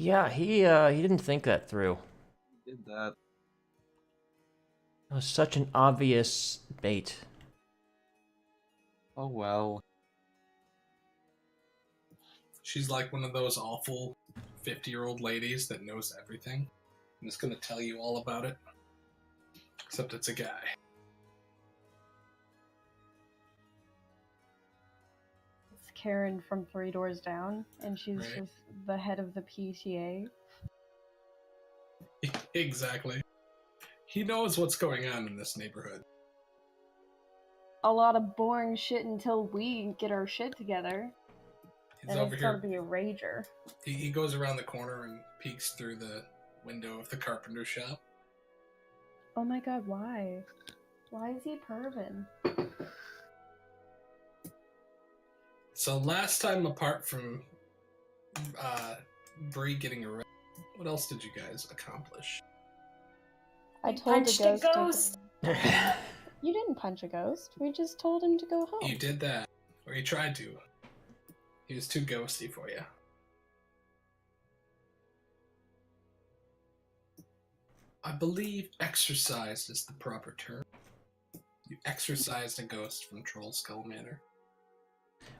Yeah, he didn't think that through. Did that. It was such an obvious bait. Oh well. She's like one of those awful 50-year-old ladies that knows everything and is going to tell you all about it. Except it's a guy. It's Karen from Three Doors Down, and she's Right. just the head of the PTA. Exactly. He knows what's going on in this neighborhood. A lot of boring shit until we get our shit together. He's And over it's gonna here. be a rager. He goes around the corner and peeks through the window of the carpenter shop. Oh my god, why? Why is he pervin? So last time, apart from Bree getting arrested, what else did you guys accomplish? I told the punched a ghost. ghost. You didn't punch a ghost. We just told him to go home. You did that, or you tried to. He was too ghosty for you. I believe exorcised is the proper term. You exorcised a ghost from Troll Skull Manor.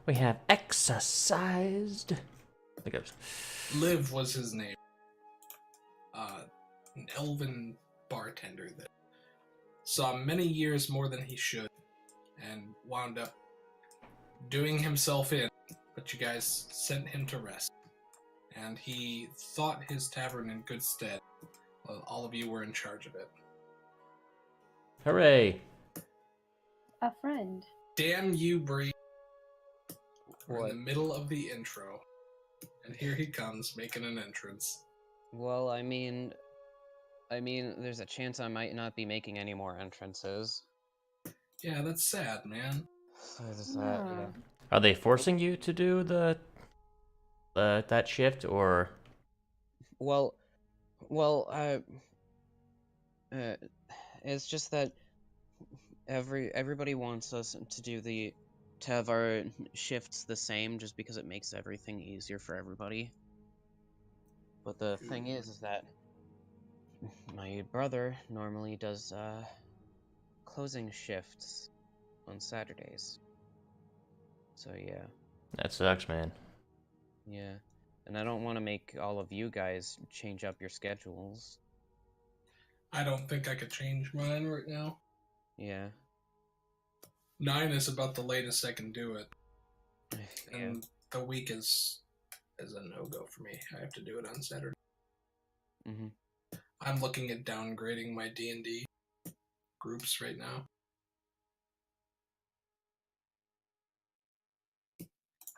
We have exercised the ghost. Liv was his name. An elven bartender that saw many years more than he should and wound up doing himself in, but you guys sent him to rest. And he thought his tavern in good stead while all of you were in charge of it. Hooray! A friend. Damn you, Bree. We're in What? the middle of the intro. And here he comes, making an entrance. Well, I mean, there's a chance I might not be making any more entrances. Yeah, that's sad, man. So there's that, yeah. Are they forcing you to do that shift, or? Well, it's just that everybody wants us to have our shifts the same, just because it makes everything easier for everybody. But the thing is that my brother normally does closing shifts on Saturdays. So yeah. That sucks, man. Yeah. And I don't want to make all of you guys change up your schedules. I don't think I could change mine right now. Yeah. 9 is about the latest I can do it. Yeah. And the week is a no-go for me. I have to do it on Saturday. Mm-hmm. I'm looking at downgrading my D&D groups right now.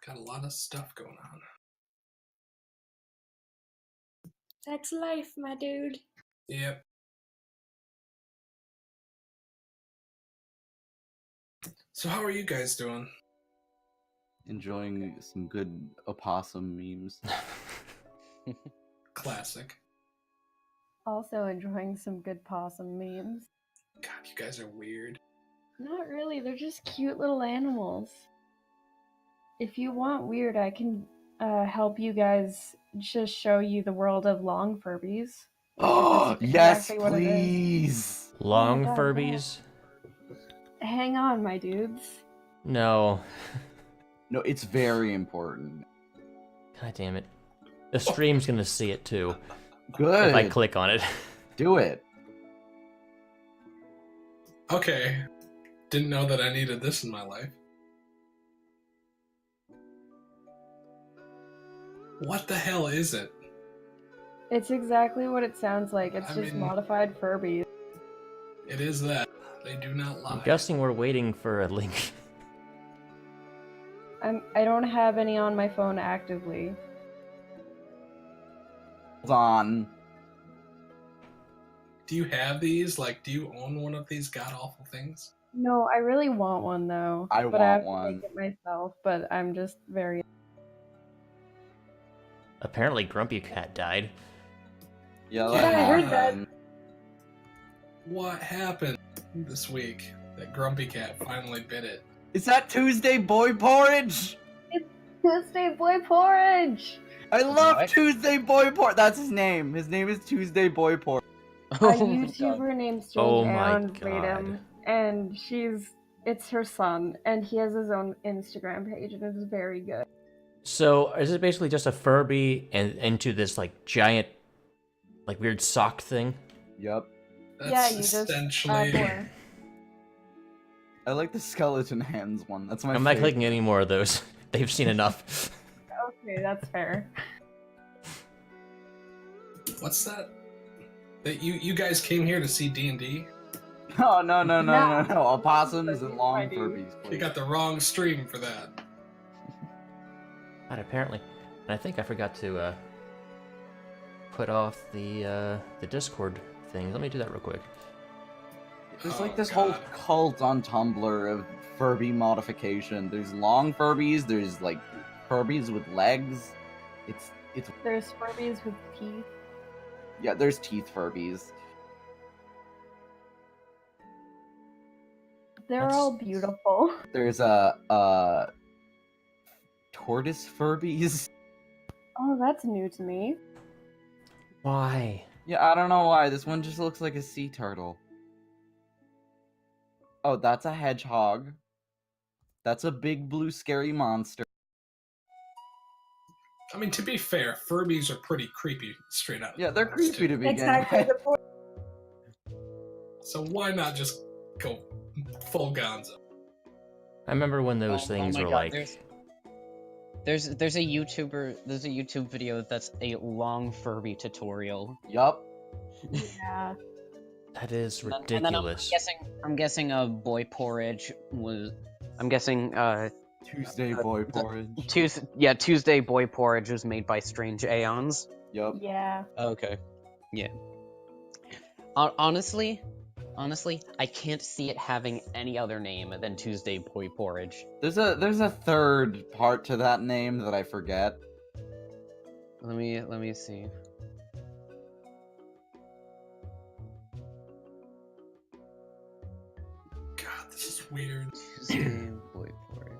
Got a lot of stuff going on. That's life, my dude. Yep. So how are you guys doing? Enjoying some good opossum memes. Classic. Also enjoying some good possum memes. God, you guys are weird. Not really, they're just cute little animals. If you want weird, I can help you guys just show you the world of long Furbies. Oh, That's yes, exactly what it is. please! Long Oh my God, Furbies? Hang on, my dudes. No. No, it's very important. God damn it. The stream's gonna see it too. Good. If I click on it. Do it. Okay. Didn't know that I needed this in my life. What the hell is it? It's exactly what it sounds like. It's I just mean- modified Furbies. It is that. They do not lie. I'm guessing we're waiting for a link. I don't have any on my phone actively. Hold on. Do you have these? Like, do you own one of these god-awful things? No, I really want one though. I but I have want to make it myself, but I'm just very... Apparently Grumpy Cat died. Yeah, Yeah, that I heard that. happened. What happened this week that Grumpy Cat finally bit it? Is that Tuesday boy porridge? Tuesday boy porridge! I love What? Tuesday Boyport. That's his name. His name is Tuesday Boyport. A Oh my God. YouTuber named Strange Oh my Aeons made him, God. and it's her son, and he has his own Instagram page, and it's very good. So is it basically just a Furby and into this like giant, like weird sock thing? Yep. That's Yeah, you just essentially. add more. I like the skeleton hands one. That's my I'm not favorite. clicking any more of those. They've seen enough. Okay, that's fair. What's that? That you guys came here to see D&D? Oh, no. No. Opossums and long Funny. Furbies. You Please. got the wrong stream for that. God, apparently. And I think I forgot to put off the Discord thing. Let me do that real quick. There's Oh, like this whole God. cult on Tumblr of Furby modification. There's long Furbies. There's like Furbies with legs. It's There's Furbies with teeth. yeah. There's teeth Furbies. They're That's- all beautiful. There's tortoise Furbies. Oh, that's new to me. Why? Yeah, I don't know why. This one just looks like a sea turtle. Oh, that's a hedgehog. That's a big blue scary monster. I mean, to be fair, Furbies are pretty creepy straight out. of Yeah, the they're box, creepy to too. begin Exactly with. the point. So why not just go full Gonzo? I remember when those things my were God, like... there's a YouTube video that's a long Furby tutorial. Yup. Yeah. That is And then ridiculous. I'm guessing boy porridge was. I'm guessing Tuesday boy porridge. Tuesday boy porridge was made by Strange Aeons. Yup. Yeah. Okay. Yeah. Honestly, I can't see it having any other name than Tuesday boy porridge. There's a third part to that name that I forget. Let me see. God, this is weird. Tuesday boy porridge.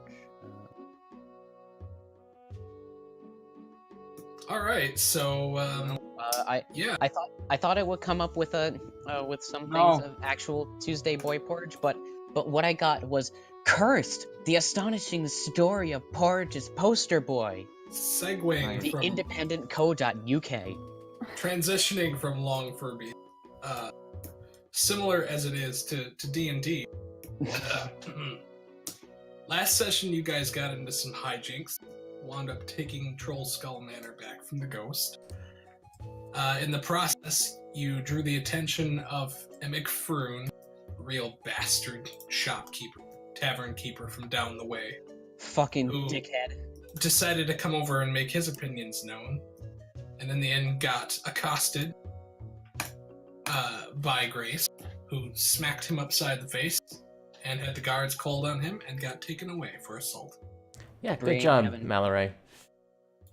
All right, so yeah, I thought it would come up with some No. things of actual Tuesday boy porridge, but what I got was Cursed: The Astonishing Story of Porridge's Poster Boy. segueing Nice. The from independent.co.uk. transitioning from long Furby, similar as it is to D&D. Last session, you guys got into some hijinks. Wound up taking Troll Skull Manor back from the ghost. In the process, you drew the attention of Emic Froon, real bastard shopkeeper, tavern keeper from down the way. Fucking Ooh. dickhead. Decided to come over and make his opinions known, and in the end got accosted by Grace, who smacked him upside the face and had the guards called on him and got taken away for assault. Yeah, good Great, job, Kevin. Mallory.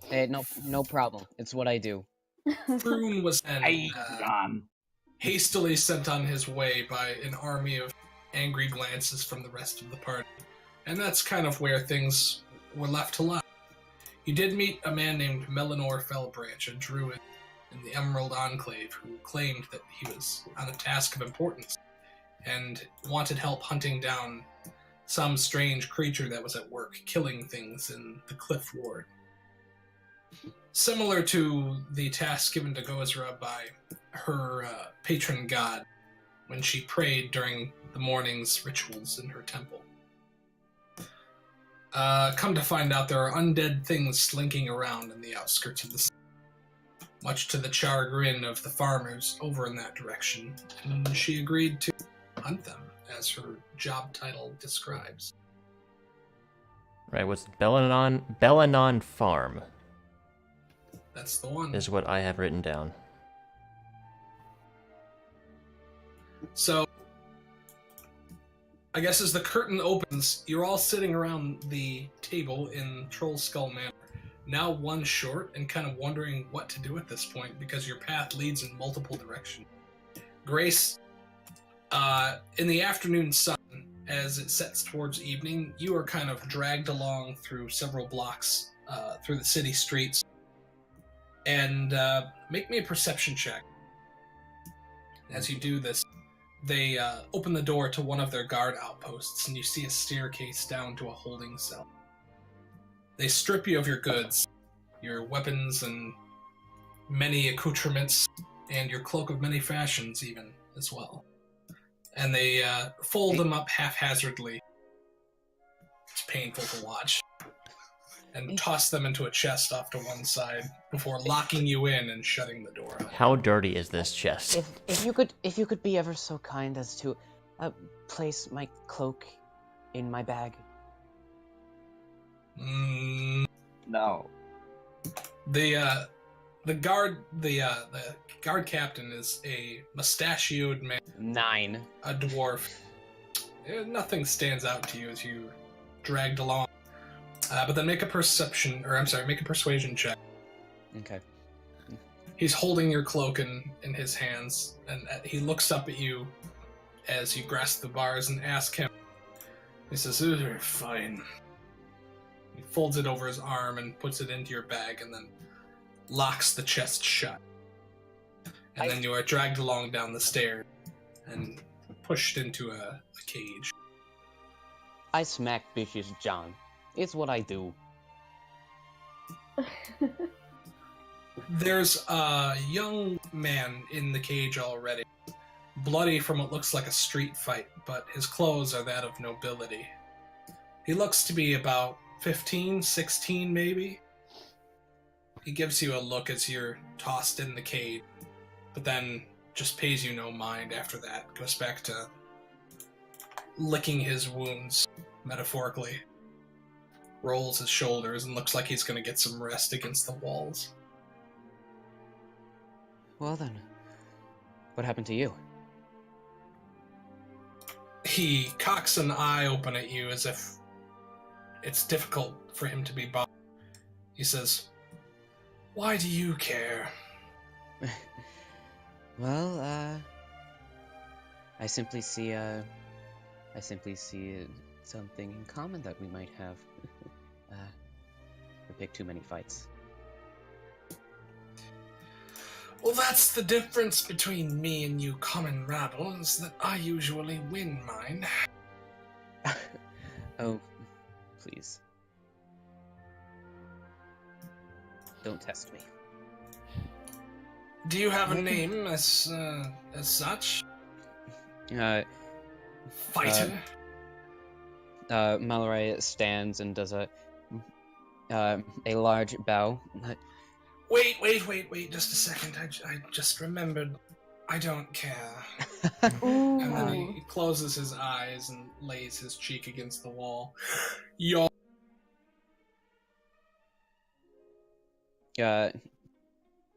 Hey, no problem. It's what I do. Froon was then Gone. hastily sent on his way by an army of angry glances from the rest of the party, and that's kind of where things were left to lie. You did meet a man named Melanor Fellbranch, a druid in the Emerald Enclave, who claimed that he was on a task of importance and wanted help hunting down some strange creature that was at work killing things in the Cliff Ward. Similar to the task given to Gozra by her patron god when she prayed during the morning's rituals in her temple. Come to find out, there are undead things slinking around in the outskirts of the city, much to the chagrin of the farmers over in that direction, and she agreed to hunt them, as her job title describes. Right, what's Bellanon Farm That's the one. is what I have written down. So, I guess as the curtain opens, you're all sitting around the table in Troll Skull Manor, now one short and kind of wondering what to do at this point because your path leads in multiple directions. Grace, in the afternoon sun, as it sets towards evening, you are kind of dragged along through several blocks through the city streets And make me a perception check. As you do this, they open the door to one of their guard outposts, and you see a staircase down to a holding cell. They strip you of your goods, your weapons and many accoutrements, and your cloak of many fashions even, as well. And they fold them up haphazardly. It's painful to watch. And toss them into a chest off to one side before locking you in and shutting the door on you. How dirty is this chest? If you could be ever so kind as to place my cloak in my bag. No. The guard captain is a mustachioed man, 9. a dwarf. Nothing stands out to you as you dragged along. But then make a persuasion check. Okay. He's holding your cloak in his hands, and he looks up at you as you grasp the bars and ask him. He says, fine. He folds it over his arm and puts it into your bag, and then locks the chest shut. And then you are dragged along down the stairs and pushed into a cage. I smack bitches, John. It's what I do. There's a young man in the cage already, bloody from what looks like a street fight, but his clothes are that of nobility. He looks to be about 15, 16 maybe. He gives you a look as you're tossed in the cage, but then just pays you no mind after that. Goes back to licking his wounds, metaphorically. Rolls his shoulders and looks like he's going to get some rest against the walls. Well then, what happened to you? He cocks an eye open at you as if it's difficult for him to be bothered. He says, "Why do you care?" Well, I simply see something in common that we might have. We pick too many fights. Well, that's the difference between me and you common rabbles, that I usually win mine. Oh, please. Don't test me. Do you have a name as such? Fighter? Mallory stands and does a large bow. Wait, just a second. I just remembered. I don't care. And then he closes his eyes and lays his cheek against the wall.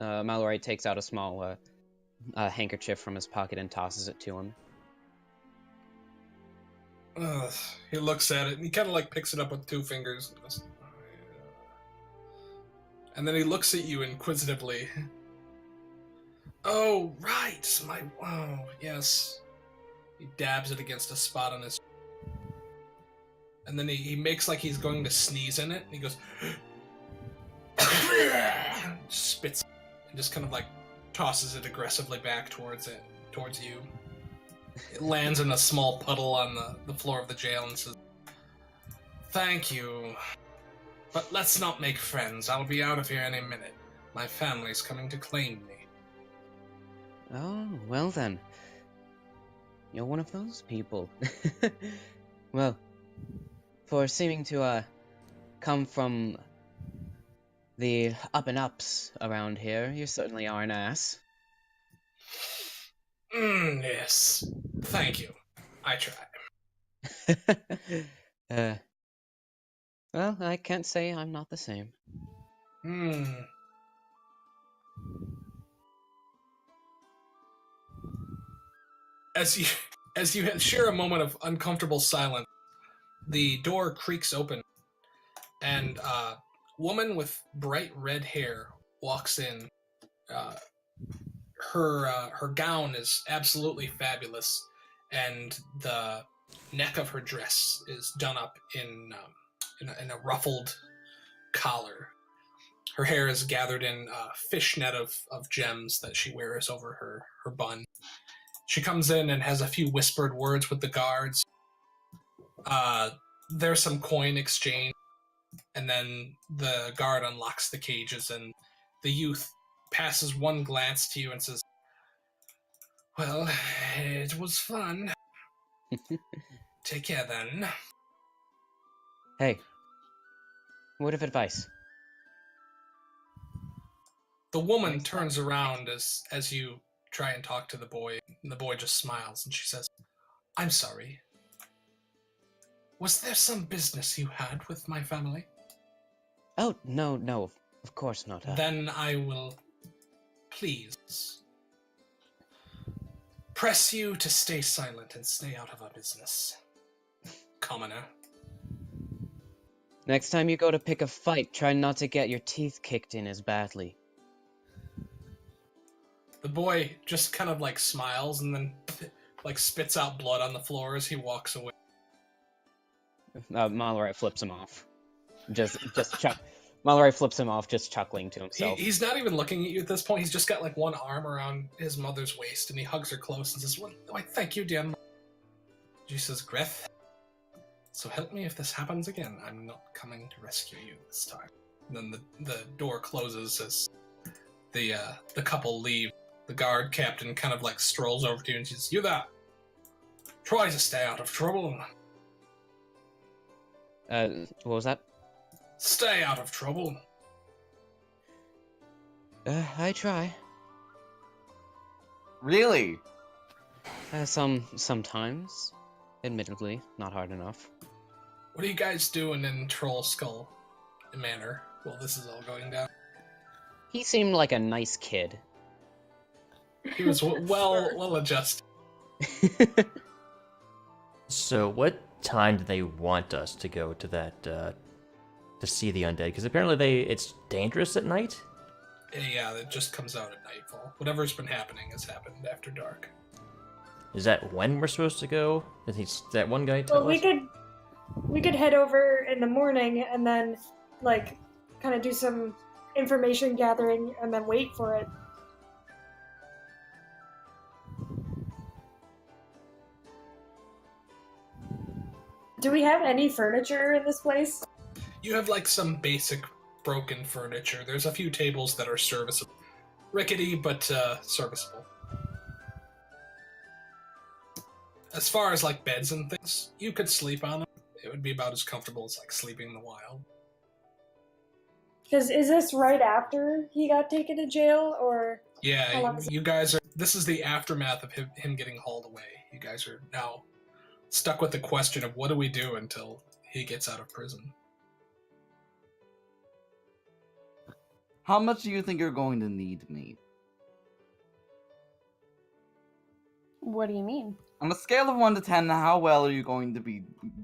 Mallory takes out a small handkerchief from his pocket and tosses it to him. He looks at it and he kind of like picks it up with 2 fingers. And goes, and then he looks at you inquisitively. Oh, right. Oh, yes. He dabs it against a spot on his... And then he makes like he's going to sneeze in it. And he goes... spits and just kind of like tosses it aggressively back towards you. It lands in a small puddle on the floor of the jail and says, "Thank you. But let's not make friends. I'll be out of here any minute. My family's coming to claim me." Oh, well then. You're one of those people. Well, for seeming to come from the up and ups around here, you certainly are an ass. Yes. Thank you. I try. Well, I can't say I'm not the same. As you share a moment of uncomfortable silence, the door creaks open, and a woman with bright red hair walks in. Her gown is absolutely fabulous, and the neck of her dress is done up in a ruffled collar. Her hair is gathered in a fishnet of gems that she wears over her bun. She comes in and has a few whispered words with the guards. There's some coin exchange, and then the guard unlocks the cages, and the youth passes one glance to you and says, "Well, it was fun. Take care then." Hey, word of advice. The woman Nice turns around as you try and talk to the boy, and the boy just smiles, and she says, "I'm sorry. Was there some business you had with my family?" Oh, no, of course not. Then I will please press you to stay silent and stay out of our business, commoner. Next time you go to pick a fight, try not to get your teeth kicked in as badly. The boy just kind of like smiles and then like spits out blood on the floor as he walks away. Mallory flips him off. Mallory flips him off, just chuckling to himself. He's not even looking at you at this point. He's just got like one arm around his mother's waist, and he hugs her close and says, "Why, thank you, dear." She says, "Greth, so help me if this happens again. I'm not coming to rescue you this time." And then the door closes as the couple leave. The guard captain kind of like strolls over to you and says, "You there? Try to stay out of trouble. What was that? Stay out of trouble." I try. Really? Sometimes. Admittedly, not hard enough. What are you guys doing in Troll Skull Manor while this is all going down? He seemed like a nice kid. He was well adjusted. So, what time do they want us to go to that to see the undead? Because apparently it's dangerous at night. Yeah, it just comes out at nightfall. Whatever's been happening has happened after dark. Is that when we're supposed to go? Did that one guy tell Well, us? we could head over in the morning and then like kind of do some information gathering and then wait for it. Do we have any furniture in this place? You have like some basic broken furniture. There's a few tables that are serviceable. Rickety, but serviceable. As far as like beds and things, you could sleep on them. It would be about as comfortable as like sleeping in the wild. Because is this right after he got taken to jail, or? How Yeah, long is you guys are. This is the aftermath of him getting hauled away. You guys are now stuck with the question of what do we do until he gets out of prison. How much do you think you're going to need me? What do you mean? On a scale of 1 to 10, how well are you going to be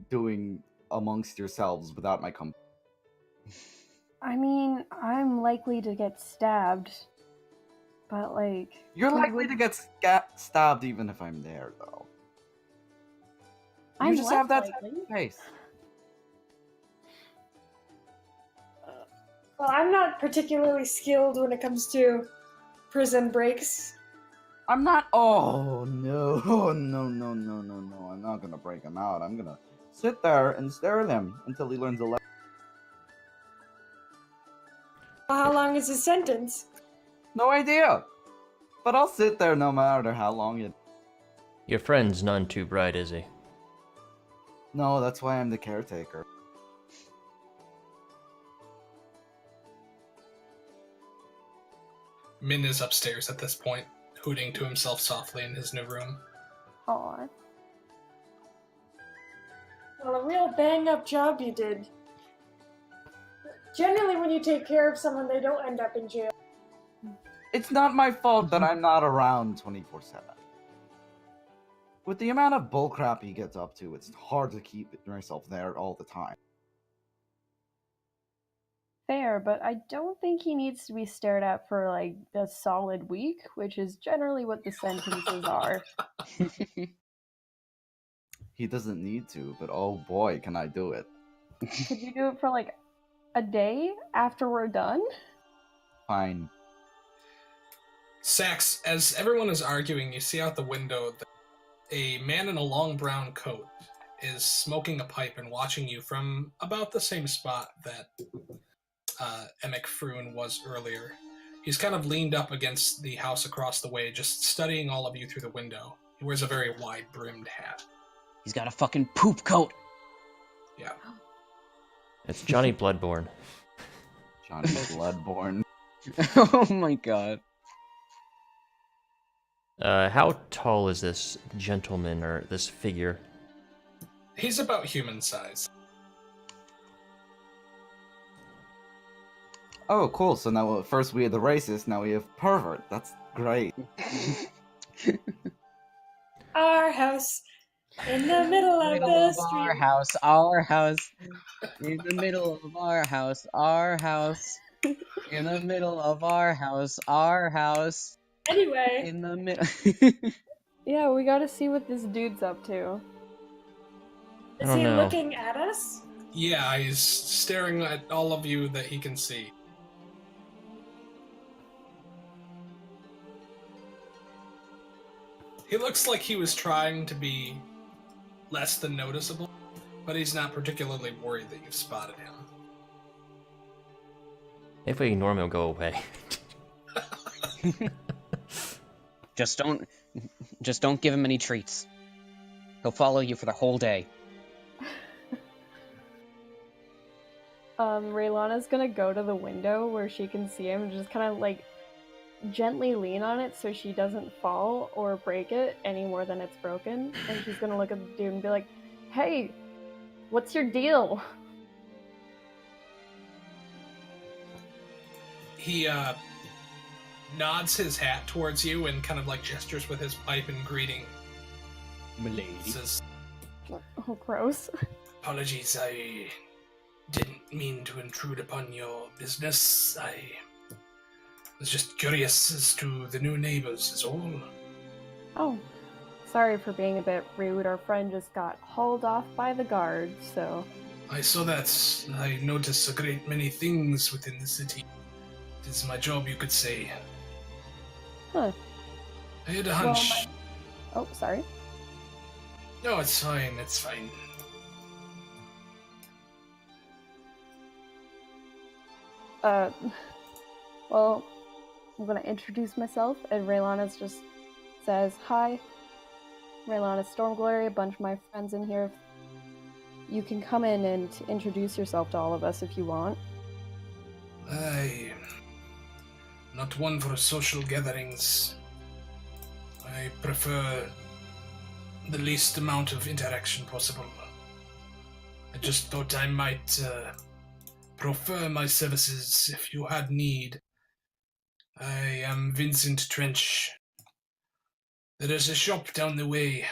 doing amongst yourselves without my company? I mean, I'm likely to get stabbed. But, like... You're we likely would- to get stabbed even if I'm there, though. You I'm just less have that likely. face. Well, I'm not particularly skilled when it comes to prison breaks. I'm not. Oh no, no, no, no, no, no! I'm not gonna break him out. I'm gonna sit there and stare at him until he learns a lesson. How long is his sentence? No idea. But I'll sit there no matter how long it. Your friend's none too bright, is he? No, that's why I'm the caretaker. Min is upstairs at this point, hooting to himself softly in his new room. Aw. Well, a real bang-up job you did. Generally, when you take care of someone, they don't end up in jail. It's not my fault that I'm not around 24/7. With the amount of bullcrap he gets up to, it's hard to keep myself there all the time. Fair, but I don't think he needs to be stared at for, like, a solid week, which is generally what the sentences are. He doesn't need to, but oh boy, can I do it. Could you do it for, like, a day after we're done? Fine. Sax, as everyone is arguing, you see out the window that a man in a long brown coat is smoking a pipe and watching you from about the same spot that Emic Froon was earlier. He's kind of leaned up against the house across the way, just studying all of you through the window. He wears a very wide-brimmed hat. He's got a fucking poop coat. Yeah. It's Johnny Bloodborne. Johnny Bloodborne. Oh my god. How tall is this gentleman or this figure? He's about human size. Oh, cool. So now first we had the racist, now we have pervert. That's great. Our house in the middle of the street. Our house, in the middle of our house, our house, in the middle of our house, Anyway, in the middle. Yeah, we gotta see what this dude's up to. I is don't he know. looking at us? Yeah, he's staring at all of you that he can see. He looks like he was trying to be less than noticeable, but he's not particularly worried that you've spotted him. If we ignore him, he'll go away. Just don't give him any treats. He'll follow you for the whole day. Raylana's gonna go to the window where she can see him and just kind of like gently lean on it so she doesn't fall or break it any more than it's broken. And she's gonna look at the dude and be like, "Hey, what's your deal?" He nods his hat towards you and kind of like gestures with his pipe in greeting. Milady. He says, Oh, gross. "Apologies, I didn't mean to intrude upon your business. I was just curious as to the new neighbors, is all." Oh, sorry for being a bit rude. Our friend just got hauled off by the guards, so... I saw that. I notice a great many things within the city. It is my job, you could say. Huh. I had a hunch. Oh, sorry. No, it's fine, it's fine. Well, I'm gonna introduce myself, and Raylana's just says, "Hi, Raylana Stormglory, a bunch of my friends in here. You can come in and introduce yourself to all of us if you want." I'm not one for social gatherings. I prefer the least amount of interaction possible. I just thought I might proffer my services if you had need. I am Vincent Trench. There is a shop down the way.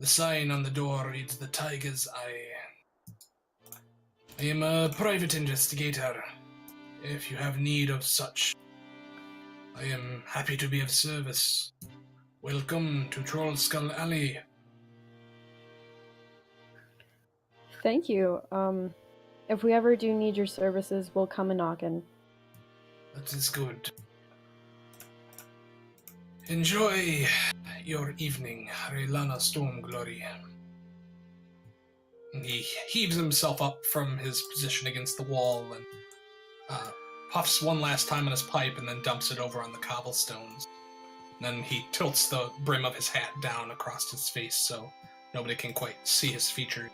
The sign on the door reads "The Tiger's Eye." I am a private investigator. If you have need of such, I am happy to be of service. Welcome to Troll Skull Alley. Thank you. If we ever do need your services, we'll come a knockin'. That is good. Enjoy your evening, Raylana Stormglory. He heaves himself up from his position against the wall and puffs one last time on his pipe and then dumps it over on the cobblestones. Then he tilts the brim of his hat down across his face so nobody can quite see his features,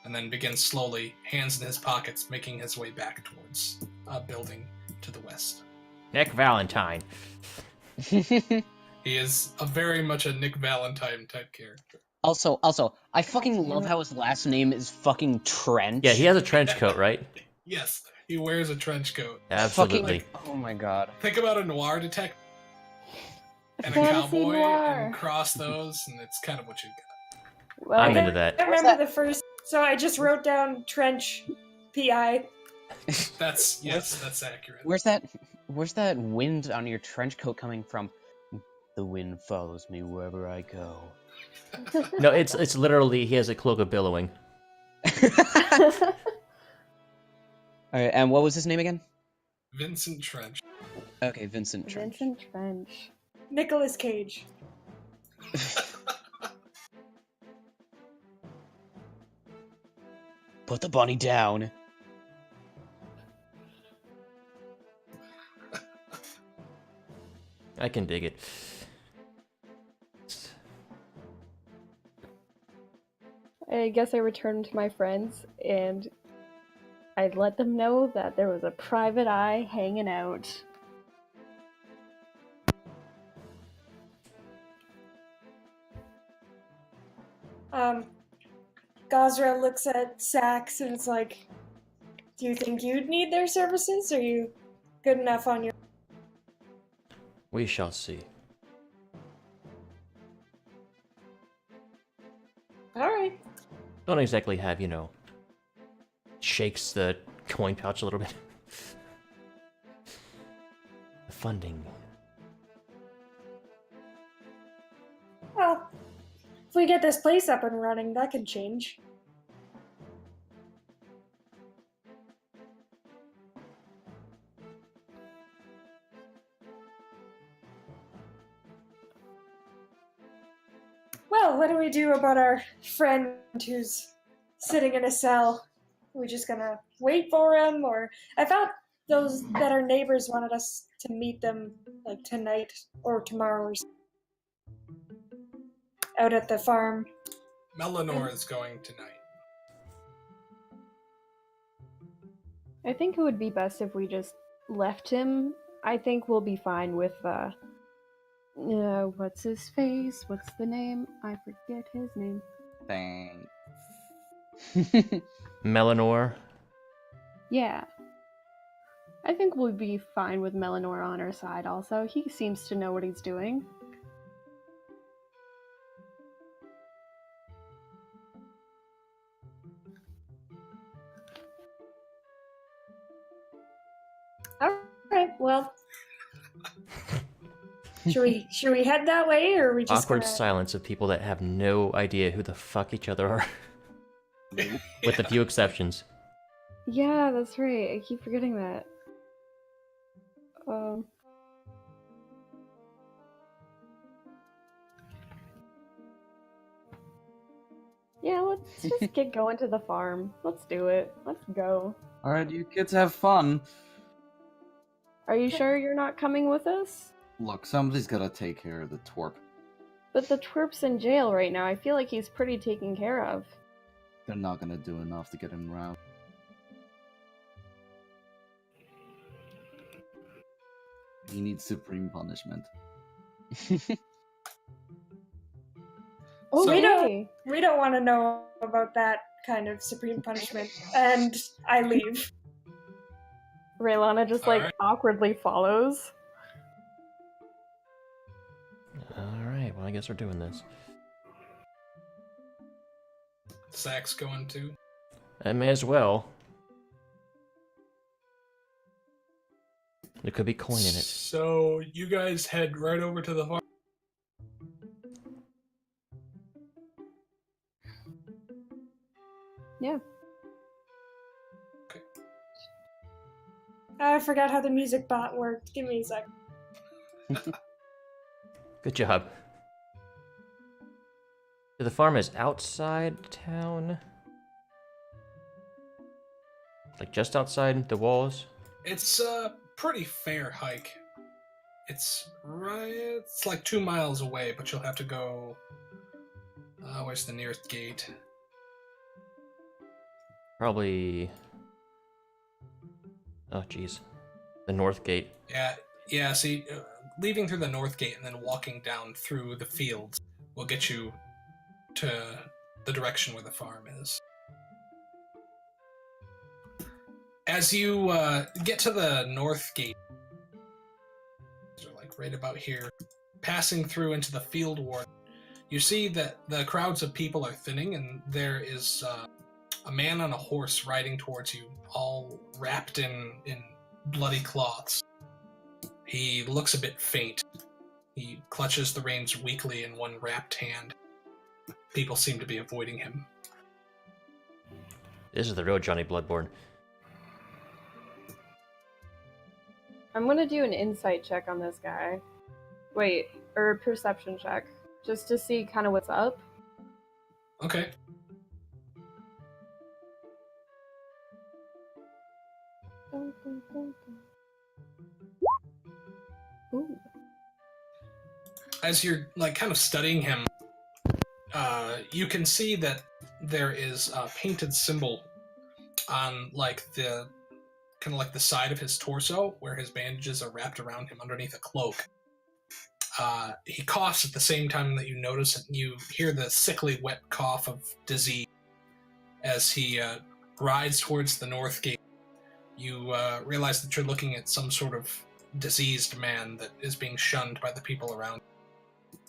and then begins slowly, hands in his pockets, making his way back towards a building to the west. Nick Valentine. He is very much a Nick Valentine type character. Also, I fucking love how his last name is fucking Trench. Yeah, he has a trench coat, right? Yes, he wears a trench coat. Absolutely. Fucking, oh my god. Think about a noir detective and a Fantasy cowboy noir. and cross those, and it's kind of what you get. Well, I'm into that. I remember the first, so I just wrote down Trench, P.I. That's accurate. Where's that wind on your trench coat coming from? The wind follows me wherever I go. No, it's literally he has a cloak of billowing. Alright, and what was his name again? Vincent Trench. Okay, Vincent Trench. Vincent Trench. Nicolas Cage. Put the bunny down. I can dig it. I guess I returned to my friends and I'd let them know that there was a private eye hanging out. Gazra looks at Sax and it's like, do you think you'd need their services? Are you good enough on your... We shall see. Alright. Don't exactly have, shakes the coin pouch a little bit. The funding. Well, if we get this place up and running, that could change. Well, what do we do about our friend who's sitting in a cell? Are we just gonna wait for him, or I thought those that our neighbors wanted us to meet them like tonight or tomorrow or out at the farm. Melanor is going tonight. I think it would be best if we just left him. I think we'll be fine with, what's his face? What's the name? I forget his name. Thanks. Melanor. Yeah. I think we'll be fine with Melanor on our side also. He seems to know what he's doing. Alright, well. Should we head that way, or are we just Awkward gonna... silence of people that have no idea who the fuck each other are. With a few exceptions. Yeah, that's right. I keep forgetting that. Yeah, let's just get going to the farm. Let's do it. Let's go. Alright, you kids have fun. Are you sure you're not coming with us? Look, somebody's gotta take care of the twerp. But the twerp's in jail right now. I feel like he's pretty taken care of. They're not gonna do enough to get him around. He needs supreme punishment. Oh, Okay. we don't want to know about that kind of supreme punishment. And I leave. Raylana just Alright. awkwardly follows. Alright, well I guess we're doing this. Sack's going too. I may as well. There could be coin in it. So you guys head right over to the farm. Yeah. I forgot how the music bot worked. Give me a sec. Good job. The farm is outside town? Like just outside the walls? It's a pretty fair hike. It's like 2 miles away, but you'll have to go. Where's the nearest gate? Probably... Oh, jeez. The north gate. Yeah. See, leaving through the north gate and then walking down through the fields will get you to the direction where the farm is. As you get to the north gate, like right about here, passing through into the field ward, you see that the crowds of people are thinning, and there is a man on a horse riding towards you, all wrapped in bloody cloths. He looks a bit faint. He clutches the reins weakly in one wrapped hand. People seem to be avoiding him. This is the real Johnny Bloodborne. I'm gonna do an insight check on this guy. Wait, or a perception check, just to see kind of what's up. Okay. Ooh. As you're like kind of studying him, you can see that there is a painted symbol on like the kind of like the side of his torso where his bandages are wrapped around him underneath a cloak. He coughs at the same time that you notice it. You hear the sickly, wet cough of disease as he rides towards the north gate. You realize that you're looking at some sort of diseased man that is being shunned by the people around.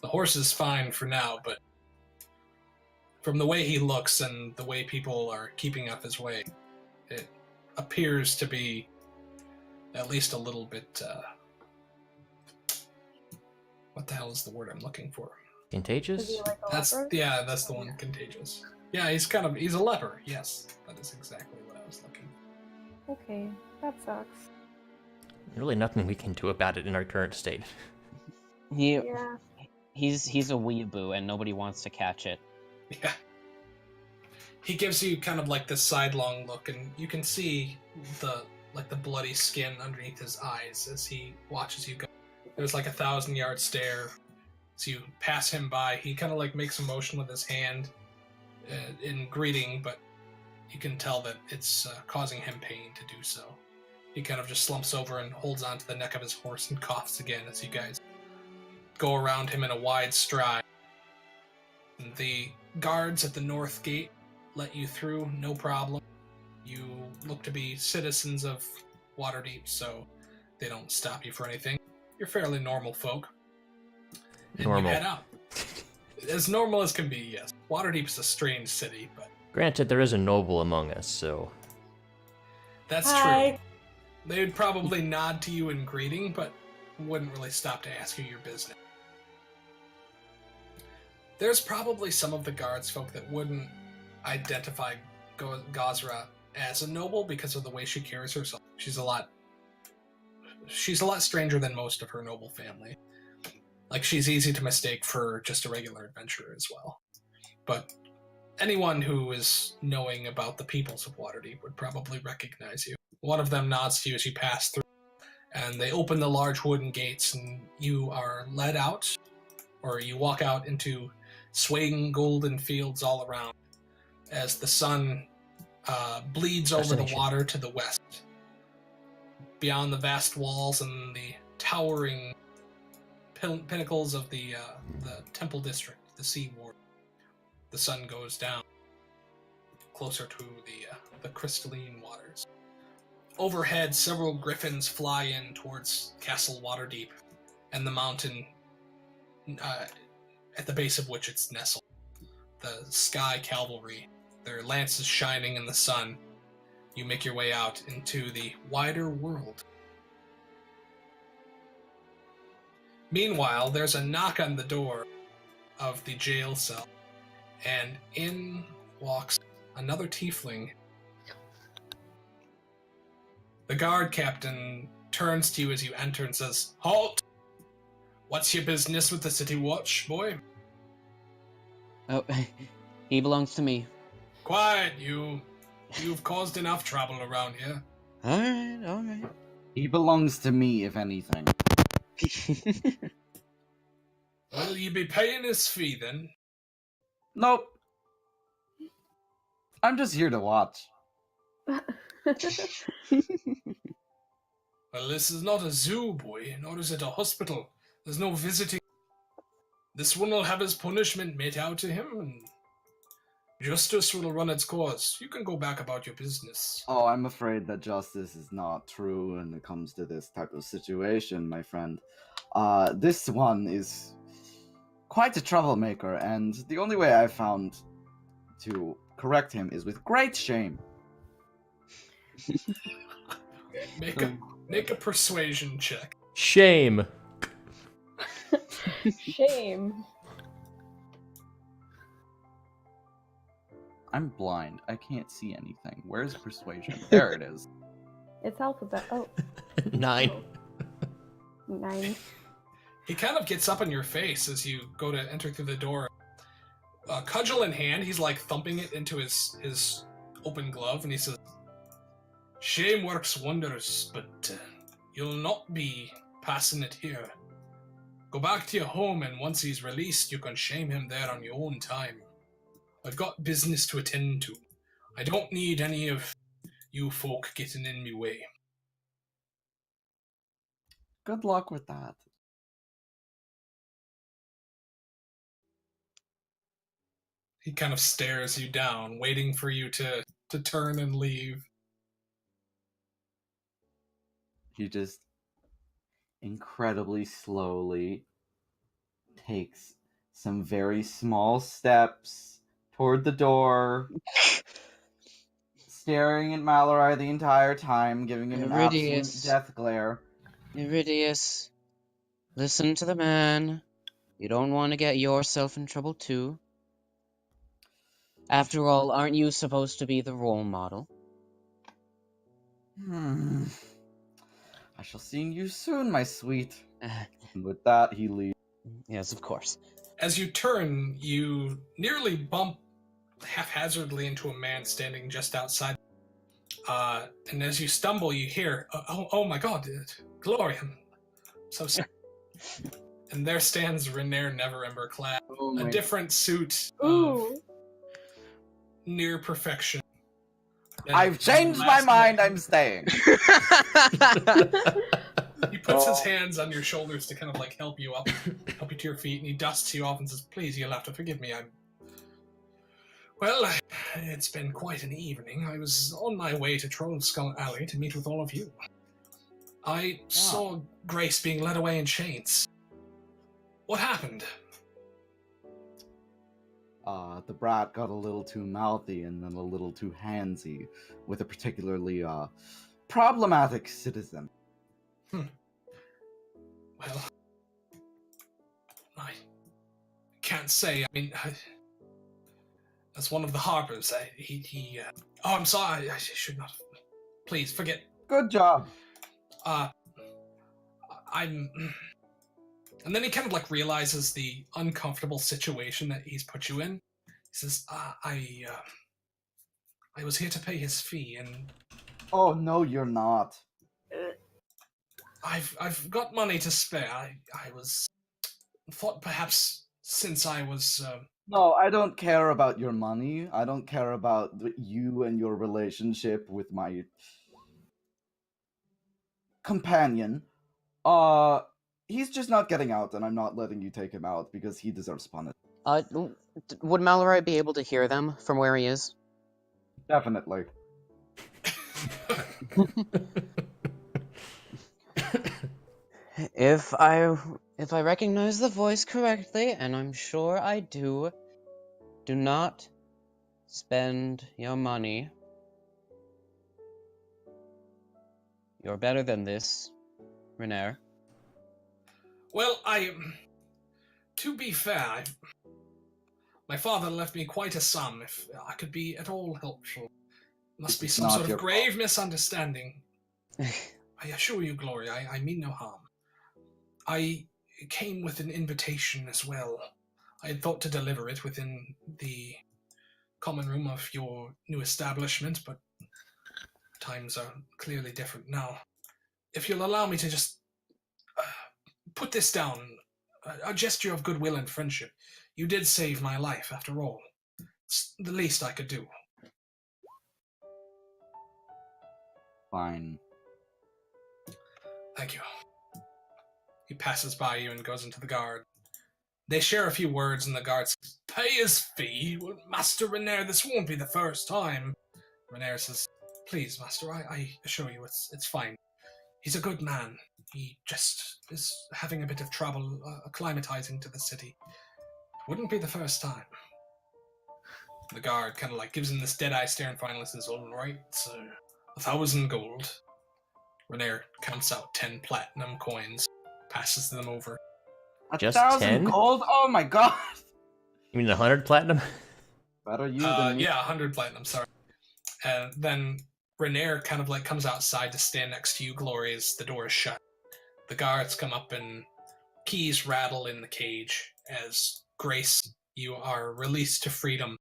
The horse is fine for now, but from the way he looks and the way people are keeping up his way, it appears to be at least a little bit, what the hell is the word I'm looking for? Contagious? Is he like a That's leper? that's the one, contagious. Yeah, he's a leper, yes. That is exactly what I was looking for. Okay, that sucks. Really nothing we can do about it in our current state. Yeah. He's a weeaboo and nobody wants to catch it. Yeah. He gives you kind of like this sidelong look, and you can see the bloody skin underneath his eyes as he watches you go. There's like a 1,000-yard stare. As you pass him by, he kind of like makes a motion with his hand in greeting, but you can tell that it's causing him pain to do so. He kind of just slumps over and holds onto the neck of his horse and coughs again as you guys go around him in a wide stride. And the guards at the north gate let you through, no problem. You look to be citizens of Waterdeep, so they don't stop you for anything. You're fairly normal folk. And Normal. you head out. As normal as can be, yes. Waterdeep's a strange city, but Granted, there is a noble among us, so... that's Hi. true. They would probably nod to you in greeting, but wouldn't really stop to ask you your business. There's probably some of the guards folk that wouldn't identify Gazra as a noble because of the way she carries herself. She's a lot stranger than most of her noble family. Like, she's easy to mistake for just a regular adventurer as well. But anyone who is knowing about the peoples of Waterdeep would probably recognize you. One of them nods to you as you pass through, and they open the large wooden gates, and you are led out, or you walk out into swaying golden fields all around as the sun bleeds over the Fascination. water to the west. Beyond the vast walls and the towering pinnacles of the Temple District, the Sea Ward, the sun goes down closer to the crystalline waters. Overhead, several griffins fly in towards Castle Waterdeep and the mountain at the base of which it's nestled. The Sky Cavalry, their lances shining in the sun. You make your way out into the wider world. Meanwhile, there's a knock on the door of the jail cell, and in walks another tiefling. The guard captain turns to you as you enter and says, "Halt! What's your business with the city watch, boy?" Oh, he belongs to me. "Quiet, you. You've caused enough trouble around here." Alright. He belongs to me, if anything. "Will you be paying his fee, then?" Nope. I'm just here to watch. "Well, this is not a zoo, boy, nor is it a hospital. There's no visiting. This one will have his punishment made out to him, and justice will run its course. You can go back about your business." Oh, I'm afraid that justice is not true when it comes to this type of situation, my friend. This one is quite a troublemaker, and the only way I've found to correct him is with great shame. Make a persuasion check. Shame! Shame. I'm blind. I can't see anything. Where's persuasion? There it is. It's alphabet. Oh. 9. 9. He kind of gets up in your face as you go to enter through the door. Cudgel in hand, he's like thumping it into his open glove, and he says, "Shame works wonders, but you'll not be passing it here. Go back to your home, and once he's released, you can shame him there on your own time. I've got business to attend to. I don't need any of you folk getting in me way." Good luck with that. He kind of stares you down, waiting for you to turn and leave. He just incredibly slowly takes some very small steps toward the door, staring at Mallory the entire time, giving him an absolute death glare. Iridius, listen to the man. You don't want to get yourself in trouble too. After all, aren't you supposed to be the role model? I shall see you soon, my sweet. And with that, he leaves. Yes, of course. As you turn, you nearly bump haphazardly into a man standing just outside. And as you stumble, you hear, oh my god, Glory, I'm so sorry. And there stands Renair Neverember clad, a different suit of near perfection. I've changed my mind, I'm staying. He puts his hands on your shoulders to kind of like help you up, help you to your feet, and he dusts you off and says, "Please, you'll have to forgive me. Well, it's been quite an evening. I was on my way to Troll Skull Alley to meet with all of you. I saw Grace being led away in chains. What happened?" The brat got a little too mouthy and then a little too handsy with a particularly problematic citizen. Well, I can't say. I mean, as one of the harpers, oh, I'm sorry. I should not. Please forget. Good job. And then he kind of like realizes the uncomfortable situation that he's put you in. He says, I was here to pay his fee, and Oh no, you're not. I've got money to spare. I thought perhaps since I was No, I don't care about your money. I don't care about you and your relationship with my companion. He's just not getting out, and I'm not letting you take him out because he deserves punishment. Would Mallory be able to hear them from where he is? Definitely. If I recognize the voice correctly, and I'm sure I do not spend your money. You're better than this, Renair. Well, to be fair, my father left me quite a sum. If I could be at all helpful, must be some sort of grave misunderstanding. I assure you, Glory, I mean no harm. I came with an invitation as well. I had thought to deliver it within the common room of your new establishment, but times are clearly different now. If you'll allow me to just put this down, a gesture of goodwill and friendship. You did save my life, after all. It's the least I could do. Fine. Thank you. He passes by you and goes into the guard. They share a few words, and the guard says, "Pay his fee? Well, Master Renair, this won't be the first time." Renair says, "Please, Master, I assure you it's fine. He's a good man. He just is having a bit of trouble acclimatizing to the city. Wouldn't be the first time." The guard kind of like gives him this dead-eye stare and finally says, "All right, so 1,000 gold." Renair counts out 10 platinum coins, passes them over. Just 1,000 10? gold? Oh my god! You mean 100 platinum? Better you than me. Yeah, 100 platinum, sorry. And then Renair kind of like comes outside to stand next to you, Glory, as the door is shut. the guards come up and keys rattle in the cage as Grace, you are released to freedom.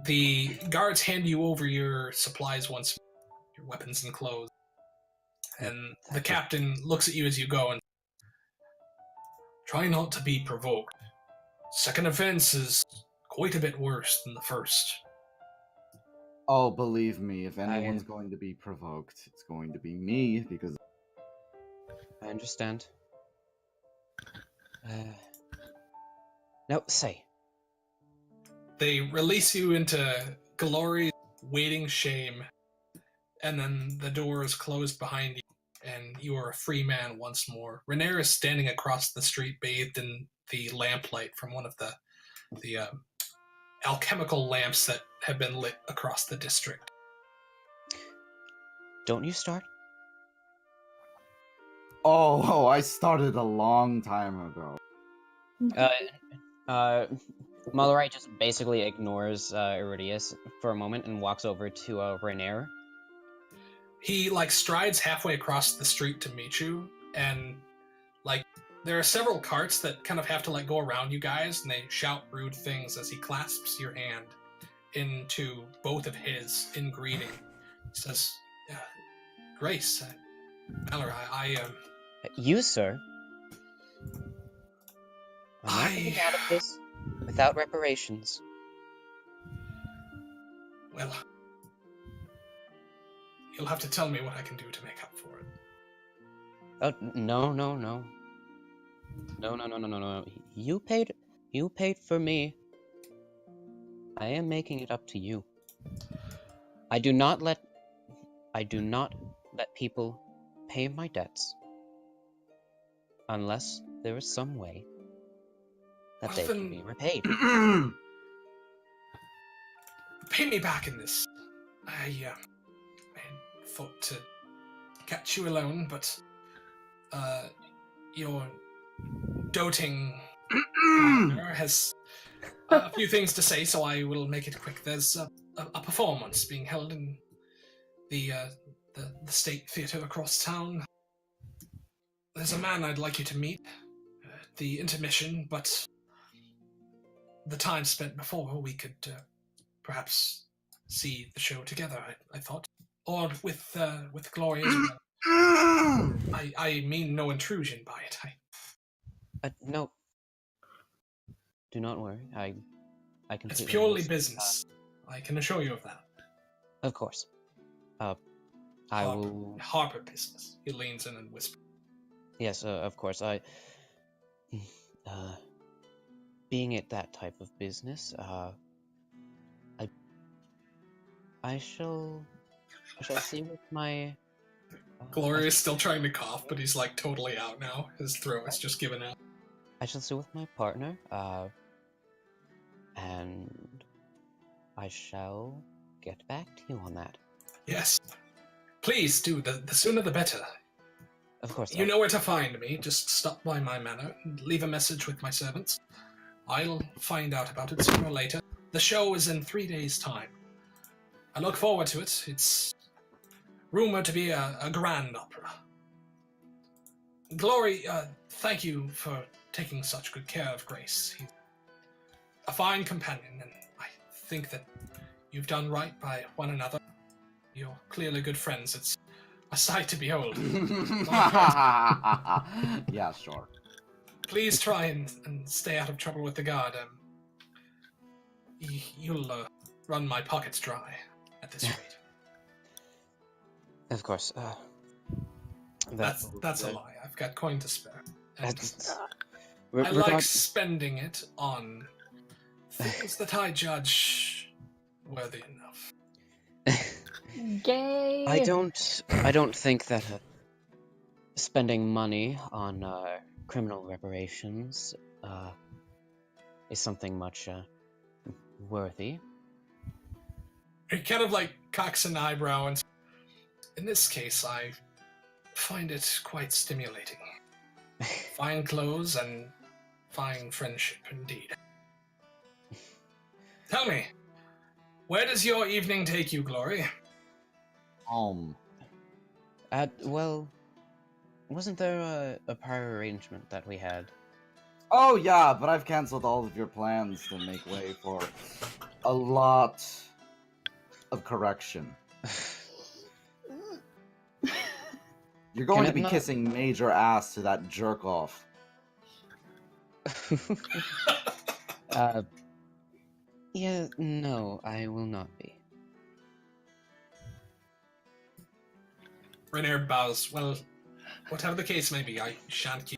The guards hand you over your supplies once more, your weapons and clothes. And the captain looks at you as you go and try not to be provoked. Second offense is quite a bit worse than the first. Oh, believe me, if anyone's going to be provoked, it's going to be me, because... I understand. No, say. They release you into glory's waiting shame, and then the door is closed behind you, and you are a free man once more. Renair is standing across the street, bathed in the lamplight from one of the alchemical lamps that have been lit across the district. Don't you start? Oh, I started a long time ago. Malarai just basically ignores Iridius for a moment and walks over to Renair. He strides halfway across the street to meet you, and there are several carts that kind of have to go around you guys, and they shout rude things as he clasps your hand into both of his in greeting. He says, Grace, Mallory, You, sir? I'm not getting out of this without reparations. Well, you'll have to tell me what I can do to make up for it. Oh, no. No. You paid for me. I am making it up to you. I do not let people pay my debts unless there is some way that they can be repaid. Pay me back in this. I thought to catch you alone, but your doting partner has a few things to say, so I will make it quick. There's a performance being held in the State Theatre across town. There's a man I'd like you to meet at the intermission, but the time spent before, we could perhaps see the show together, I thought. Or with Gloria as well. I mean no intrusion by it. No. Do not worry. I can. It's purely business. I can assure you of that. Of course. I will. Harbor business. He leans in and whispers. Yes, of course. Being at that type of business, I shall see with my. Gloria's still trying to cough, but he's totally out now. His throat has just given out. I shall see with my partner, and I shall get back to you on that. Yes. Please do. The sooner the better. Of course. You know where to find me. Just stop by my manor and leave a message with my servants. I'll find out about it sooner or later. The show is in 3 days' time. I look forward to it. It's rumored to be a grand opera. Glory, thank you for taking such good care of Grace. He's a fine companion, and I think that you've done right by one another. You're clearly good friends. It's a sight to behold. Yeah, sure. Please try and stay out of trouble with the guard. You'll run my pockets dry at this rate. Of course. That's a lie. I've got coin to spare. And I Regard- like spending it on things that I judge worthy enough. Gay. I don't think that spending money on criminal reparations is something much worthy. He kind of cocks an eyebrow, and in this case, I find it quite stimulating. Fine clothes and fine friendship, indeed. Tell me, where does your evening take you, Glory? Well, Wasn't there a prior arrangement that we had? Oh yeah, but I've cancelled all of your plans to make way for a lot of correction. You're going Can to it be not- kissing major ass to that jerk off. Yeah, no, I will not be. Rainier bows. Well, whatever the case may be, I shan't keep.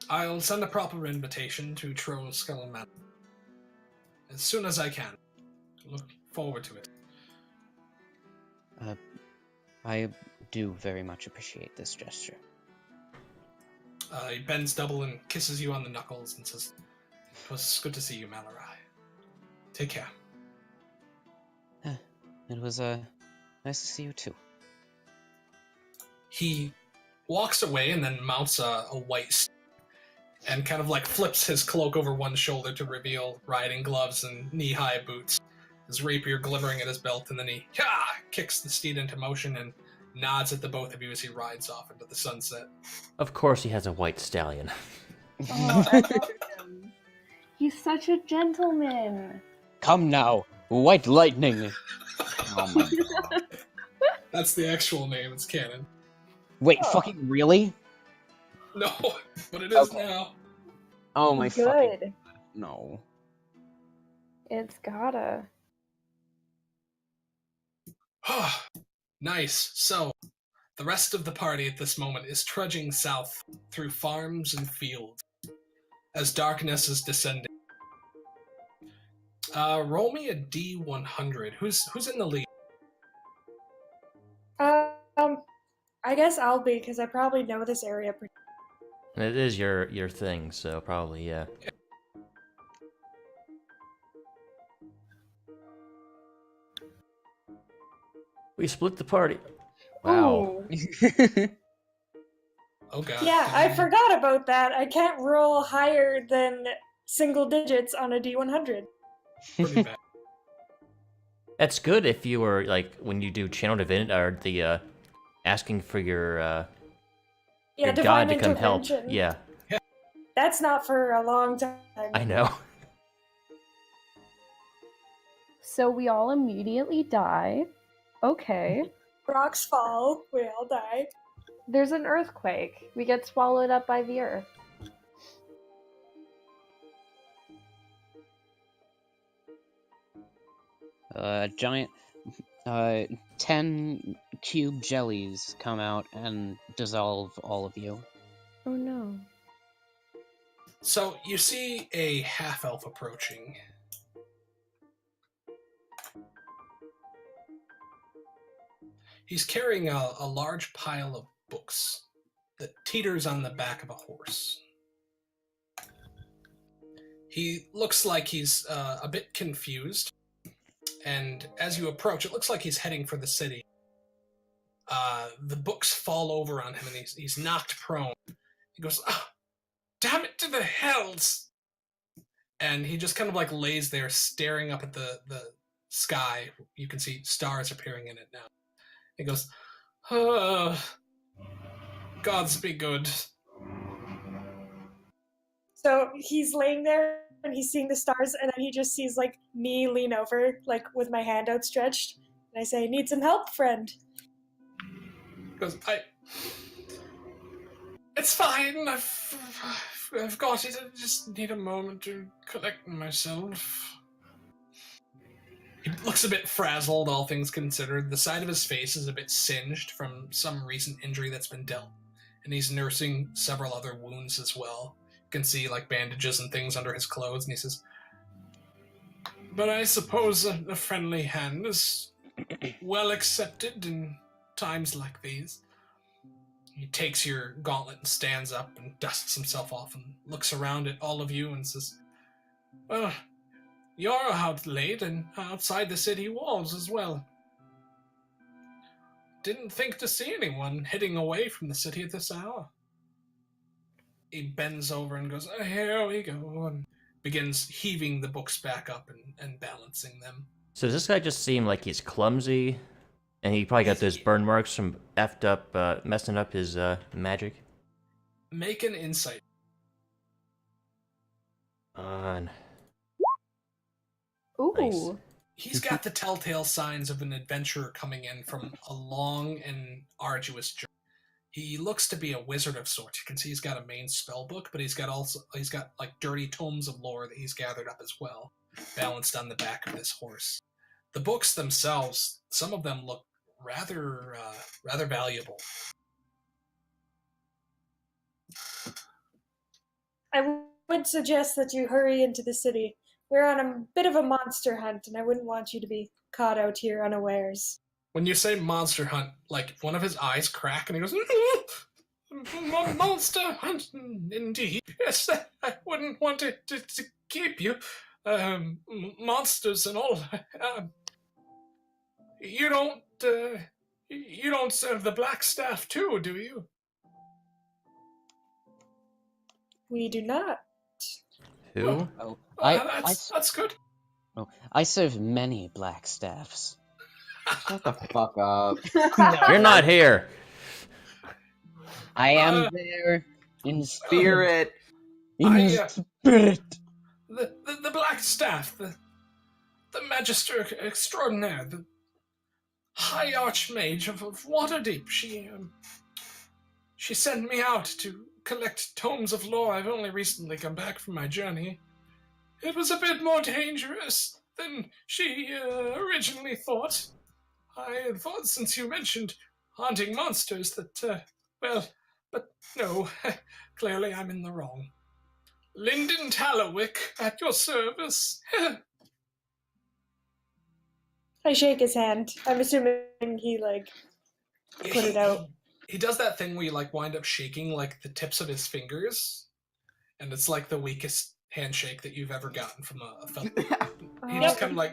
I'll send a proper invitation to Troll Skull Manor as soon as I can. Look forward to it. I do very much appreciate this gesture. He bends double and kisses you on the knuckles and says, "It was good to see you, Malarai. Take care." It was nice to see you too. He walks away and then mounts a white steed and kind of like flips his cloak over one shoulder to reveal riding gloves and knee-high boots, his rapier glimmering at his belt, and then he kicks the steed into motion and nods at the both of you as he rides off into the sunset. Of course he has a white stallion. Oh, I love him. He's such a gentleman. Come now, White Lightning. Oh my god. That's the actual name, it's canon. Wait, Oh. fucking really? No, but it is Okay. now. Oh my Good. fucking no. It's gotta. Nice. So, the rest of the party at this moment is trudging south through farms and fields as darkness is descending. Roll me a D100. Who's in the lead? I guess I'll be, because I probably know this area pretty. It is your thing, so probably, yeah. We split the party. Wow. Ooh. Oh god. Yeah, I forgot about that. I can't roll higher than single digits on a D100. Pretty bad. That's good if you were, like, when you do channel divinity, or the, asking for your Yeah, god divine to come help. intervention. Yeah, That's not for a long time. I know. So we all immediately die. Okay. Rocks fall, we all die. There's an earthquake. We get swallowed up by the earth. Giant 10 cube jellies come out and dissolve all of you. Oh no. So, you see a half-elf approaching. He's carrying a large pile of books that teeters on the back of a horse. He looks like he's a bit confused, and as you approach, it looks like he's heading for the city. The books fall over on him, and he's knocked prone. He goes, "Ah, damn it to the hells!" And he just kind of like lays there staring up at the sky. You can see stars appearing in it now. He goes, "Gods be good." So he's laying there and he's seeing the stars, and then he just sees like me lean over, like with my hand outstretched, and I say, "Need some help, friend?" He goes, "It's fine. I've got it. I just need a moment to collect myself." He looks a bit frazzled, all things considered. The side of his face is a bit singed from some recent injury that's been dealt, and he's nursing several other wounds as well. You can see like bandages and things under his clothes, and he says, "But I suppose a friendly hand is well accepted in times like these." He takes your gauntlet and stands up and dusts himself off and looks around at all of you and says, "Well, you're out late and outside the city walls as well. Didn't think to see anyone heading away from the city at this hour." He bends over and goes, "Here we go," and begins heaving the books back up and balancing them. So does this guy just seem like he's clumsy? And he probably got those burn marks from effed up, messing up his magic. Make an insight. On. Ooh. Nice. He's got the telltale signs of an adventurer coming in from a long and arduous journey. He looks to be a wizard of sorts. You can see he's got a main spell book, but he's got like dirty tomes of lore that he's gathered up as well, balanced on the back of this horse. The books themselves, some of them look rather valuable. I would suggest that you hurry into the city. We're on a bit of a monster hunt, and I wouldn't want you to be caught out here unawares. When you say monster hunt, like one of his eyes crack and he goes, monster hunt, indeed. Yes, I wouldn't want to keep you. Monsters and all. You don't serve the Black Staff too, do you? We do not. Who? Oh, That's good. I serve many black staffs. Shut the fuck up. You're not here. I am there in Spirit. In spirit. The Black Staff, the Magister Extraordinaire, the High Archmage of Waterdeep. She sent me out to collect tomes of lore. I've only recently come back from my journey. It was a bit more dangerous than she originally thought. I thought, since you mentioned haunting monsters, that, but no, clearly I'm in the wrong. Lyndon Tallowick, at your service. I shake his hand. I'm assuming he, put it out. He does that thing where you, wind up shaking, the tips of his fingers, and it's, the weakest handshake that you've ever gotten from a fellow. He just kind of,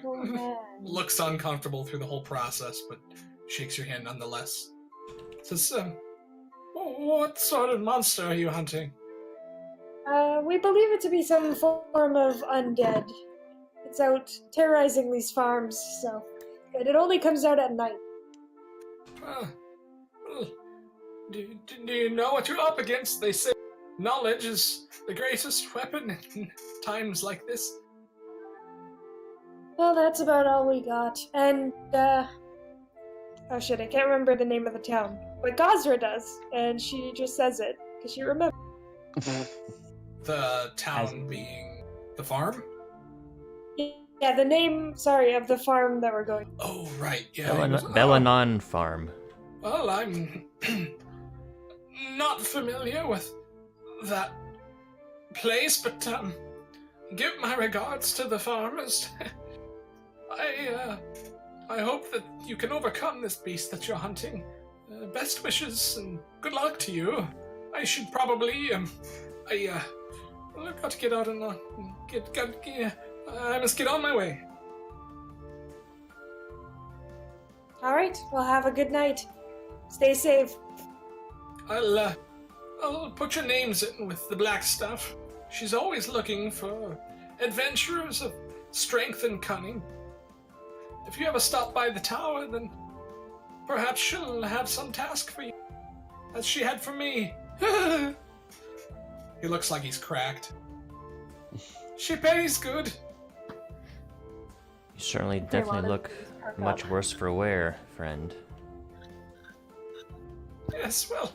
looks uncomfortable through the whole process, but shakes your hand nonetheless. Says, what sort of monster are you hunting? We believe it to be some form of undead. It's out terrorizing these farms, and it only comes out at night. Do you know what you're up against? They say knowledge is the greatest weapon in times like this. Well, that's about all we got. And, oh shit, I can't remember the name of the town. But Gazra does, and she just says it, because she remembers. The town being the farm? Yeah, the name, of the farm that we're going. Oh, right, yeah. Bellanon Farm. Well, I'm not familiar with that place, but give my regards to the farmers. I hope that you can overcome this beast that you're hunting. Best wishes and good luck to you. I should probably I've got to get out and I must get on my way. Alright, well, have a good night. Stay safe. I'll put your names in with the Black Staff. She's always looking for adventurers of strength and cunning. If you ever stop by the tower, then perhaps she'll have some task for you, as she had for me. He looks like he's cracked. She pays good. You certainly definitely look much worse for wear, friend. Yes, well,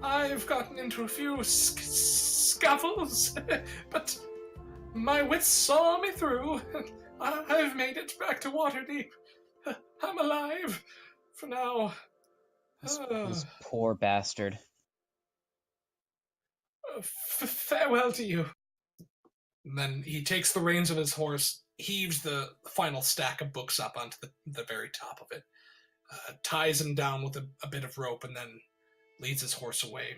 I've gotten into a few scuffles, but my wits saw me through. I've made it back to Waterdeep. I'm alive for now. This poor bastard. Farewell to you. And then he takes the reins of his horse, heaves the final stack of books up onto the very top of it, ties him down with a bit of rope, and then leads his horse away.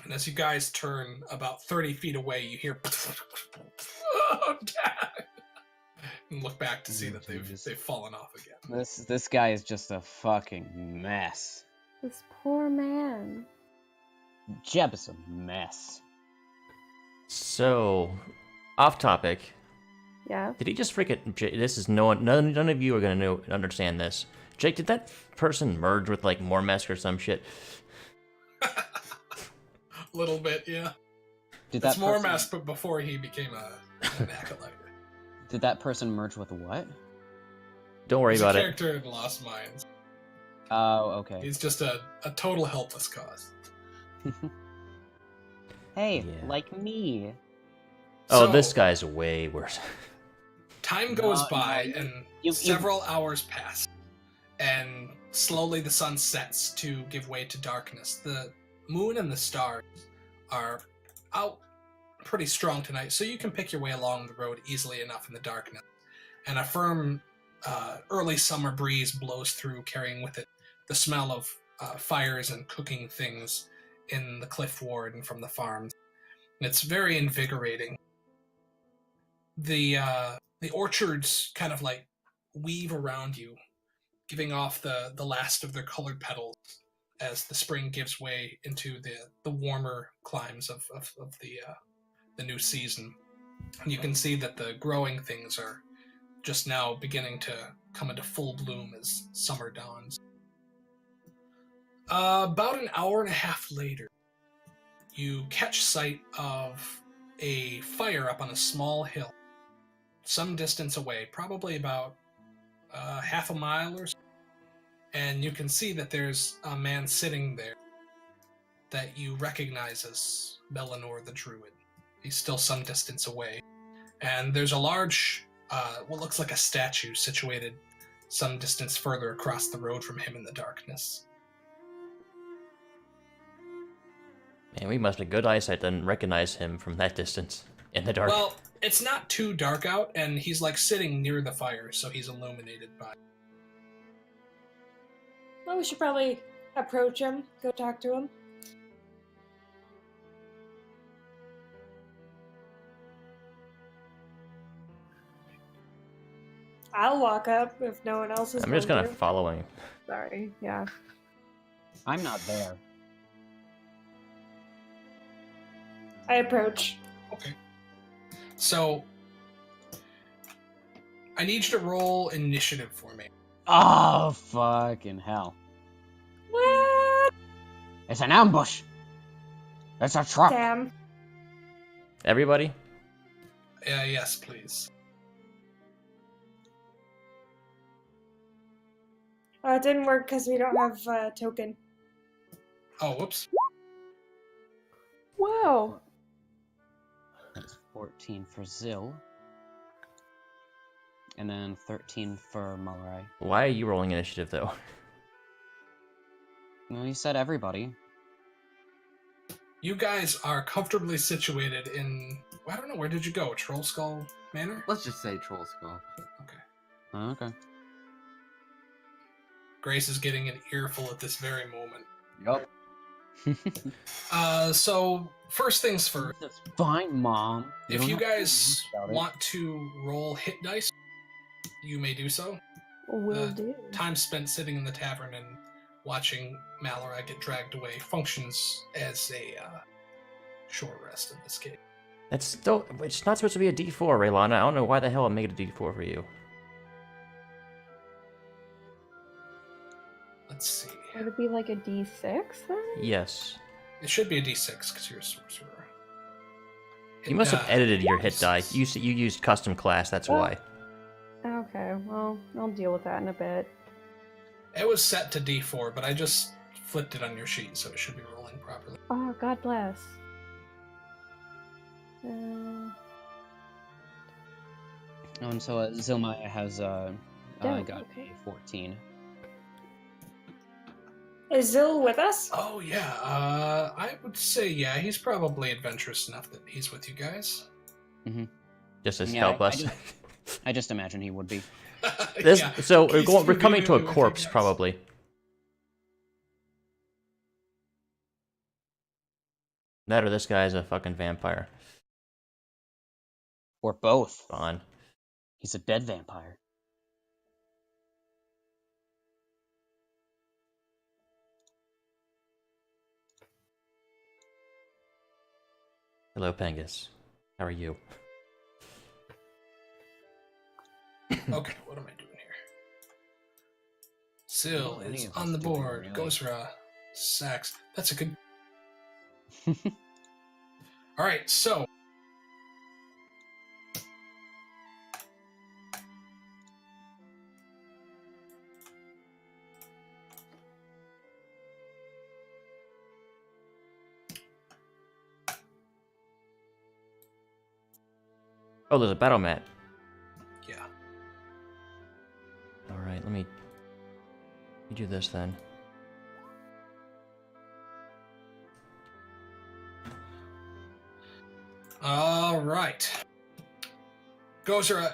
And as you guys turn about 30 feet away, you hear, "Oh, Dad!" and look back to see that they've fallen off again. This guy is just a fucking mess. This poor man. Jeb is a mess. So, off topic. Yeah. Did he just freaking? This is none of you are gonna understand this. Jake, did that person merge with like Mormesk or some shit? A little bit, yeah. Did It's that more person, mess, but before he became an acolyte. Did that person merge with what? Don't worry He's about a it. character in Lost Minds. Oh, okay. He's just a total helpless cause. Hey, Yeah. like me. Oh, So, this guy's way worse. time goes No, by, no, and you- several hours pass, and slowly the sun sets to give way to darkness. The moon and the stars are out pretty strong tonight, so you can pick your way along the road easily enough in the darkness. And a firm early summer breeze blows through, carrying with it the smell of fires and cooking things in the cliff ward and from the farms. And it's very invigorating. The orchards kind of like weave around you, giving off the last of their colored petals as the spring gives way into the warmer climes of the new season. And you can see that the growing things are just now beginning to come into full bloom as summer dawns. About an hour and a half later, you catch sight of a fire up on a small hill, some distance away, probably about half a mile or so. And you can see that there's a man sitting there that you recognize as Melanor the Druid. He's still some distance away. And there's a large, what looks like a statue situated some distance further across the road from him in the darkness. Man, we must have good eyesight to recognize him from that distance in the dark. Well, it's not too dark out, and he's like sitting near the fire, so he's illuminated by. Well, we should probably approach him, go talk to him. I'll walk up if no one else is. I'm just kind of following. Sorry. Yeah. I'm not there. I approach. Okay. So, I need you to roll initiative for me. Oh, fucking hell. What? It's an ambush. It's a trap. Damn. Everybody? Yes, please. It didn't work because we don't have a token. Oh, whoops. Wow. That's 14 for Zill. And then 13 for Malarai. Why are you rolling initiative, though? Well, you said everybody. You guys are comfortably situated in. I don't know, where did you go? Troll Skull Manor? Let's just say Troll Skull. Okay. Oh, okay. Grace is getting an earful at this very moment. Yup. So, first things first. That's fine, Mom. If don't you have to guys worry about it. want to roll hit dice, you may do so. Will do. Time spent sitting in the tavern and watching Malarai get dragged away functions as a short rest in this case. That's still. It's not supposed to be a D4, Raylana. I don't know why the hell I made a D4 for you. Let's see. Would it be like a D6 then? Yes. It should be a d6 because you're a sorcerer. You must have edited your hit die. D6. You used custom class, that's Oh. why. Okay, well, I'll deal with that in a bit. It was set to d4, but I just flipped it on your sheet, so it should be rolling properly. Oh, God bless. Uh, Oh, and so Zilmaya has Dope, got okay. a 14. Is Zill with us? Oh, yeah. I would say, yeah, he's probably adventurous enough that he's with you guys. Just to Yeah, help I us. I just imagine he would be. This, Yeah, so he's we're coming to a conveniently with you corpse, guys. probably. That or this guy's a fucking vampire. Or both. Fine. He's a dead vampire. Hello, Pengus. How are you? Okay, what am I doing here? Zill any is of on us the doing, board. really. Gozra, Sax. That's a good. All right, so Oh, there's a battle mat. yeah. All right, let me do this then. All right. Gozra,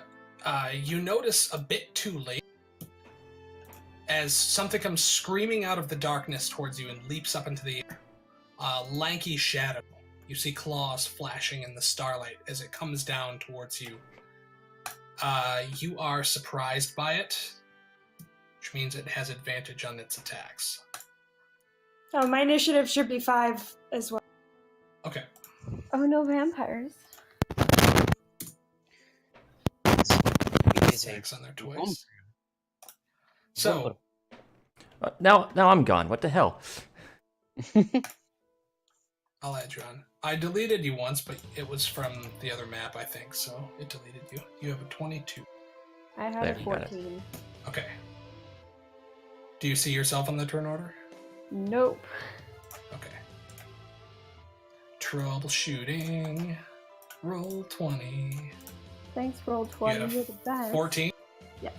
you notice a bit too late as something comes screaming out of the darkness towards you and leaps up into the air. A lanky shadow. You see claws flashing in the starlight as it comes down towards you. You are surprised by it, which means it has advantage on its attacks. Oh, my initiative should be 5 as well. Okay. Oh, no vampires. Attacks on their toys. So, Now I'm gone. What the hell? I'll add you on. I deleted you once, but it was from the other map, I think, so it deleted you. You have a 22. I have There, a you got it. 14. Okay. Do you see yourself on the turn order? Nope. Okay. Troubleshooting. Roll 20. Thanks, roll 20. You had a You're the best. 14. Yes.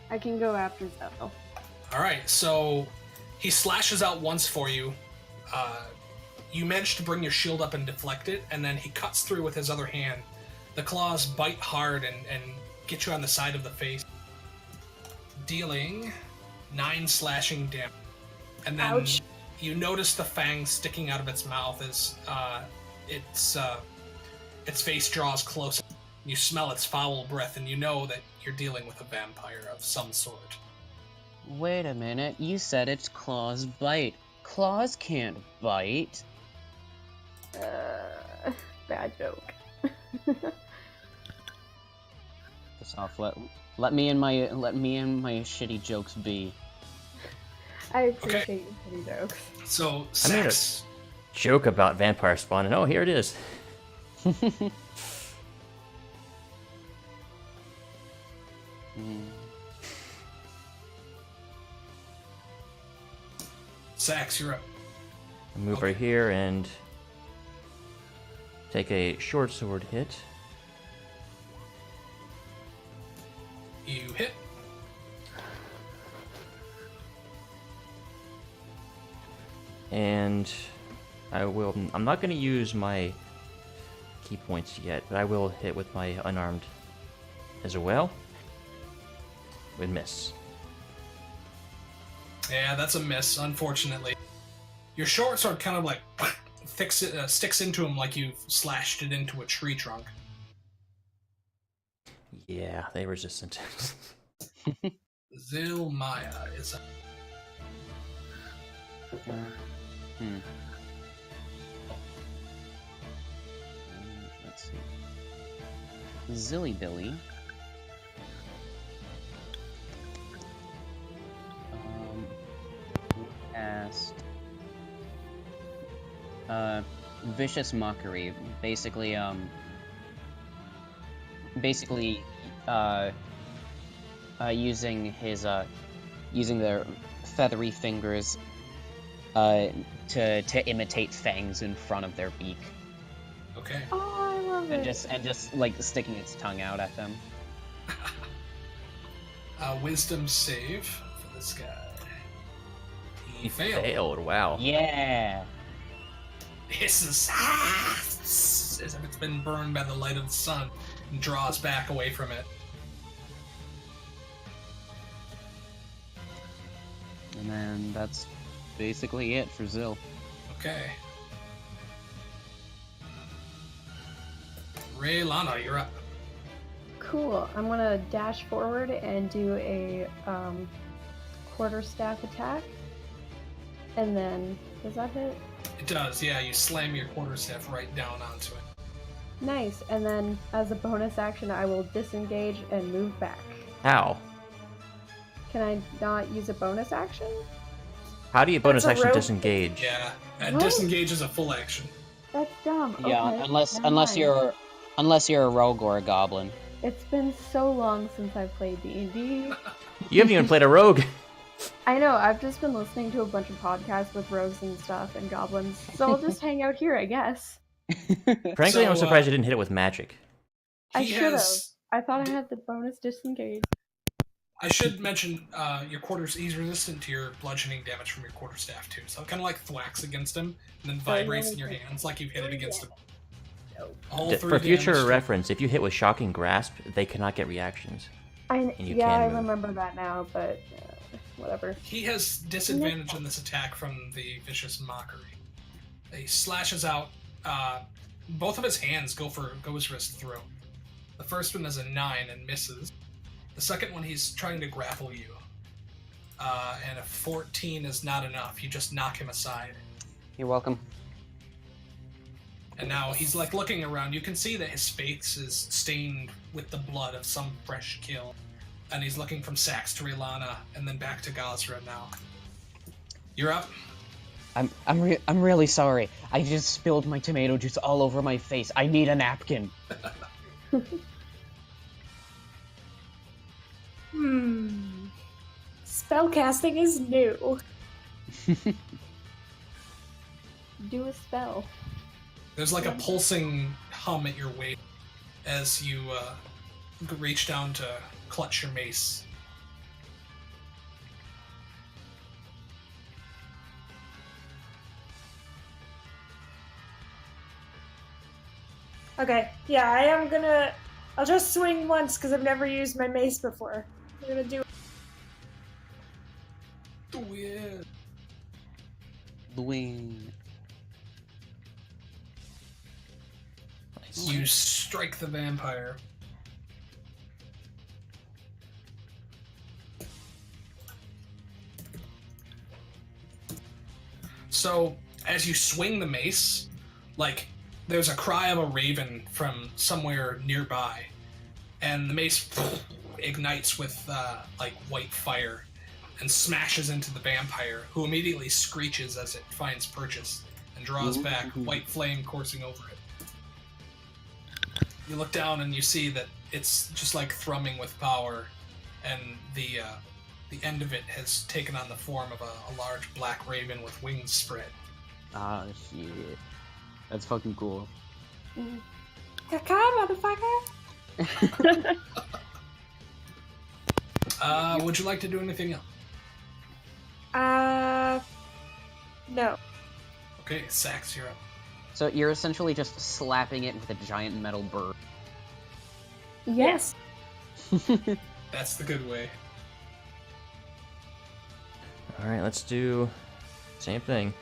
I can go after Zell. All right, so he slashes out once for you. You manage to bring your shield up and deflect it, and then he cuts through with his other hand. The claws bite hard and get you on the side of the face, dealing 9 slashing damage. And then Ouch. you notice the fangs sticking out of its mouth as its face draws closer. You smell its foul breath, and you know that you're dealing with a vampire of some sort. Wait a minute, you said its claws bite. Claws can't bite. Bad joke. Piss off, let me and my shitty jokes be. I appreciate your pretty jokes. So, I made a Sax, joke about vampire spawn, and oh, here it is. Sax, you're up. I'll move Okay. right here and take a short sword hit. You hit. And I'm not going to use my key points yet, but I will hit with my unarmed as well. Would miss. Yeah, that's a miss, unfortunately. Your short sword kind of like sticks into him like you've slashed it into a tree trunk. Yeah, they resistant. Zilmaya is up. Let's see. Zilly Billy. Cast. Vicious Mockery. Basically, using their feathery fingers, to imitate fangs in front of their beak, Okay. Oh, I love and it. just like sticking its tongue out at them. Wisdom save for this guy. He failed. Failed, wow. Yeah. Hisses as if it's been burned by the light of the sun and draws back away from it. And then that's basically it for Zill. Okay. Ray Lana, you're up. Cool. I'm gonna dash forward and do a quarterstaff attack. And then, does that hit? It does, yeah. You slam your quarterstaff right down onto it. Nice. And then, as a bonus action, I will disengage and move back. How? Can I not use a bonus action? How do you bonus That's a action rogue. disengage? Yeah, and What? disengage is a full action. That's dumb. Yeah, Okay, unless never unless mind. you're a rogue or a goblin. It's been so long since I've played D&D. You haven't even played a rogue. I know, I've just been listening to a bunch of podcasts with rogues and stuff and goblins, so I'll just hang out here, I guess. Frankly, I'm So, surprised you didn't hit it with magic. I He should have. has. I thought I had the bonus disengage. I should mention your quarters. He's resistant to your bludgeoning damage from your quarterstaff too, so it kind of like thwacks against him and then vibrates in your hands like you've hit it against him. All three For future damage to- reference, if you hit with Shocking Grasp, they cannot get reactions. And you Yeah, can I move. remember that now, but whatever. He has disadvantage on this attack from the vicious mockery. He slashes out. Both of his hands goes for his throat. The first one is a 9 and misses. The second one, he's trying to grapple you. And a 14 is not enough. You just knock him aside. You're welcome. And now he's like looking around. You can see that his face is stained with the blood of some fresh kill. And he's looking from Sax to Rilana and then back to Gazra now. You're up. I'm really sorry. I just spilled my tomato juice all over my face. I need a napkin. Spellcasting is new. Do a spell. There's like a pulsing hum at your waist as you reach down to clutch your mace. Okay, yeah, I am gonna. I'll just swing once because I've never used my mace before. I'm gonna do. Oh yeah. Wing. You strike the vampire. So, as you swing the mace, like, there's a cry of a raven from somewhere nearby, and the mace ignites with, like, white fire and smashes into the vampire, who immediately screeches as it finds purchase and draws back, white flame coursing over it. You look down and you see that it's just like thrumming with power, and the end of it has taken on the form of a large black raven with wings spread. Ah, shit. That's fucking cool. Caca, motherfucker! Would you like to do anything else? No. Okay, Sax, you're up. So you're essentially just slapping it with a giant metal bird. Yes. That's the good way. Alright, let's do same thing.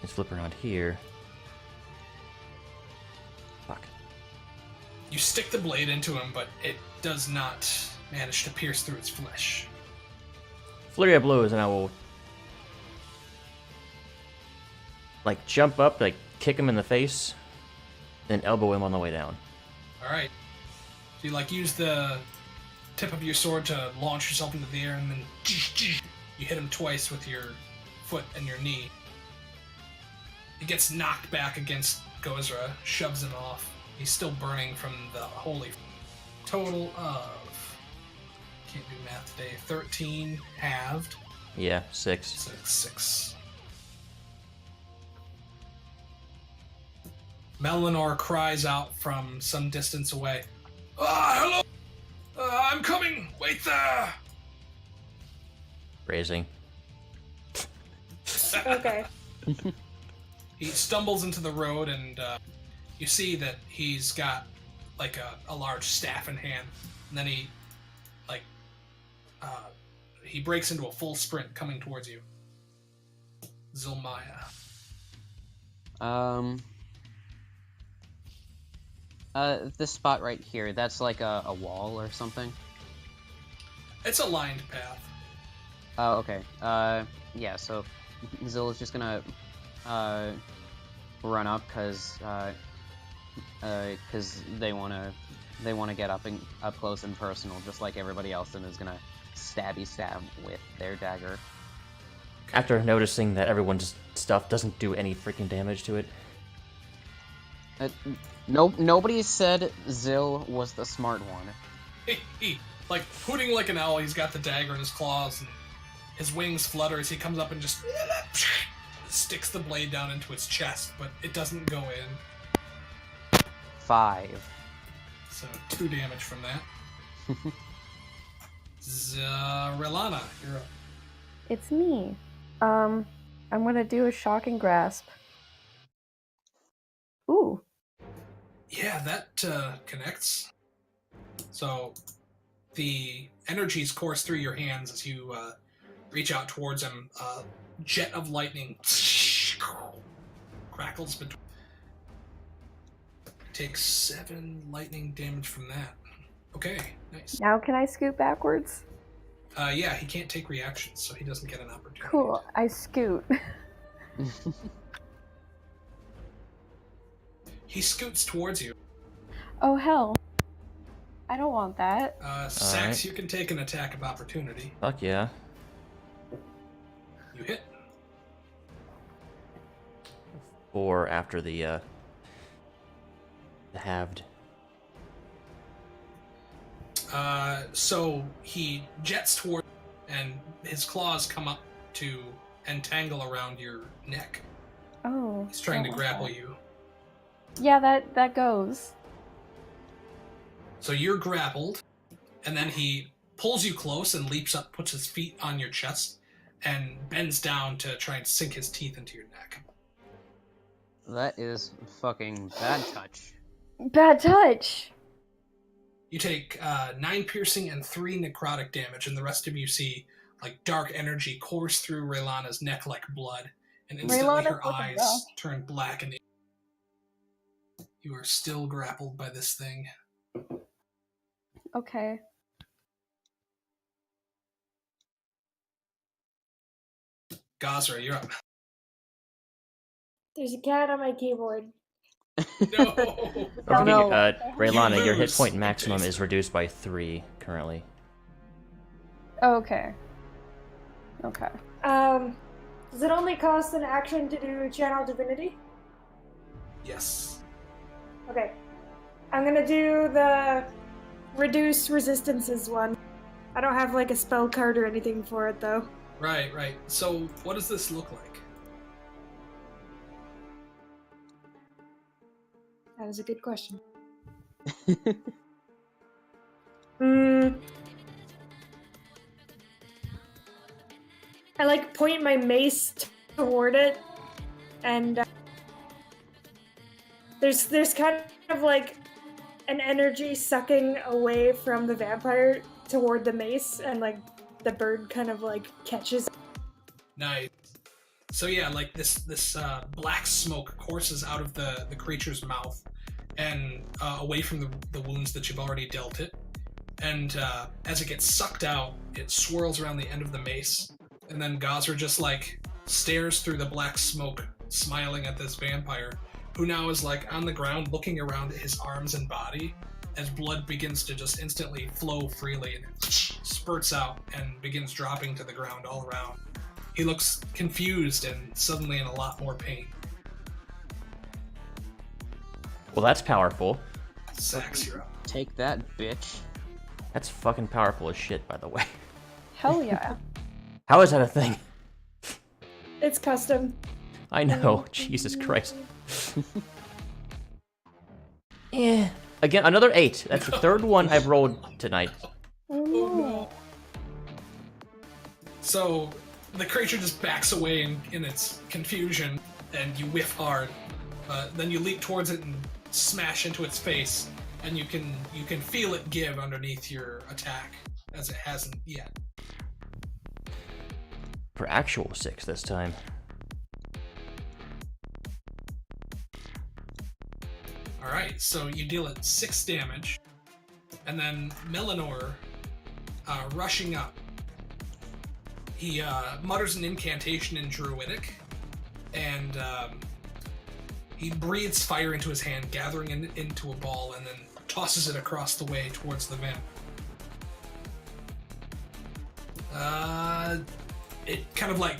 Let's flip around here. Fuck. You stick the blade into him, but it does not manage to pierce through its flesh. Flurry of blows, and I will like jump up, like kick him in the face, then elbow him on the way down. Alright. So you like use the tip of your sword to launch yourself into the air, and then you hit him twice with your foot and your knee. He gets knocked back against Gozra, shoves him off. He's still burning from the holy. Total of, can't do math today, 13 halved. Yeah, 6. 6. Melanor cries out from some distance away. Hello! I'm coming! Wait there! Raising. Okay. He stumbles into the road, and you see that he's got like a large staff in hand. And then he breaks into a full sprint coming towards you. Zilmaya. This spot right here, that's like a wall or something? It's a lined path. Oh, okay. Yeah, so Zilla's just gonna run up because they wanna get up close and personal, just like everybody else, and is gonna stabby stab with their dagger. After noticing that everyone's stuff doesn't do any freaking damage to it. Nobody said Zill was the smart one. Like, hooting like an owl, he's got the dagger in his claws, and his wings flutter as he comes up and just sticks the blade down into its chest, but it doesn't go in. 5. So 2 damage from that. Relana, you're up. It's me. I'm gonna do a shocking grasp. Ooh. Yeah, that connects. So the energies course through your hands as you reach out towards him. Jet of lightning crackles between. Takes 7 lightning damage from that. Okay, nice. Now can I scoot backwards? Yeah, he can't take reactions, so he doesn't get an opportunity. Cool. I scoot. He scoots towards you. Oh hell. I don't want that. Sax, Alright. you can take an attack of opportunity. Fuck yeah. You hit. 4 after the halved. So he jets toward, and his claws come up to entangle around your neck. Oh. He's trying to don't want grapple that. you. Yeah, that goes. So you're grappled, and then he pulls you close and leaps up, puts his feet on your chest, and bends down to try and sink his teeth into your neck. That is fucking bad touch. Bad touch. You take 9 piercing and 3 necrotic damage, and the rest of you see like dark energy course through Raylana's neck like blood, and instantly Raylana's her looking eyes rough. turn black, and you are still grappled by this thing. Okay. Gazra, you're up. There's a cat on my keyboard. No. Oh, no. Raylana, your hit lose. point maximum is reduced by 3 currently. Okay. Okay. Does it only cost an action to do Channel Divinity? Yes. Okay. I'm gonna do the Reduce Resistances one. I don't have like a spell card or anything for it though. Right. So, what does this look like? That was a good question. I like point my mace toward it, and there's kind of like an energy sucking away from the vampire toward the mace, and like the bird kind of like catches it. Nice. So yeah, like this black smoke courses out of the creature's mouth and away from the wounds that you've already dealt it. And as it gets sucked out, it swirls around the end of the mace. And then Gazra just like stares through the black smoke, smiling at this vampire, who now is like on the ground looking around at his arms and body as blood begins to just instantly flow freely, and it spurts out and begins dropping to the ground all around. He looks confused and suddenly in a lot more pain. Well, that's powerful. Sax, you're up. Take that, bitch. That's fucking powerful as shit, by the way. Hell yeah. How is that a thing? It's custom. I know. Jesus Christ. Yeah. Again, another 8. That's the third one I've rolled tonight. Oh no. So the creature just backs away in its confusion, and you whiff hard. Then you leap towards it and smash into its face, and you can feel it give underneath your attack, as it hasn't yet. For actual 6 this time. Alright, so you deal it 6 damage, and then Melanor, rushing up, he mutters an incantation in Druidic, and he breathes fire into his hand, gathering it into a ball, and then tosses it across the way towards the vamp. It kind of like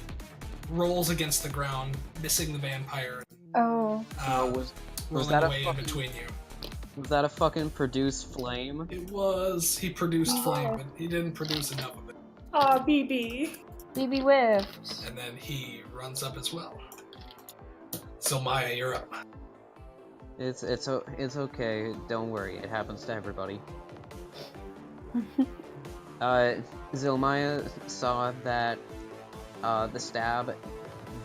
rolls against the ground, missing the vampire. Oh. Was rolling that a away in fucking- between you. Was that a fucking produced flame? It was. He produced Oh. flame, but he didn't produce enough of it. Aw, BB. BB whiffed. And then he runs up as well. So Maya, you're up. It's okay. Don't worry. It happens to everybody. Zilmaya saw that the stab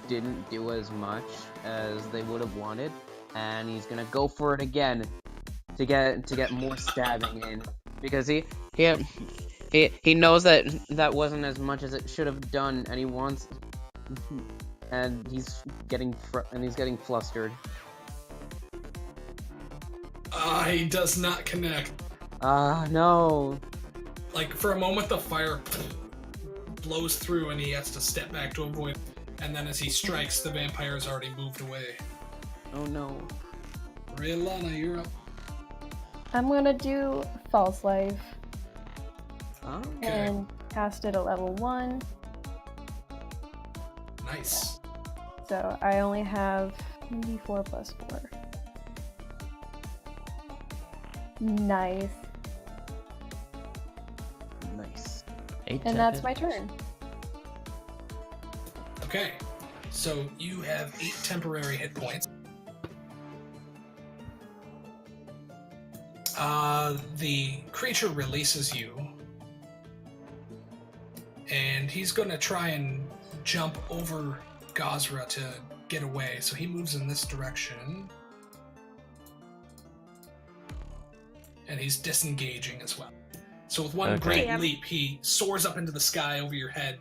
didn't do as much as they would have wanted, and he's gonna go for it again to get more stabbing in, because he knows that wasn't as much as it should have done, and he wants, and he's getting flustered. He does not connect. No. Like, for a moment, the fire blows through and he has to step back to avoid. And then as he strikes, the vampire has already moved away. Oh no. Rielana, you're up. I'm gonna do False Life Okay. and cast it at level 1. Nice. So I only have d4 plus 4. Nice. Nice. 8 And that's my turn. Okay. So you have 8 temporary hit points. The creature releases you. And he's gonna try and jump over Gazra to get away. So he moves in this direction. And he's disengaging as well. So with one Okay. great Damn. leap, he soars up into the sky over your head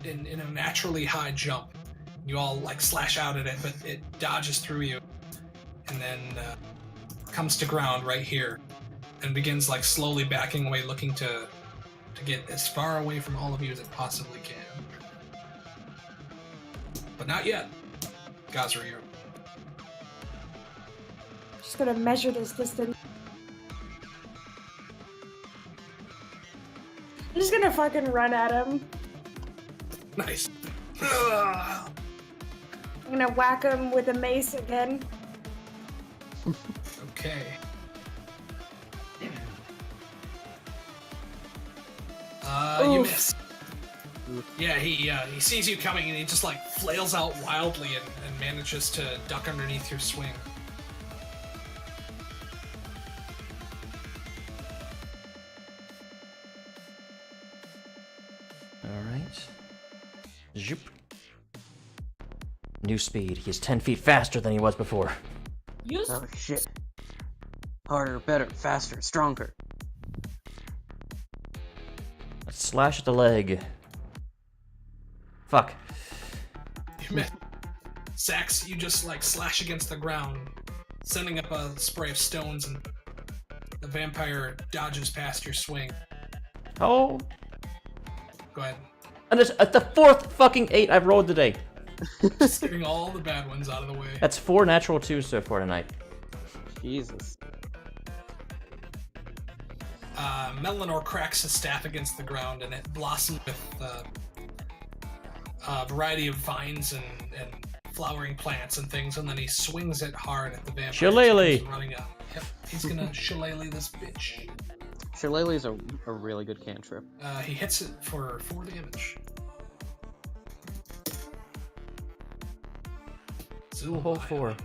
in a naturally high jump. You all like slash out at it, but it dodges through you, and then comes to ground right here, and begins like slowly backing away, looking to get as far away from all of you as it possibly can. But not yet. Gazra, you're up. Just gonna measure this distance. I'm just gonna fucking run at him. Nice. I'm gonna whack him with a mace again. Okay. You Oof. miss. Yeah, he sees you coming and he just like flails out wildly and manages to duck underneath your swing. Alright. Zoop. New speed. He's 10 feet faster than he was before. Use Oh shit. Harder, better, faster, stronger. Let's slash at the leg. Fuck. You miss. Sax, you just like slash against the ground, sending up a spray of stones, and the vampire dodges past your swing. Oh. Go ahead. And it's the 4th fucking 8 I've rolled today. Just getting all the bad ones out of the way. That's 4 natural 2s so far tonight. Jesus. Melanor cracks his staff against the ground, and it blossoms with a variety of vines and flowering plants and things, and then he swings it hard at the vampire. Shillelagh! who's running up. Yep, he's gonna shillelagh this bitch. Shillelagh's a really good cantrip. He hits it for 4 damage. A whole 4.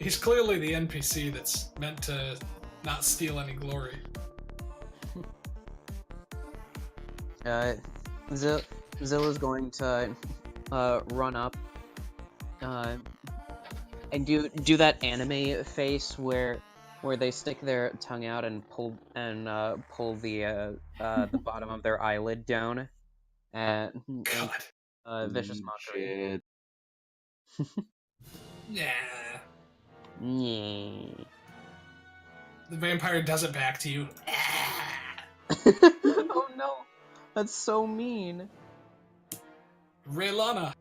He's clearly the NPC that's meant to not steal any glory. Zilla's going to run up and do that anime face where they stick their tongue out and pull the bottom of their eyelid down, and God. vicious mockery. Shit. Yeah. Yeah. The vampire does it back to you. Oh no, that's so mean. Rielana.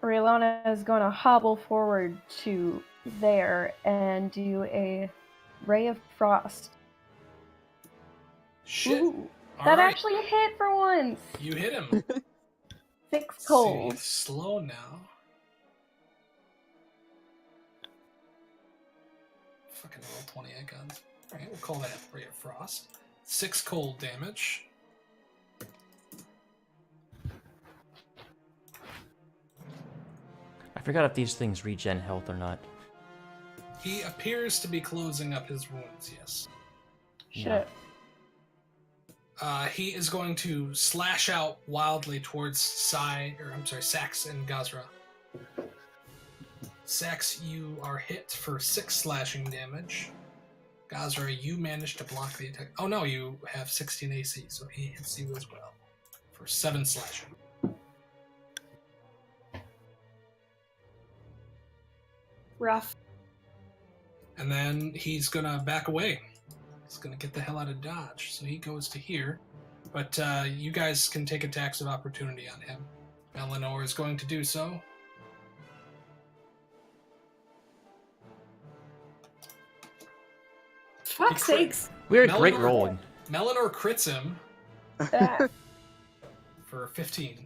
Rielana is going to hobble forward to there and do a Ray of Frost Shit. Ooh, All that right. actually hit for once. You hit him. 6 See, cold. slow now. Fucking roll 20 guns. Alright, we'll call that Ray of Frost. 6 cold damage. I forgot if these things regen health or not. He appears to be closing up his wounds, yes. Shit. He is going to slash out wildly towards Sax and Gazra. Sax, you are hit for 6 slashing damage. Gazra, you managed to block the attack. Oh no, you have 16 AC, so he hits you as well for 7 slashing. Rough. And then he's gonna back away. He's gonna get the hell out of Dodge, so he goes to here. But you guys can take attacks of opportunity on him. Eleanor is going to do so. Fuck's sakes. We are great Melanor- rolling. Melanor crits him Ah, for 15.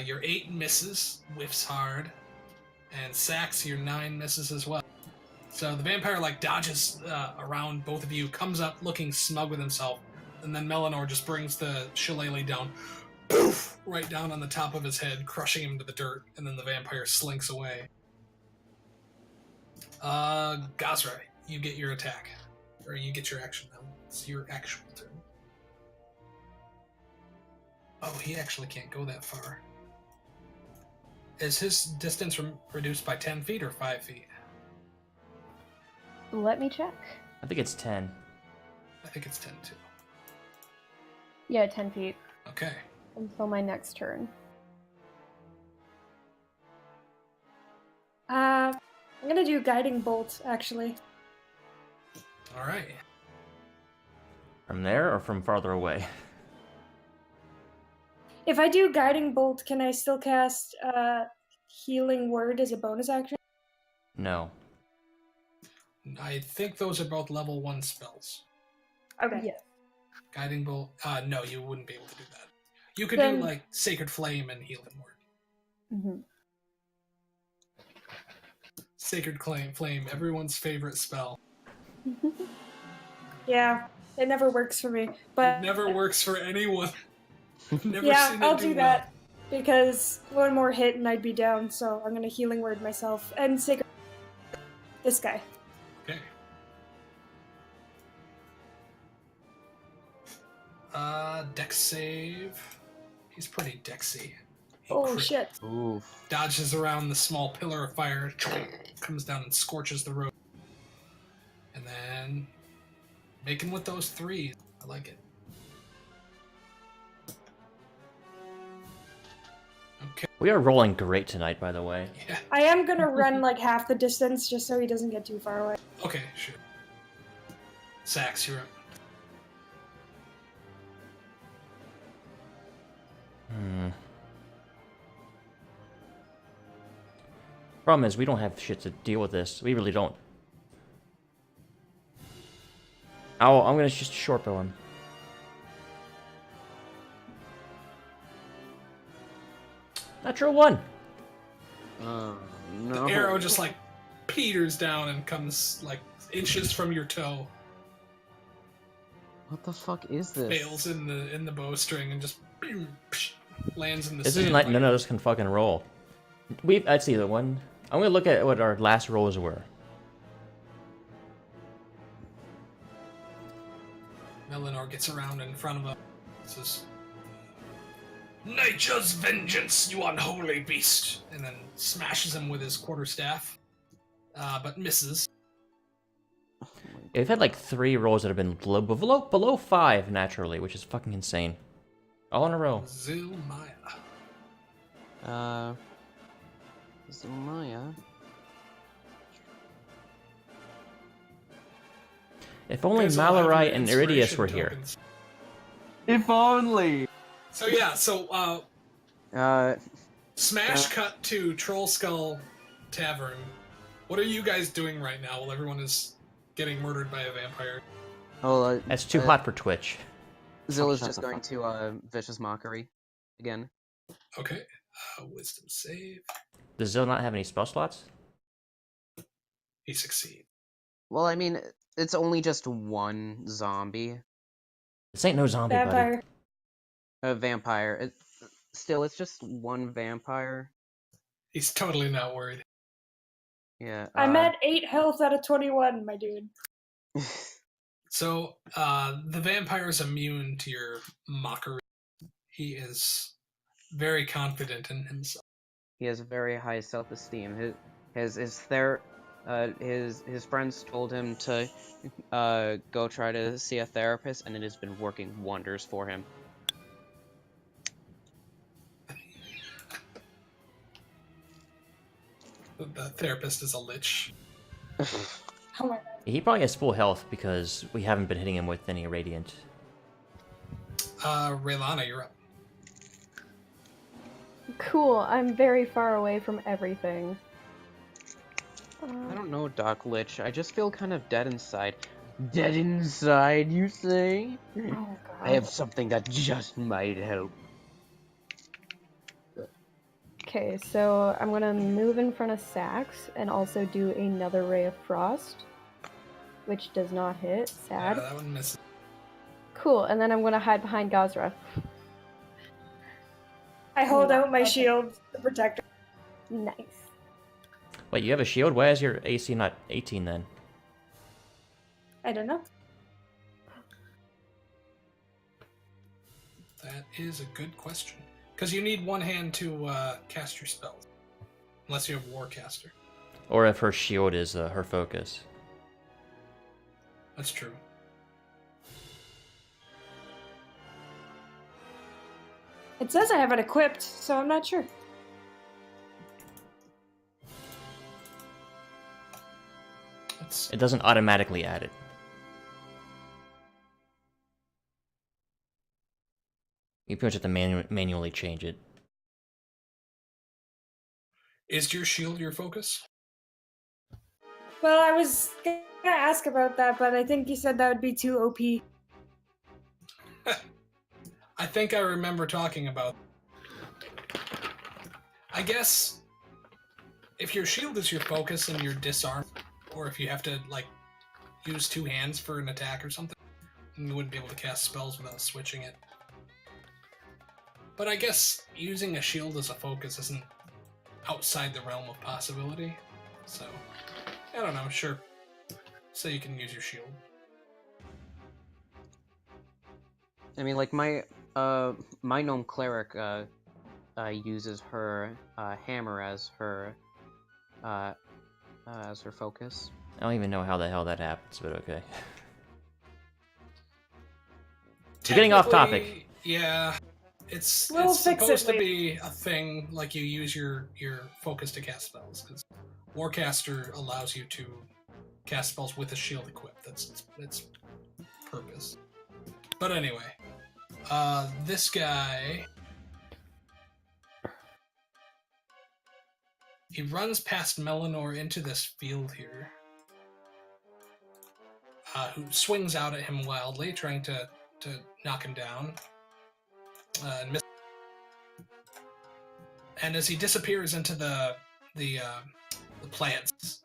Your 8 misses, whiffs hard, and Sax, your 9 misses as well. So the vampire dodges around both of you, comes up looking smug with himself, and then Melanor just brings the shillelagh down, poof, right down on the top of his head, crushing him to the dirt, and then the vampire slinks away. Gazra, you get your attack, or you get your action now. It's your actual turn. Oh, he actually can't go that far. Is his distance reduced by 10 feet or 5 feet? let me check. I think it's 10. I think it's 10 too. Yeah, 10 feet Okay. until my next turn. I'm gonna do Guiding Bolt, actually. All right. From there or from farther away? If I do Guiding Bolt, can I still cast Healing Word as a bonus action? No. I think those are both level 1 spells. Okay. Yes. Guiding Bolt. No, you wouldn't be able to do that. You could Then- do Sacred Flame and Healing Word. hmm Sacred Flame, everyone's favorite spell. Yeah, it never works for me. But It never works for anyone. Never yeah, seen it I'll do do that. Because one more hit and I'd be down, so I'm gonna Healing Word myself. And Sacred... This guy. Well. Okay. Dex save. He's pretty dexy. He Oh shit. Oof. dodges around the small pillar of fire, comes down and scorches the road. And then making with those 3. I like it. Okay. We are rolling great tonight, by the way. Yeah. I am gonna run half the distance just so he doesn't get too far away. Okay, sure. Sax, you're up. Problem is, we don't have shit to deal with this. We really don't. I'm gonna just short bow him. Natural 1. No. The arrow just peters down and comes inches from your toe. What the fuck is this? Fails in the bowstring and just lands in the This sand. isn't like none of us can fucking roll. I'd see the one. I'm gonna look at what our last rolls were. Melanor gets around in front of him. Says, "Nature's vengeance, you unholy beast!" And then smashes him with his quarterstaff, but misses. Yeah, we've had 3 rolls that have been below 5 naturally, which is fucking insane. All in a row. Zilmaya. Zumaya. If only Guys will have your Malorite and Iridius inspiration were here. tokens. If only. So yeah, so Uh, smash cut to Troll Skull Tavern. What are you guys doing right now while everyone is getting murdered by a vampire? Oh, That's too hot for Twitch. Zilla's Shut just the going fuck to Vicious Mockery again. Okay. Wisdom save. Does Zill not have any spell slots? He succeeds. Well, I mean, it's only just one zombie. This ain't no zombie, buddy. Vampire. A vampire. Still, it's just one vampire. He's totally not worried. Yeah. I'm at 8 health out of 21, my dude. So, the vampire is immune to your mockery. He is very confident in himself. He has very high self-esteem. His friends told him to go try to see a therapist, and it has been working wonders for him. The therapist is a lich. Oh my god. He probably has full health because we haven't been hitting him with any radiant. Raylana, you're up. Cool, I'm very far away from everything. I don't know, Doc Lich. I just feel kind of dead inside. Dead inside, you say? Oh god. I have something that just might help. Okay, so I'm gonna move in front of Sax and also do another Ray of Frost, which does not hit. Sad. That one misses. Cool, and then I'm gonna hide behind Gazra. I hold out my Okay. shield to protect her. Nice. Wait, you have a shield? Why is your AC not 18 then? I don't know. That is a good question. Because you need one hand to cast your spells. Unless you have Warcaster. Or if her shield is her focus. That's true. It says I have it equipped, so I'm not sure. It doesn't automatically add it. You pretty much have to manually change it. Is your shield your focus? Well, I was gonna ask about that, but I think you said that would be too OP. I think I remember talking about. I guess if your shield is your focus and you're disarmed, or if you have to like use two hands for an attack or something, then you wouldn't be able to cast spells without switching it. But I guess using a shield as a focus isn't outside the realm of possibility. So I don't know. Sure, so you can use your shield. I mean, like my gnome cleric uses her hammer as her focus. I don't even know how the hell that happens, but okay. We're getting off topic. Technically, yeah, it's We'll it's fix supposed it to be a thing like you use your focus to cast spells because Warcaster allows you to cast spells with a shield equipped. That's its purpose. But anyway, this guy, he runs past Melanor into this field here. Who swings out at him wildly, trying to knock him down. And miss. And as he disappears into the plants,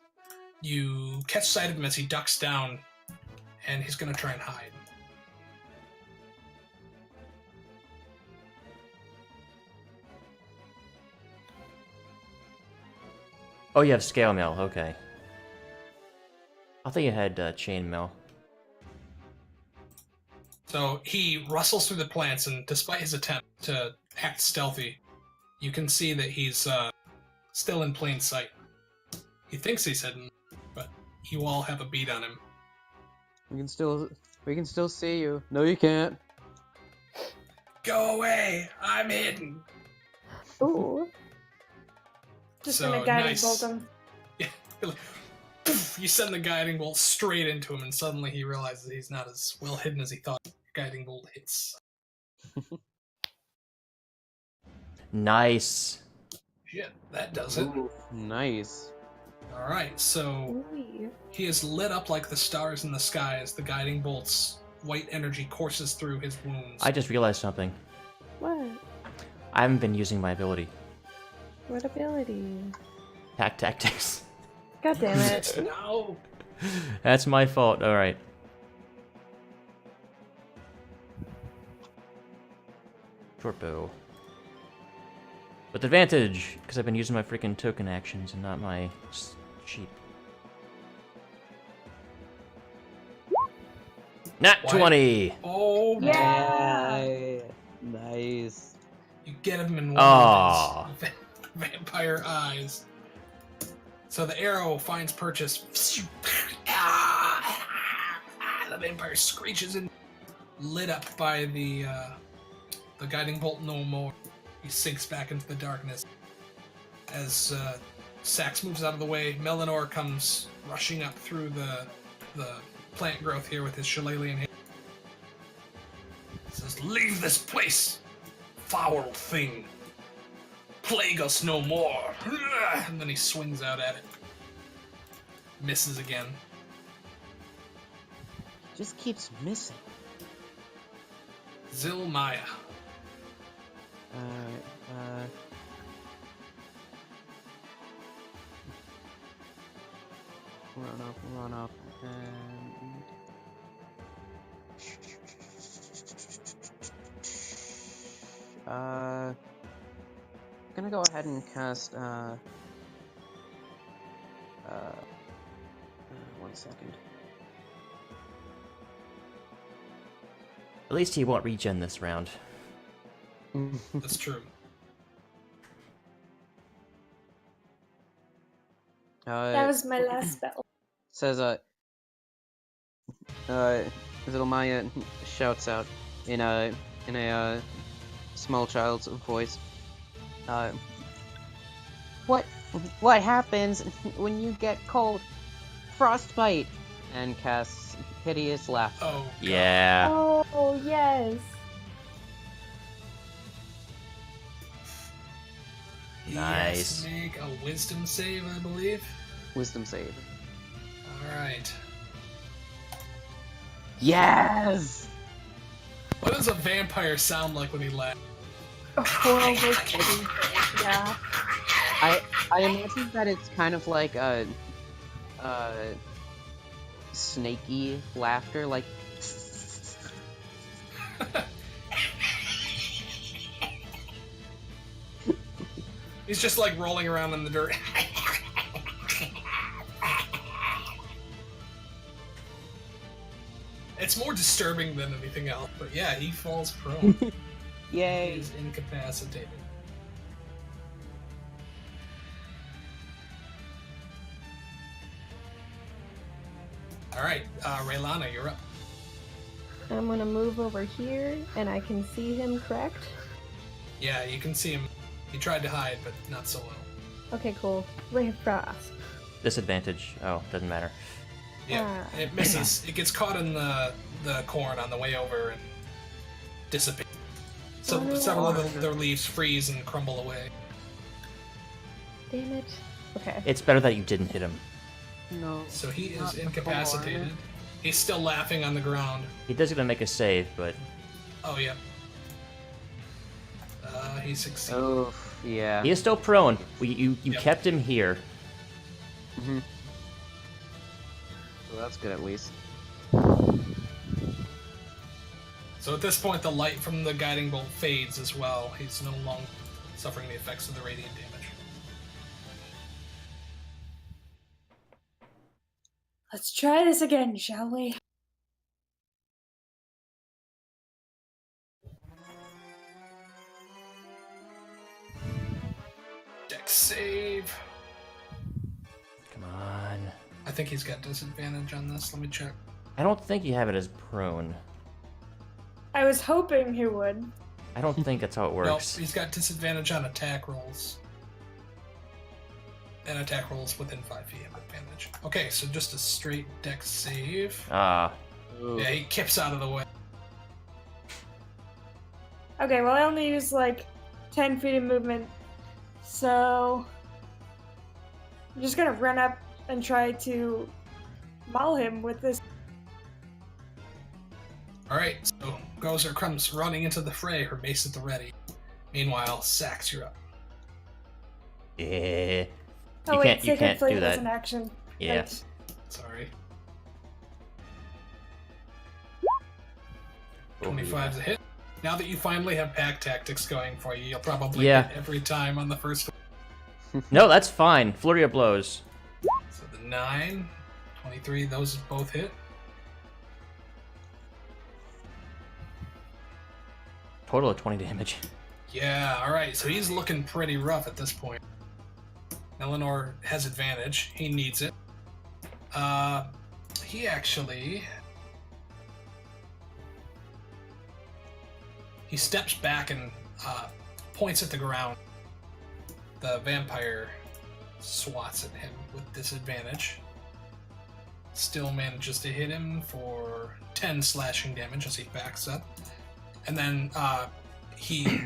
you catch sight of him as he ducks down, and he's going to try and hide. Oh, you have scale mail. Okay. I thought you had chain mail. So he rustles through the plants, and despite his attempt to act stealthy, you can see that he's still in plain sight. He thinks he's hidden, but you all have a beat on him. We can still see you. No, you can't. Go away! I'm hidden! Ooh. Just So, gonna guiding nice. bolt him. Yeah, you're like, poof, you send the guiding bolt straight into him, and suddenly he realizes he's not as well hidden as he thought. Guiding bolt hits. Nice. Shit, that does it. Ooh, nice. Alright, so Ooh. he is lit up like the stars in the sky as the guiding bolt's white energy courses through his wounds. I just realized something. What? I haven't been using my ability. What ability? Pack tactics. God damn it. No! That's my fault. All right. Short bow. With advantage, because I've been using my freaking token actions and not my sheep. Nat Why? 20! Oh, Yeah. Nice. you get him in one Aw. of his vampire eyes. So the arrow finds purchase. The vampire screeches and lit up by the guiding bolt no more. He sinks back into the darkness. As Sax moves out of the way, Melanor comes rushing up through the plant growth here with his shillelagh. He says, "Leave this place, foul thing. Plague us no more." And then he swings out at it. Misses again. Just keeps missing. Zilmaya. Run up, and... Gonna go ahead and cast, 1 second. At least he won't regen this round. That's true. That was my last spell. Says, Zilmaya shouts out in a small child's voice. What happens when you get cold? Frostbite! And casts hideous laughter. Oh, God. Yeah. Oh, yes. He has Nice. to make a wisdom save, I believe. Wisdom save. Alright. Yes! What does a vampire sound like when he laughs? Horrible kitty. Yeah. I imagine that it's kind of like a snaky laughter, like He's just like rolling around in the dirt. It's more disturbing than anything else, but yeah, he falls prone. yay. He's incapacitated. Alright, Raylana, you're up. I'm gonna move over here, and I can see him, correct? Yeah, you can see him. He tried to hide, but not so well. Okay, cool. Ray of Frost. Disadvantage. Oh, doesn't matter. Yeah, it misses. It gets caught in the corn on the way over and dissipates. So Oh, no. several of their leaves freeze and crumble away. Damn it. Okay. It's better that you didn't hit him. No. So he is Not the incapacitated. corn. He's still laughing on the ground. He does get to make a save, but Oh, yeah. He succeeded. Oh, yeah. he is still prone. You Yep. kept him here. Mm-hmm. So that's good at least. So at this point, the light from the guiding bolt fades as well. He's no longer suffering the effects of the radiant damage. Let's try this again, shall we? Dex save. Come on. I think he's got disadvantage on this. Let me check. I don't think you have it as prone. I was hoping he would. I don't think that's how it Nope, works. he's got disadvantage on attack rolls. And attack rolls within 5 feet have advantage. Okay, so just a straight dex save. Ah, Ooh. Yeah, he kips out of the way. Okay, well, I only used like 10 feet of movement, so I'm just gonna run up and try to maul him with this. Alright, so Gozer comes running into the fray, her mace at the ready. Meanwhile, Sax, you're up. Yeah. Oh You wait, can't Sacred Flame do is that. an action. Yeah. Right. Sorry. Oh, 25's a hit. Now that you finally have pack tactics going for you, you'll probably Yeah. hit every time on the first one. No, that's fine. Flurry of blows. So the 9, 23, those both hit. Total of 20 damage. Yeah, alright, so he's looking pretty rough at this point. Eleanor has advantage. He needs it. He actually... He steps back and points at the ground. The vampire swats at him with disadvantage. Still manages to hit him for 10 slashing damage as he backs up. And then he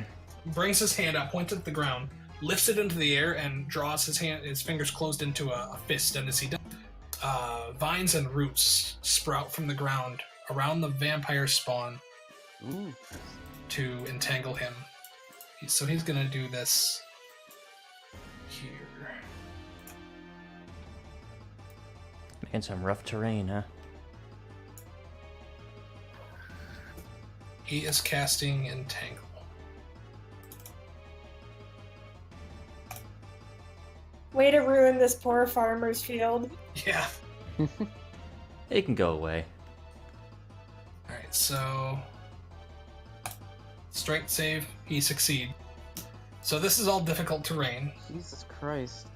brings his hand up, points at the ground, lifts it into the air, and draws his fingers closed into a fist. And as he does, vines and roots sprout from the ground around the vampire spawn. Ooh. To entangle him. So he's gonna do this here. Making some rough terrain, huh? He is casting Entangle. Way to ruin this poor farmer's field. Yeah. It can go away. Alright, so... Strength save, he succeed. So this is all difficult terrain. Jesus Christ.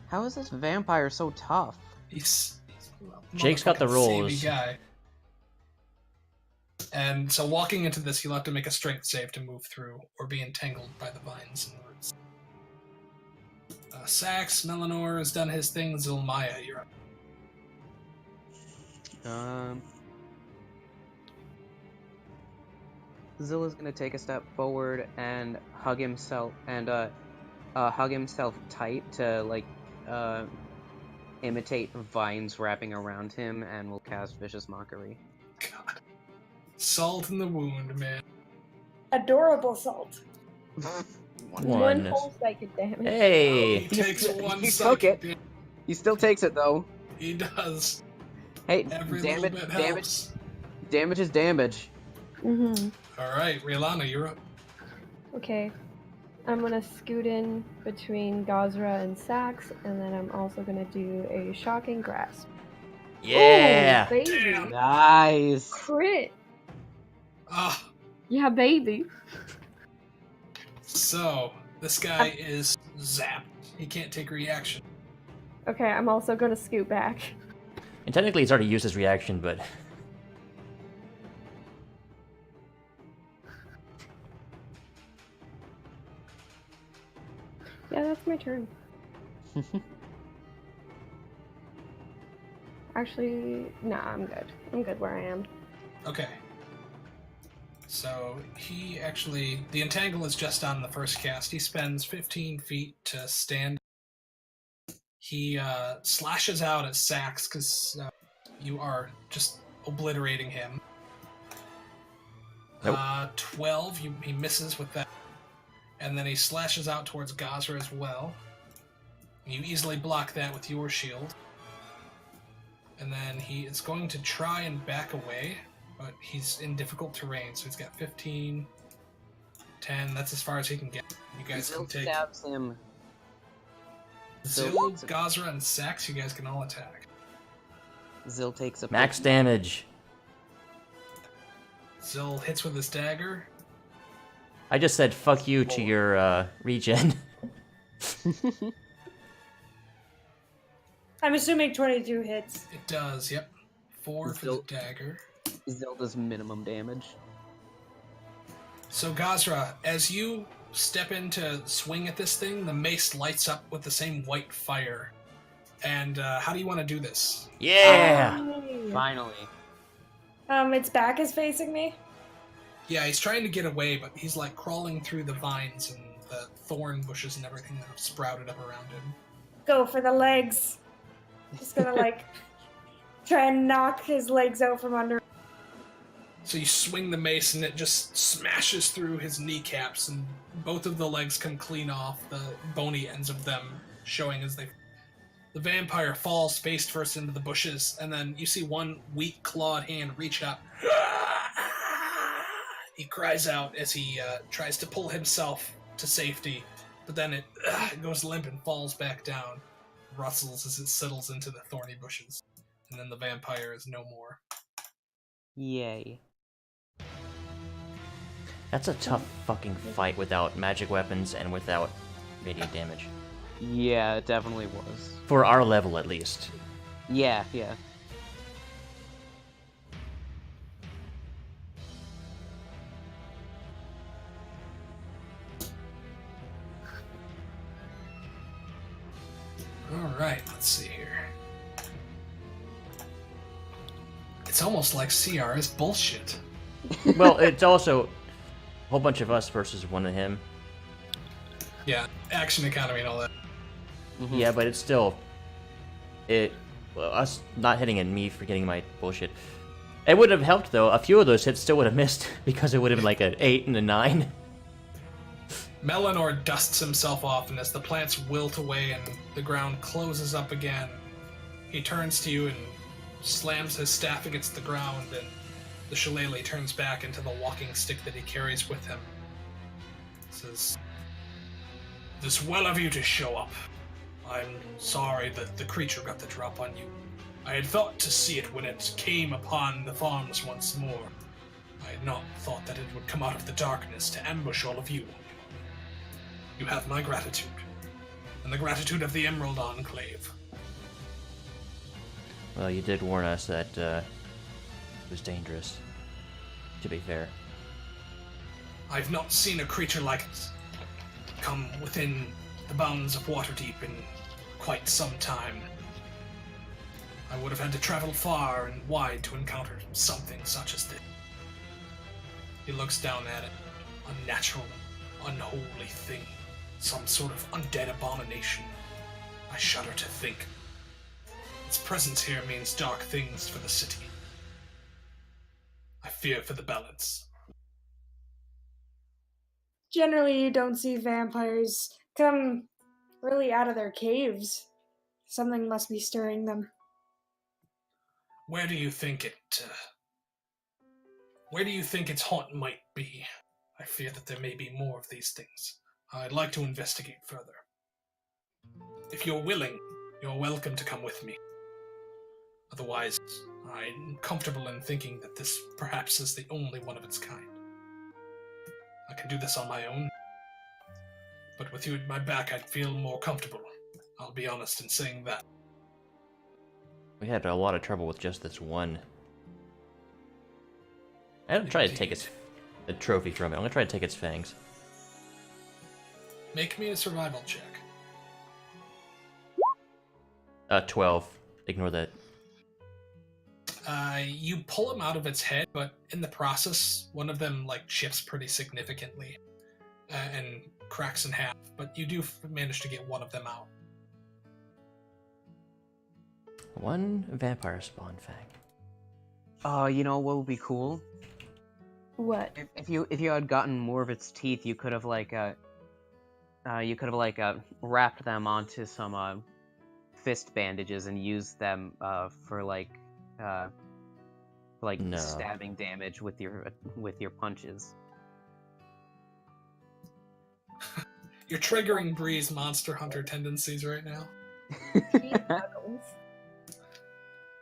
How is this vampire so tough? He's a Jake's got the motherfucking rolls. savvy guy. And so walking into this, you'll have to make a strength save to move through, or be entangled by the vines and roots. Sax, Melanor has done his thing. Zilmaya, you're up. Zilla's gonna take a step forward and hug himself tight to like imitate vines wrapping around him, and will cast Vicious Mockery. God. Salt in the wound, man. Adorable salt. One whole psychic damage. Hey! He takes one He psychic took it. damage. He still takes it though. He does. Hey, Every damage, little bit damage, helps. damage is damage. Mm-hmm. Alright, Rihanna, you're up. Okay. I'm gonna scoot in between Gazra and Sax, and then I'm also gonna do a shocking grasp. Yeah! Ooh, baby. Damn. Nice. Crit! Ah, Yeah, baby. so this guy is zapped. He can't take reaction. Okay, I'm also gonna scoot back. And technically he's already used his reaction, but... Yeah, that's my turn. Actually, nah, I'm good. I'm good where I am. Okay. So he actually, the entangle is just on the first cast. He spends 15 feet to stand. He slashes out at Sax because you are just obliterating him. Nope. 12, he misses with that. And then he slashes out towards Gazra as well. You easily block that with your shield. And then he is going to try and back away, but he's in difficult terrain, so he's got 15, 10, that's as far as he can get. You guys Zill can take stabs him. Zil, Zill- Gazra, and Sax, you guys can all attack. Zill takes a Max damage. Zil hits with his dagger. I just said fuck you to your regen. I'm assuming 22 hits. It does, yep. 4 for the Zil- dagger. Zill does minimum damage. So Gazra, as you step in to swing at this thing, the mace lights up with the same white fire. And how do you want to do this? Yeah! Yay. Finally. Its back is facing me. Yeah, he's trying to get away, but he's like crawling through the vines and the thorn bushes and everything that have sprouted up around him. go for the legs. Just gonna like try and knock his legs out from under. So you swing the mace and it just smashes through his kneecaps, and both of the legs come clean off, the bony ends of them showing as they... The vampire falls face first into the bushes, and then you see one weak clawed hand reach up. He cries out as he tries to pull himself to safety, but then it goes limp and falls back down, rustles as it settles into the thorny bushes, and then the vampire is no more. Yay. That's a tough fucking fight without magic weapons and without radiant damage. Yeah, it definitely was. For our level, at least. Yeah, yeah. Alright, let's see here. It's almost like CR is bullshit. Well, it's also a whole bunch of us versus one of him. Yeah, action economy and all that. Yeah, but it's still... us not hitting and me forgetting my bullshit. It would have helped, though. A few of those hits still would have missed, because it would have been like an 8 and a 9. Melanor dusts himself off, and as the plants wilt away and the ground closes up again, he turns to you and slams his staff against the ground, and the shillelagh turns back into the walking stick that he carries with him. Says, "It is well of you to show up. I'm sorry that the creature got the drop on you. I had thought to see it when it came upon the farms once more. I had not thought that it would come out of the darkness to ambush all of you. You have my gratitude, and the gratitude of the Emerald Enclave." Well, you did warn us that it was dangerous, to be fair. I've not seen a creature like it come within the bounds of Waterdeep in quite some time. I would have had to travel far and wide to encounter something such as this. He looks down at it. Unnatural, unholy thing. Some sort of undead abomination. I shudder to think. Its presence here means dark things for the city. I fear for the balance. Generally, you don't see vampires come really out of their caves. Something must be stirring them. Where do you think its haunt might be? I fear that there may be more of these things. I'd like to investigate further. If you're willing, you're welcome to come with me. Otherwise, I'm comfortable in thinking that this perhaps is the only one of its kind. I can do this on my own, but with you at my back, I'd feel more comfortable. I'll be honest in saying that. We had a lot of trouble with just this one. I'm gonna try to take the trophy from it. I'm gonna try to take its fangs. Make me a survival check. 12. Ignore that. You pull him out of its head, but in the process, one of them chips pretty significantly and cracks in half. But you do manage to get one of them out. One vampire spawn fang. You know what would be cool? What? If you had gotten more of its teeth, you could have wrapped them onto some fist bandages and used them for No. stabbing damage with your punches. You're triggering Bree's Monster Hunter tendencies right now.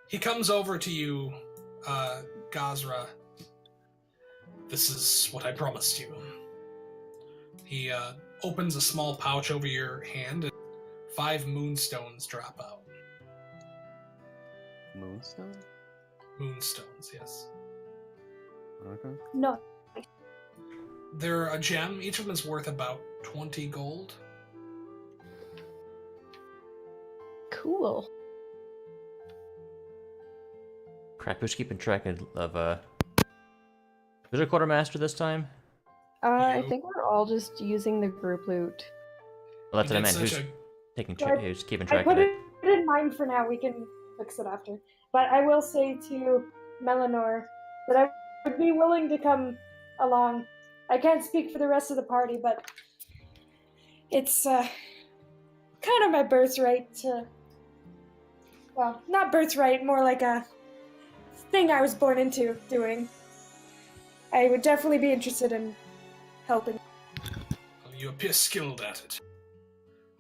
He comes over to you, Gazra. This is what I promised you. He opens a small pouch over your hand, and 5 moonstones drop out. Moonstone? Moonstones, yes. Okay. No. They're a gem. Each of them is worth about 20 gold. Cool. Crap, who's keeping track of is it a quartermaster this time? I You- think we're all just using the group loot. Well, that's You what I did meant. such Who's... But keeping I track put of it. it in mind for now. We can fix it after. But I will say to Melanor that I would be willing to come along. I can't speak for the rest of the party, but it's kind of my birthright to. Well, not birthright, more like a thing I was born into doing. I would definitely be interested in helping. Well, you appear skilled at it.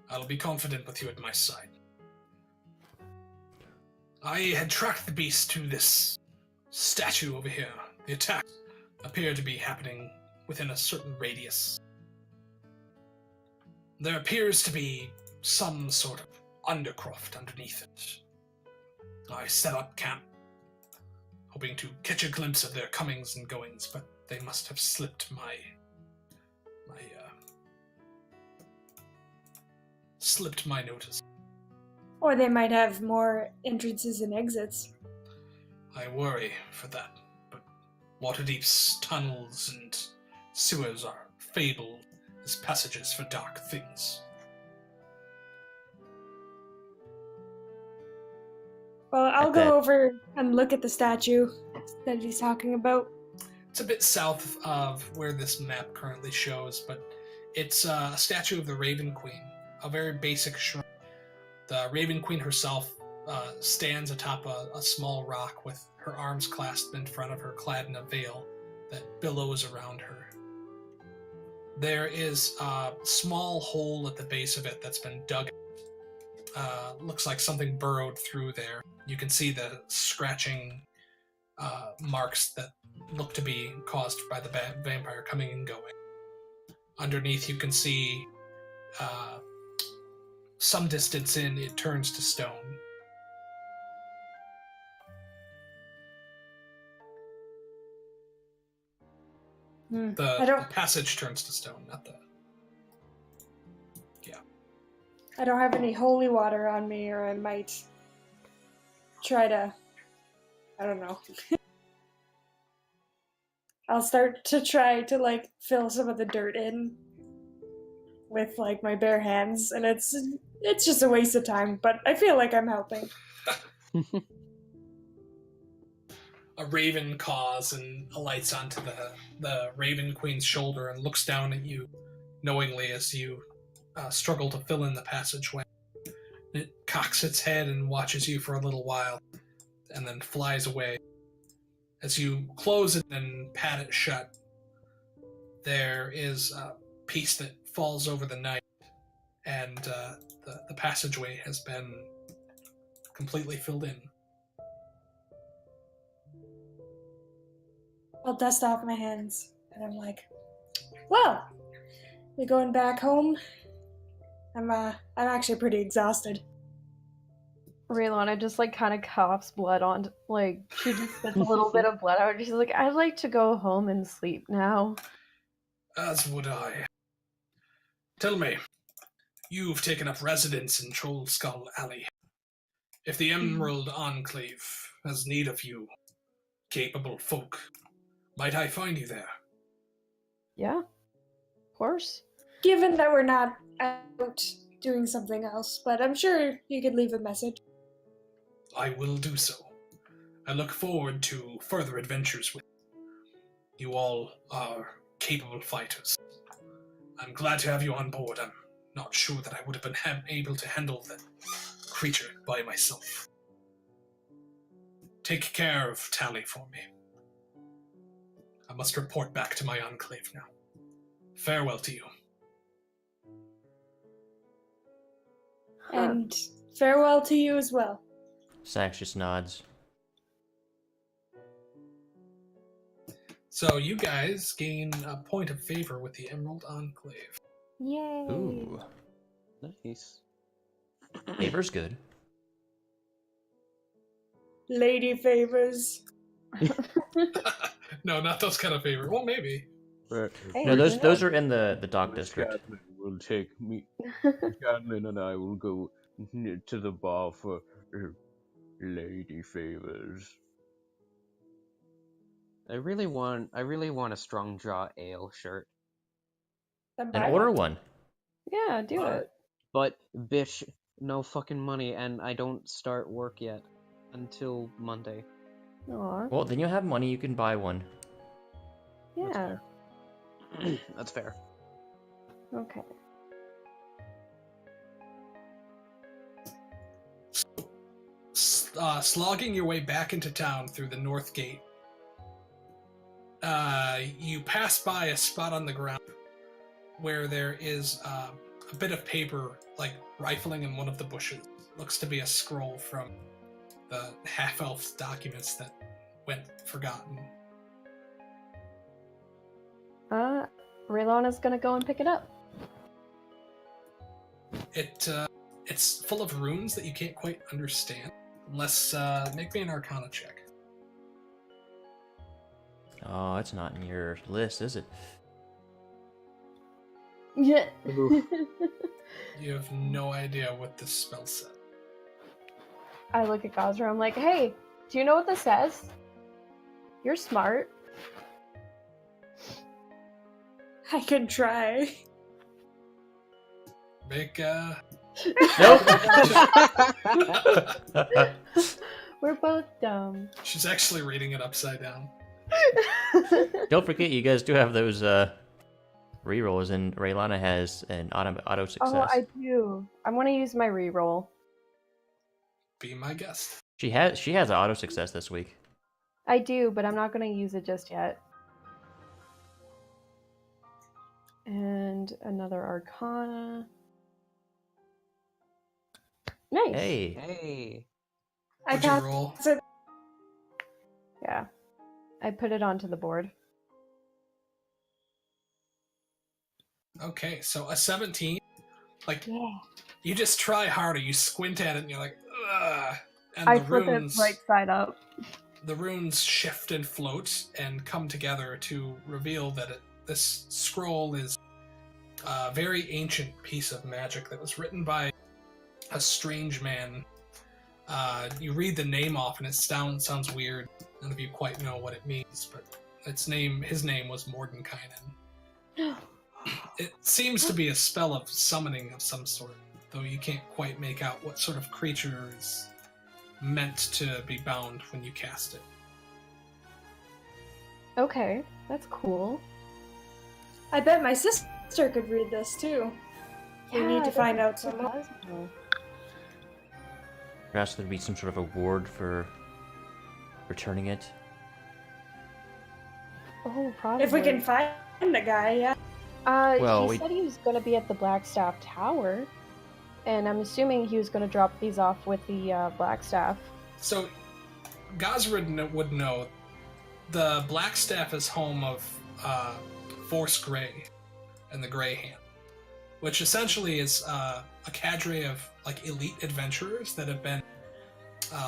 I'll be confident with you at my side. I had tracked the beast to this statue over here. The attacks appear to be happening within a certain radius. There appears to be some sort of undercroft underneath it. I set up camp, hoping to catch a glimpse of their comings and goings, but they must have slipped my notice. Or they might have more entrances and exits. I worry for that, but Waterdeep's tunnels and sewers are fabled as passages for dark things. Well, I'll At that- go over and look at the statue that he's talking about. It's a bit south of where this map currently shows, but it's a statue of the Raven Queen, a very basic shrine. The Raven Queen herself stands atop a small rock with her arms clasped in front of her, clad in a veil that billows around her. There is a small hole at the base of it that's been dug. Looks like something burrowed through there. You can see the scratching marks that look to be caused by the vampire coming and going. Underneath you can see some distance in, it turns to stone. The passage turns to stone, not the... Yeah. I don't have any holy water on me, or I might try to... I don't know. I'll start to try to, like, fill some of the dirt in with, like, my bare hands, and it's just a waste of time, but I feel like I'm helping. A raven caws and alights onto the Raven Queen's shoulder and looks down at you knowingly as you struggle to fill in the passageway. It cocks its head and watches you for a little while, and then flies away. As you close it and pat it shut, there is a piece that falls over the night, and the passageway has been completely filled in. I'll dust off my hands, and I'm like, well, we going back home? I'm actually pretty exhausted. Raylana just like kind of coughs blood on, like she just spits a little bit of blood out. She's like, I'd like to go home and sleep now. As would I. Tell me, you've taken up residence in Troll Skull Alley. If the Emerald Enclave has need of you, capable folk, might I find you there? Yeah, of course. Given that we're not out doing something else, but I'm sure you could leave a message. I will do so. I look forward to further adventures with you. You all are capable fighters. I'm glad to have you on board. I'm not sure that I would have been able to handle that creature by myself. Take care of Tally for me. I must report back to my enclave now. Farewell to you. And farewell to you as well. Sax just nods. So you guys gain a point of favor with the Emerald Enclave. Yay! Ooh, Nice. favor's good. Lady favors. No, not those kind of favor. Well, maybe. But Hey, No, those who those knows? are in the dock district. Scanlan will take me. Scanlan and I will go to the bar for lady favors. I really want a strong jaw ale shirt. Then Then buy order one. one. Yeah, do it. But, bitch, no fucking money, and I don't start work yet. Until Monday. Aw. Well, then you have money, you can buy one. Yeah. That's fair. Okay. Slogging your way back into town through the north gate, you pass by a spot on the ground where there is a bit of paper, like rifling in one of the bushes. Looks to be a scroll from the half-elf's documents that went forgotten. Raylana's gonna go and pick it up. It's full of runes that you can't quite understand. Let's make me an Arcana check. Oh, it's not in your list, is it? Yeah. You have no idea what this spell said. I look at Gosra, I'm like, hey, do you know what this says? You're smart. I can try. Make Nope. We're both dumb. She's actually reading it upside down. Don't forget, you guys do have those rerolls, and Raylana has an auto success. Oh, I do. I'm gonna use my reroll. Be my guest. She has an auto success this week. I do, but I'm not gonna use it just yet. And another Arcana. Nice. Hey. Hey. I What'd you passed roll? it. Yeah. I put it onto the board. Okay, so a 17. Like, Yeah. you just try harder. You squint at it, and you're like, ugh. And I the flip runes, it right side up. the runes shift and float and come together to reveal that this scroll is a very ancient piece of magic that was written by a strange man. You read the name off, and it sounds weird. None of you quite know what it means, but his name was Mordenkainen. It seems to be a spell of summoning of some sort, though you can't quite make out what sort of creature is meant to be bound when you cast it. Okay, that's cool. I bet my sister could read this too. We Yeah, need to I find bet out some more. possible. Perhaps there'd be some sort of award for returning it. Oh, probably. If we can find the guy, yeah. Well, he said he was going to be at the Blackstaff Tower, and I'm assuming he was going to drop these off with the Blackstaff. So, Gosrid would know the Blackstaff is home of Force Grey and the Grey Hand, which essentially is a cadre of like elite adventurers that have been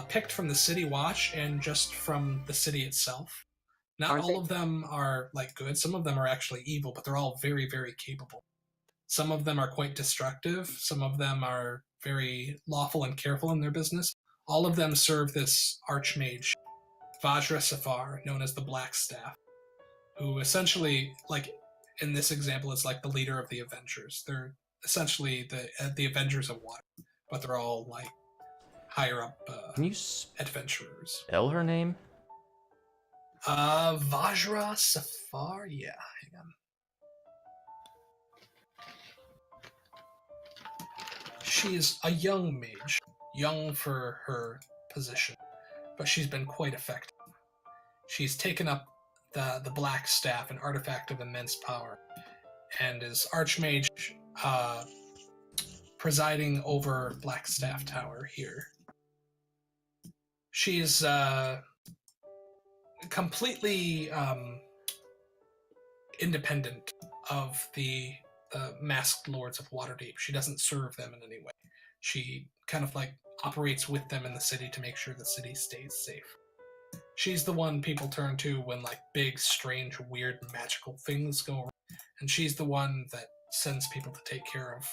picked from the City Watch and just from the city itself. Not Aren't all they- of them are like good. Some of them are actually evil, but they're all very, very capable. Some of them are quite destructive. Some of them are very lawful and careful in their business. All of them serve this archmage, Vajra Safar, known as the Black Staff, who essentially, like in this example, is like the leader of the Avengers. They're essentially the Avengers of Water, but they're all like higher up Can you adventurers. spell her name? Vajra Safar? Yeah, hang on. She's a young mage, young for her position, but she's been quite effective. She's taken up the Black Staff, an artifact of immense power, and is Archmage presiding over Blackstaff Tower here. She's completely independent of the masked lords of Waterdeep. She doesn't serve them in any way. She kind of like operates with them in the city to make sure the city stays safe. She's the one people turn to when like big, strange, weird, magical things go wrong. And she's the one that sends people to take care of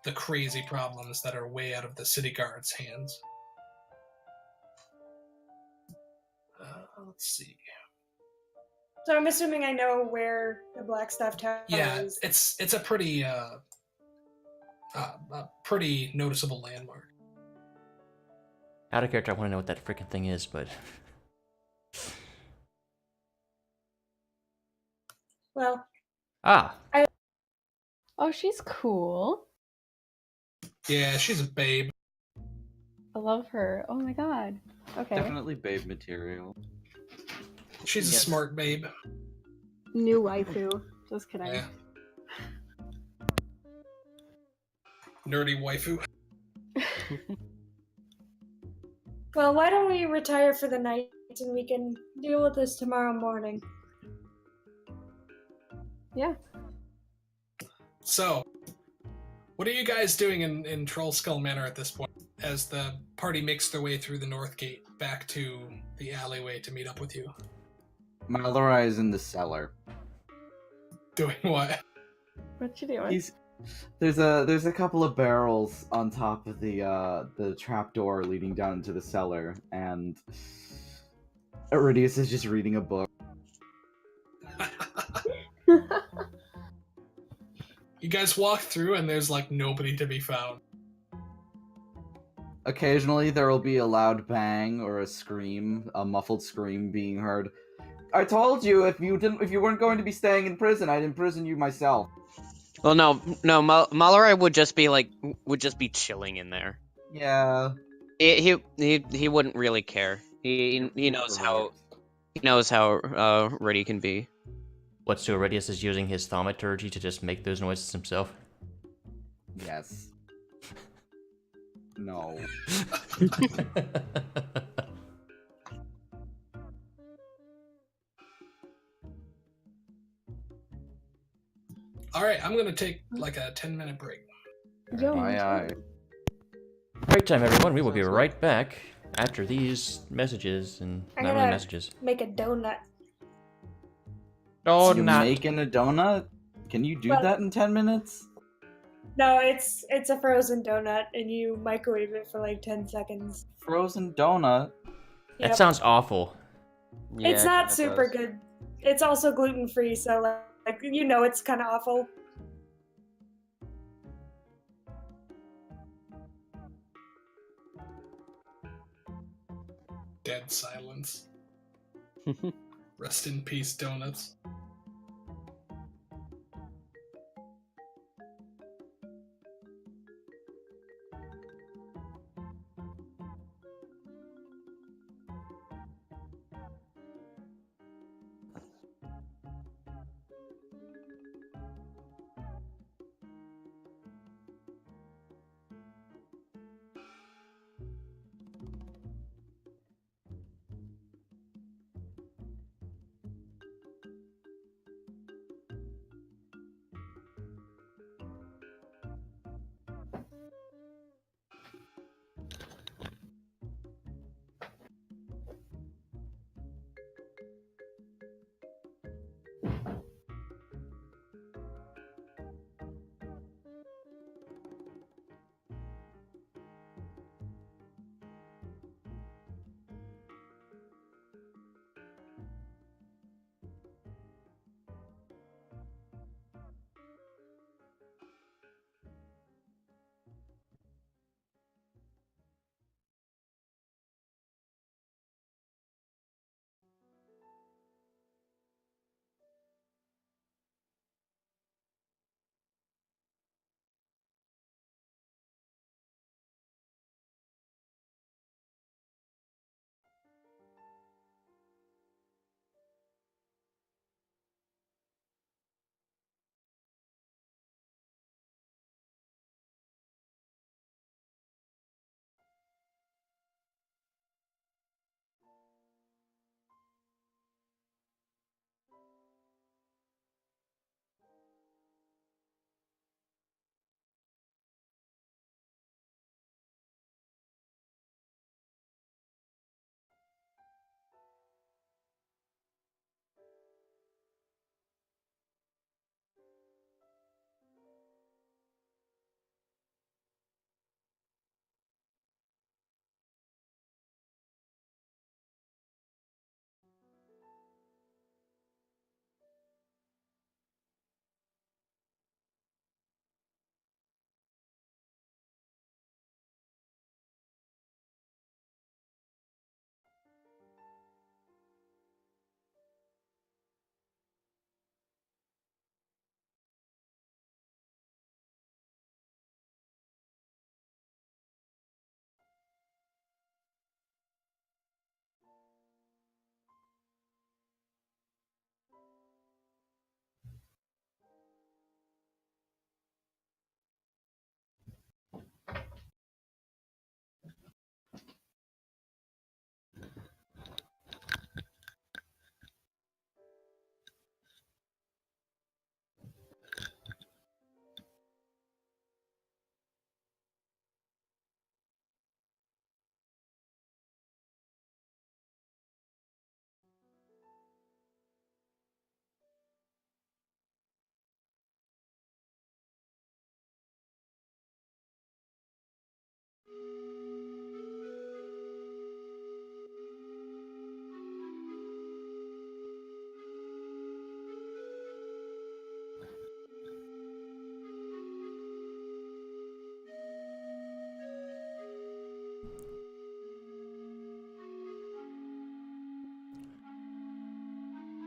the crazy problems that are way out of the city guard's hands. Let's see. So I'm assuming I know where the Blackstaff Tower Yeah, is. it's a pretty a pretty noticeable landmark. Out of character, I want to know what that freaking thing is, but Well, ah, Oh, she's cool. Yeah, she's a babe. I love her. Oh my god. Okay. Definitely babe material. She's a Yes. smart babe. New waifu. Just kidding. Yeah. Nerdy waifu. well, why don't we retire for the night and we can deal with this tomorrow morning? Yeah. So, what are you guys doing in Troll Skull Manor at this point, as the party makes their way through the north gate back to the alleyway to meet up with you? Mallory is in the cellar. Doing what? What you doing? There's a couple of barrels on top of the trapdoor leading down into the cellar, and Iridius is just reading a book. You guys walk through and there's like nobody to be found. Occasionally there will be a loud bang or a scream, a muffled scream being heard. I told you if you weren't going to be staying in prison, I'd imprison you myself. Well, no, Malarai would just be chilling in there. Yeah. He wouldn't really care. He knows how ready can be. what, so Iridius is using his thaumaturgy to just make those noises himself? Yes. No. Alright, I'm gonna take like a 10-minute break. Yo, Aye. Break time, everyone. We will be right back after these messages and I'm not really gonna messages. make a donut. Oh, You not. making a donut? Can you do Well- that in 10 minutes? No, it's a frozen donut, and you microwave it for like 10 seconds. Frozen donut? That Yep. sounds awful. It's not super good. It's also gluten free, so like it's kind of awful. Dead silence. Rest in peace, donuts.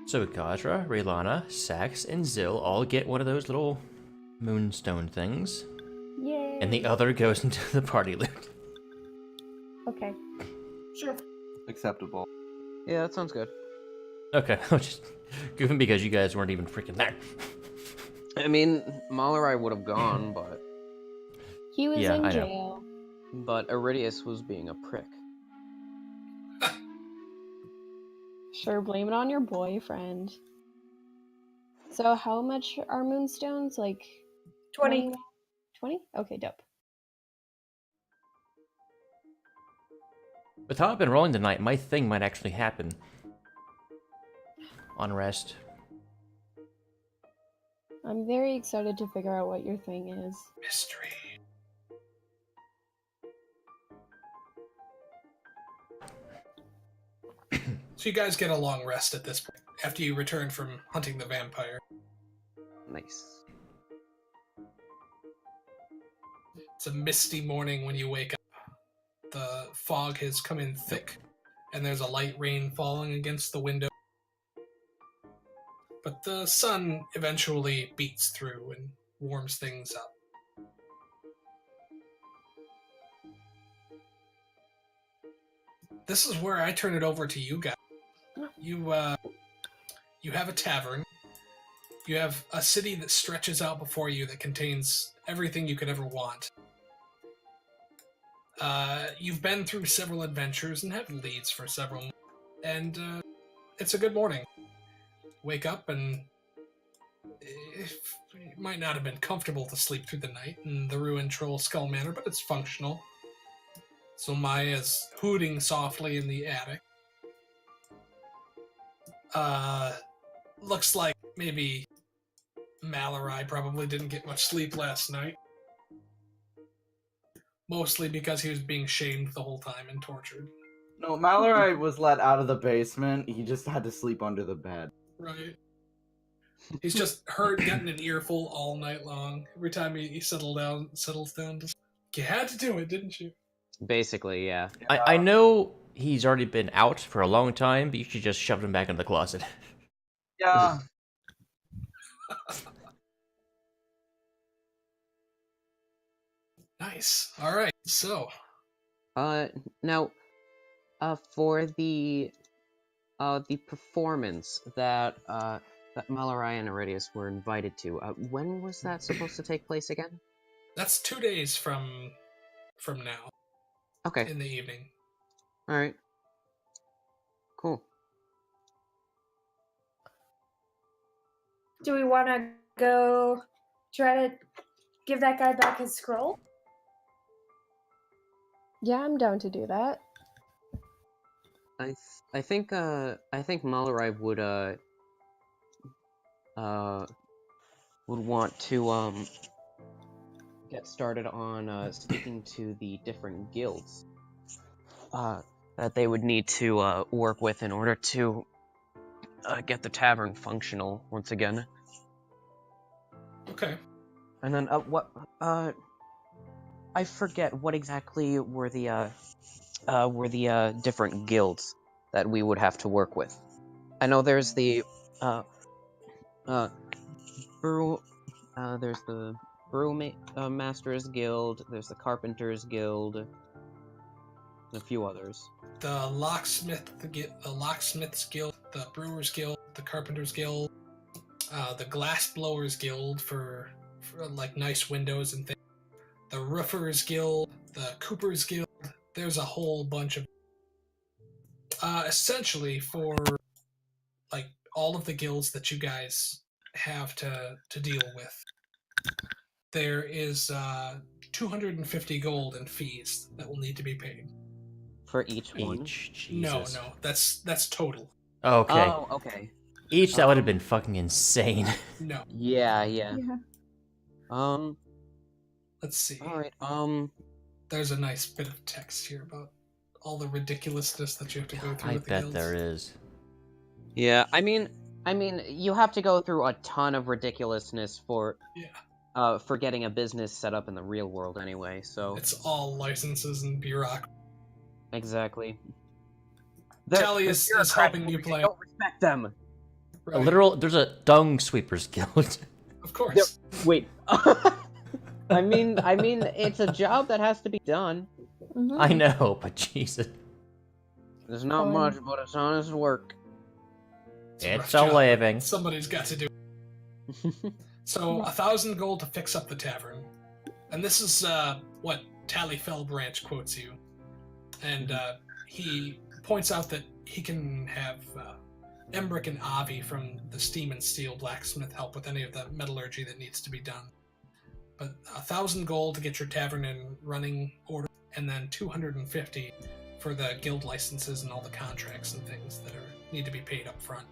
So Gadra, Raylana, Sax, and Zill all get one of those little moonstone things, Yay! and the other goes into the party loot. Okay. Sure. Acceptable. Yeah, that sounds good. Okay, I'm just goofing because you guys weren't even freaking there. I mean, Malarai would have gone, but He was Yeah, in I know. jail. Iridius was being a prick. Sure, blame it on your boyfriend. So how much are moonstones? Like 20. 20? Okay, dope. With how I've been rolling tonight, my thing might actually happen. On rest. I'm very excited to figure out what your thing is. Mystery. So you guys get a long rest at this point, after you return from hunting the vampire. Nice. It's a misty morning when you wake up. The fog has come in thick, and there's a light rain falling against the window. But the sun eventually beats through and warms things up. This is where I turn it over to you guys. You have a tavern. You have a city that stretches out before you that contains everything you could ever want. You've been through several adventures and have leads for several, and it's a good morning. Wake up and it might not have been comfortable to sleep through the night in the ruined Troll Skull Manor, but it's functional. So Maya's hooting softly in the attic. Looks like maybe Malarai probably didn't get much sleep last night. Mostly because he was being shamed the whole time and tortured. No, Malarai was let out of the basement. He just had to sleep under the bed. Right. He's just getting an earful all night long. Every time he settles down, just, you had to do it, didn't you? Basically, yeah. I know he's already been out for a long time, but you should just shove him back in the closet. Yeah. Nice. All right. So, Now, for the performance that Malarai and Iridius were invited to, when was that supposed to take place again? that's 2 days from now Okay. in the evening. All right. Cool. Do we want to go try to give that guy back his scroll? Yeah, I'm down to do that. I think Malarai would want to get started on speaking to the different guilds that they would need to work with in order to get the tavern functional once again. Okay. And then I forget what exactly were the different guilds that we would have to work with. I know there's the there's the Masters Guild, there's the Carpenters Guild, and a few others. The Locksmiths Guild, the Brewers Guild, the Carpenters Guild, the Glassblowers Guild for like nice windows and things. The Roofers Guild, the Coopers Guild. There's a whole bunch of essentially for like all of the guilds that you guys have to deal with. There is 250 gold in fees that will need to be paid. For each one? No, Jesus. that's total. Okay. Oh, okay. Each, that would have been fucking insane. No. Yeah. Let's see. Alright, There's a nice bit of text here about all the ridiculousness that you have to go through I with the bet guilds. there is. yeah, I mean, you have to go through a ton of ridiculousness for getting a business set up in the real world anyway, so... It's all licenses and bureaucracy. Exactly. Tally is helping you play. Don't respect them! A literal, there's a dung sweepers guild. Of course. Wait. I mean, it's a job that has to be done. Mhm. I know, but Jesus. There's not Fun. much, but it's honest work. rough It's a job. living. Somebody's got to do it. So, 1,000 gold to fix up the tavern. And this is what Tallyfell Branch quotes you. And he points out that he can have Embrick and Avi from the Steam and Steel blacksmith help with any of the metallurgy that needs to be done. But 1,000 gold to get your tavern in running order, and then 250 for the guild licenses and all the contracts and things that need to be paid up front.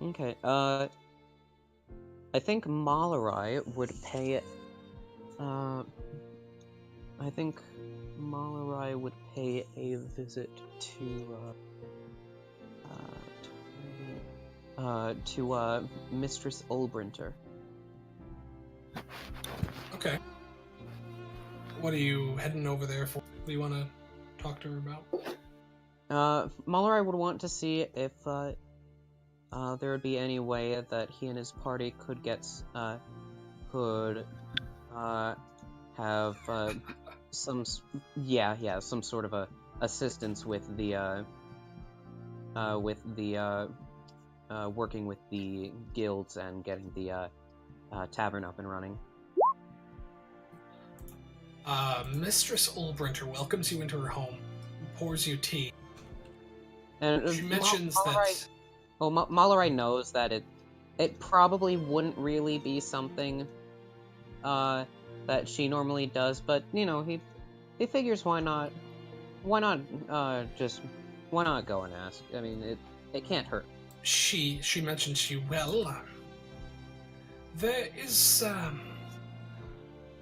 Okay, I think Malarai would pay I think Malarai would pay a visit to Mistress Ulbrinter. Okay. What are you heading over there for? What do you want to talk to her about? Malarai would want to see if there would be any way that he and his party could get have some sort of a assistance with the working with the guilds and getting the tavern up and running. Mistress Ulbrinter welcomes you into her home, pours you tea. And She mentions Malarai, well, Malarai knows that it probably wouldn't really be something that she normally does, but you know, he figures why not go and ask. I mean, it can't hurt. She mentions to you, well, there is,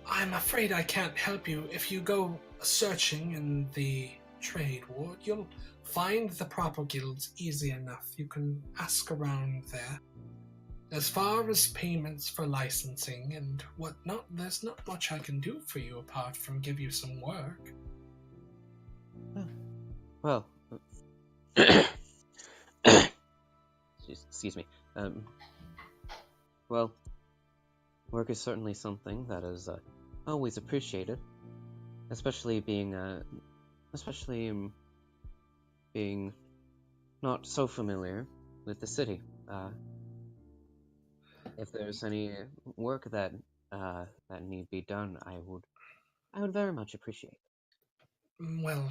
I'm afraid I can't help you. If you go searching in the trade ward, you'll find the proper guilds easy enough. You can ask around there. As far as payments for licensing and whatnot, there's not much I can do for you apart from give you some work. Well, excuse me. Well, work is certainly something that is always appreciated, especially being not so familiar with the city. If there's any work that need be done, I would very much appreciate it. Well,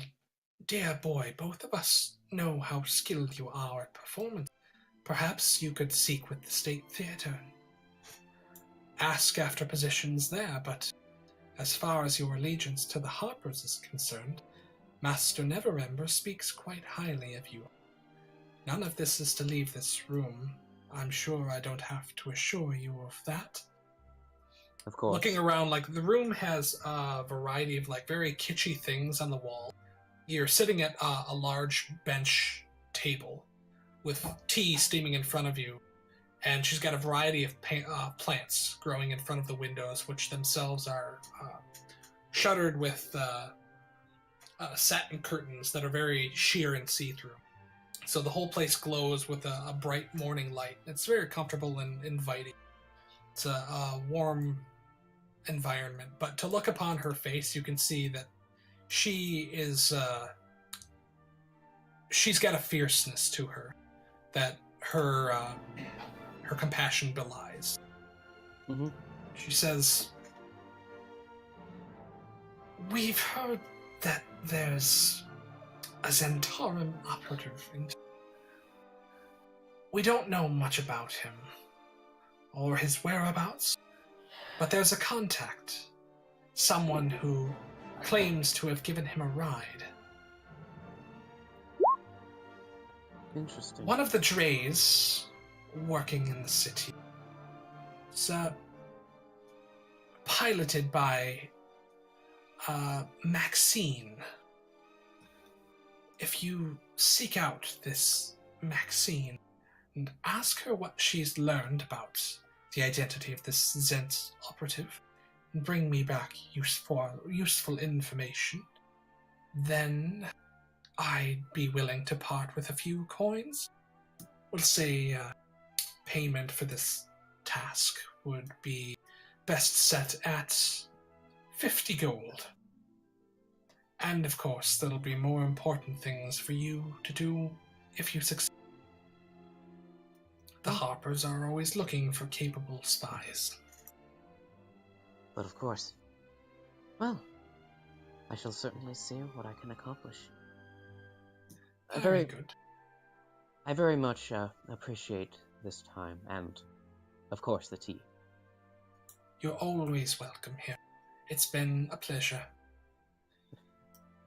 dear boy, both of us know how skilled you are at performance. Perhaps you could seek with the State Theatre and ask after positions there, but as far as your allegiance to the Harpers is concerned, Master Neverember speaks quite highly of you. None of this is to leave this room. I'm sure I don't have to assure you of that. Of course. Looking around, like, the room has a variety of, like, very kitschy things on the wall. You're sitting at a large bench table with tea steaming in front of you, and she's got a variety of plants growing in front of the windows, which themselves are shuttered with satin curtains that are very sheer and see-through. So the whole place glows with a bright morning light. It's very comfortable and inviting. It's a warm environment, but to look upon her face, you can see that she is she's got a fierceness to her that her compassion belies. Mm-hmm. She says, "We've heard that there's a Zentarum operative. We don't know much about him or his whereabouts, but there's a contact, someone who claims to have given him a ride. Interesting. One of the Dreys working in the city is piloted by Maxine. If you seek out this Maxine and ask her what she's learned about the identity of this Zent operative and bring me back useful information, then I'd be willing to part with a few coins. We'll say payment for this task would be best set at 50 gold. And of course, there'll be more important things for you to do if you succeed. The Harpers are always looking for capable spies. But of course. Well, I shall certainly see what I can accomplish. Very good. I very much appreciate this time, and, of course, the tea. You're always welcome here. It's been a pleasure.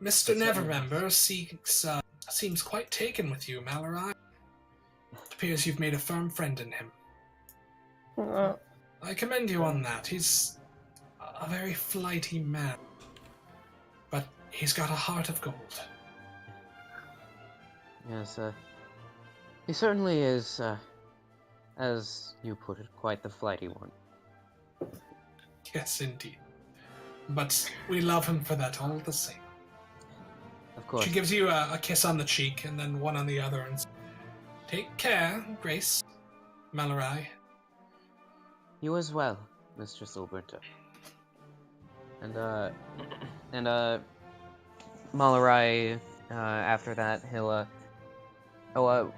Mr. Neverember seems quite taken with you, Mallory. It appears you've made a firm friend in him. I commend you on that. He's a very flighty man, but he's got a heart of gold. Yes, he certainly is, as you put it, quite the flighty one. Yes, indeed. But we love him for that all the same. Of course. She gives you a kiss on the cheek and then one on the other and says, "Take care, Grace, Mallory." You as well, Mistress Alberta. And Mallory, after that, he'll,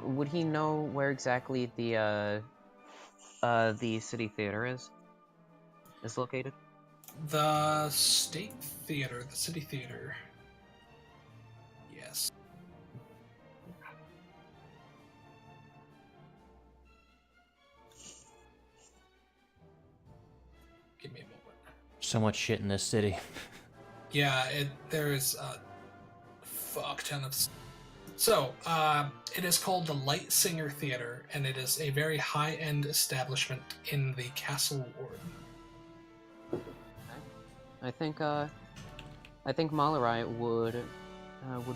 would he know where exactly the city theater is located? The State Theater, the City Theater. Yes. Give me a moment. So much shit in this city. Yeah, there's a fuck ton of... So, it is called the Light Singer Theater, and it is a very high-end establishment in the Castle Ward. I think Mallory would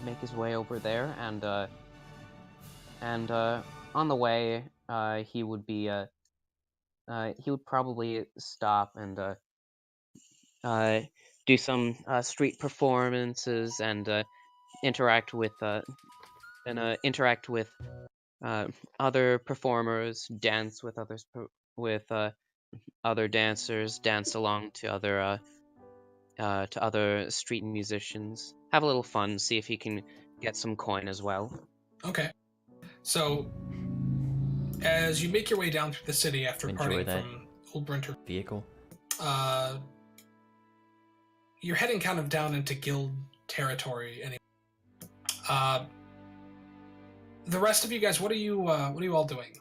make his way over there, and on the way, he would probably stop and do some street performances and interact with other performers, dance with other dancers, dance along to other street musicians, have a little fun, see if he can get some coin as well. Okay. So, as you make your way down through the city after Enjoy parting that from Old Brinter, vehicle. You're heading kind of down into guild territory anyway. The rest of you guys, what are you all doing?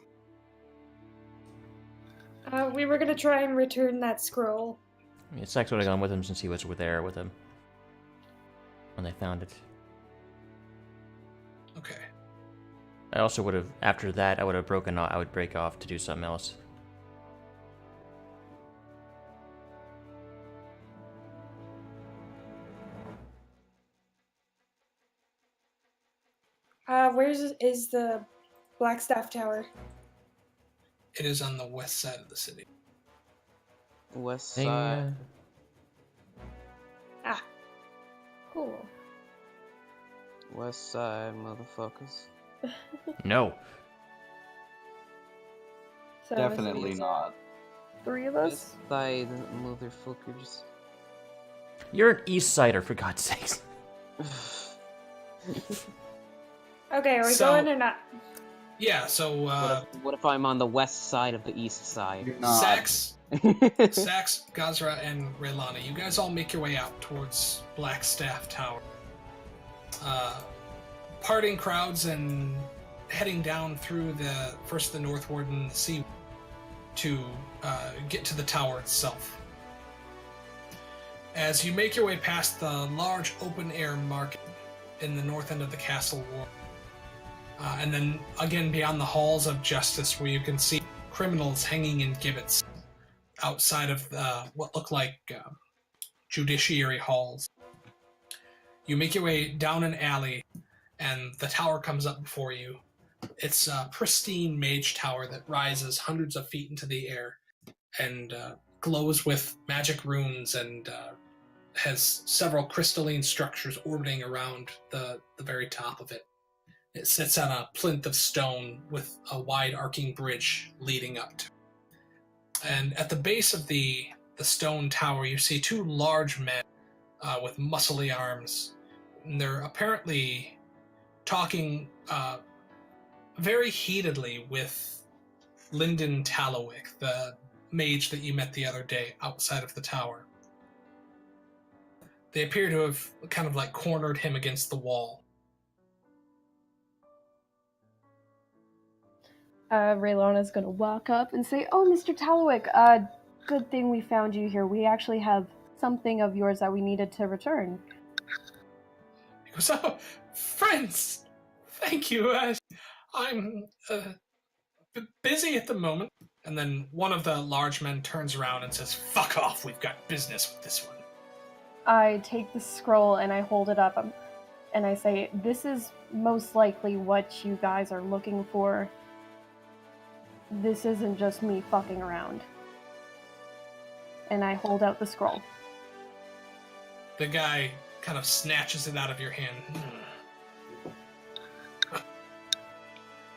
We were gonna try and return that scroll. I mean, Sex would have gone with him since he was there with him when they found it. Okay. I also would have, after that, I would break off to do something else. Where is the Blackstaff Tower? It is on the west side of the city. West side. Ah. Cool. West side, motherfuckers. No. So Definitely not. 3 of us? West side, motherfuckers. You're an East Sider, for God's sakes. Okay, are we So- going or not? Yeah, so What if I'm on the west side of the east side? You're not. Sax, Gazra, and Raylana, you guys all make your way out towards Blackstaff Tower. Parting crowds and heading down through the North Ward and the Sea to get to the tower itself. As you make your way past the large open-air market in the north end of the castle ward, and then again beyond the halls of justice, where you can see criminals hanging in gibbets outside of what look like judiciary halls. You make your way down an alley, and the tower comes up before you. It's a pristine mage tower that rises hundreds of feet into the air and glows with magic runes and has several crystalline structures orbiting around the very top of it. It sits on a plinth of stone with a wide arcing bridge leading up to it. And at the base of the stone tower, you see two large men with muscly arms. And they're apparently talking very heatedly with Lyndon Tallowick, the mage that you met the other day outside of the tower. They appear to have kind of like cornered him against the wall. Raylona's gonna walk up and say, "Oh, Mr. Tallowick, good thing we found you here. We actually have something of yours that we needed to return." He goes, "Oh, friends, thank you. I'm busy at the moment." And then one of the large men turns around and says, "Fuck off, we've got business with this one." I take the scroll and I hold it up and I say, "This is most likely what you guys are looking for. This isn't just me fucking around." And I hold out the scroll. The guy kind of snatches it out of your hand.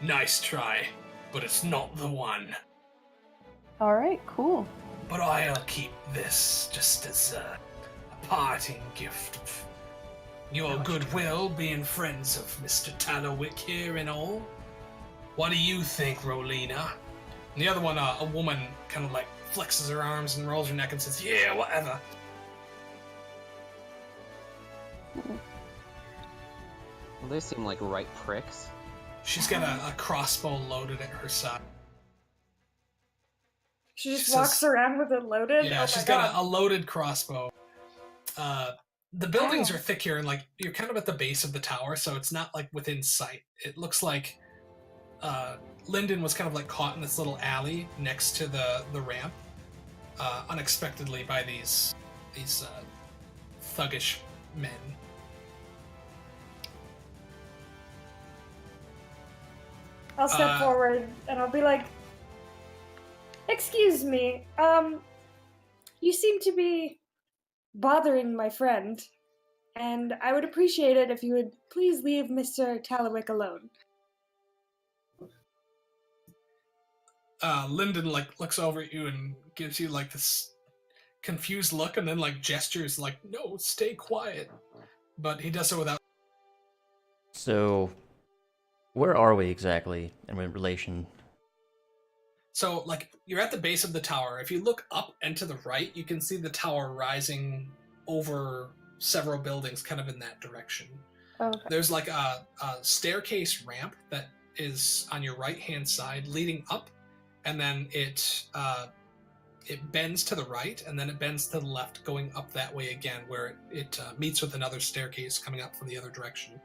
"Nice try, but it's not the one. Alright, cool. But I'll keep this just as a parting gift of your goodwill, being friends of Mr. Tallowick here and all. What do you think, Rolina?" And the other one, a woman, kind of like flexes her arms and rolls her neck and says, "Yeah, whatever." Well, they seem like right pricks. She's got a crossbow loaded at her side. She just She walks says- around with it loaded. Yeah, Oh she's my got God. a loaded crossbow. The buildings are thick here, and like you're kind of at the base of the tower, so it's not like within sight. It looks like Lyndon was kind of like caught in this little alley next to the ramp, unexpectedly by these thuggish men. I'll step forward and I'll be like, "Excuse me, you seem to be bothering my friend, and I would appreciate it if you would please leave Mr. Tallowick alone." Lyndon like looks over at you and gives you like this confused look, and then like gestures like, "No, stay quiet." But he does so without. So, where are we exactly in relation? So, like, you're at the base of the tower. If you look up and to the right, you can see the tower rising over several buildings, kind of in that direction. Okay. There's like a staircase ramp that is on your right-hand side, leading up, and then it bends to the right, and then it bends to the left, going up that way again, where it meets with another staircase coming up from the other direction.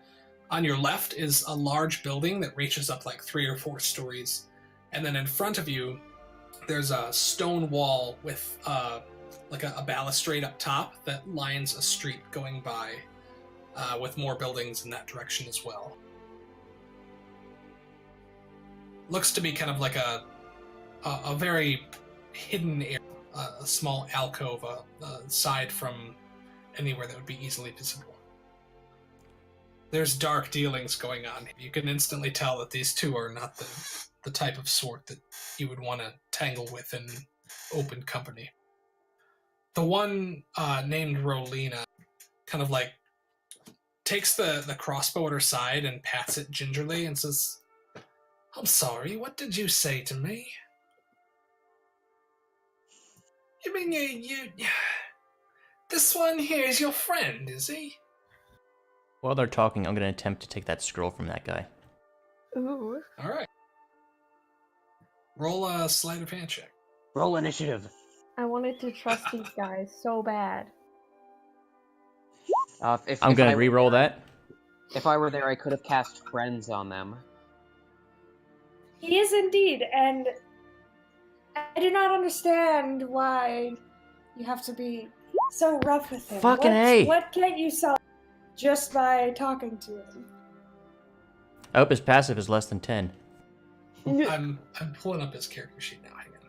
On your left is a large building that reaches up like 3 or 4 stories. And then in front of you, there's a stone wall with like a balustrade up top that lines a street going by, with more buildings in that direction as well. Looks to be kind of like a very hidden area, a small alcove aside from anywhere that would be easily visible. There's dark dealings going on. You can instantly tell that these two are not the type of sort that you would want to tangle with in open company. The one named Rolina kind of like takes the crossbow at her side and pats it gingerly and says, "I'm sorry, what did you say to me? You mean you this one here is your friend, is he?" While they're talking, I'm going to attempt to take that scroll from that guy. Ooh. All right. Roll a sleight of hand check. Roll initiative. I wanted to trust these guys so bad. I'm going to re-roll that. If I were there, I could have cast Friends on them. He is indeed, and I do not understand why you have to be so rough with him. Fucking A. What can't you solve just by talking to him? I hope his passive is less than 10. I'm pulling up his character sheet now. Hang on.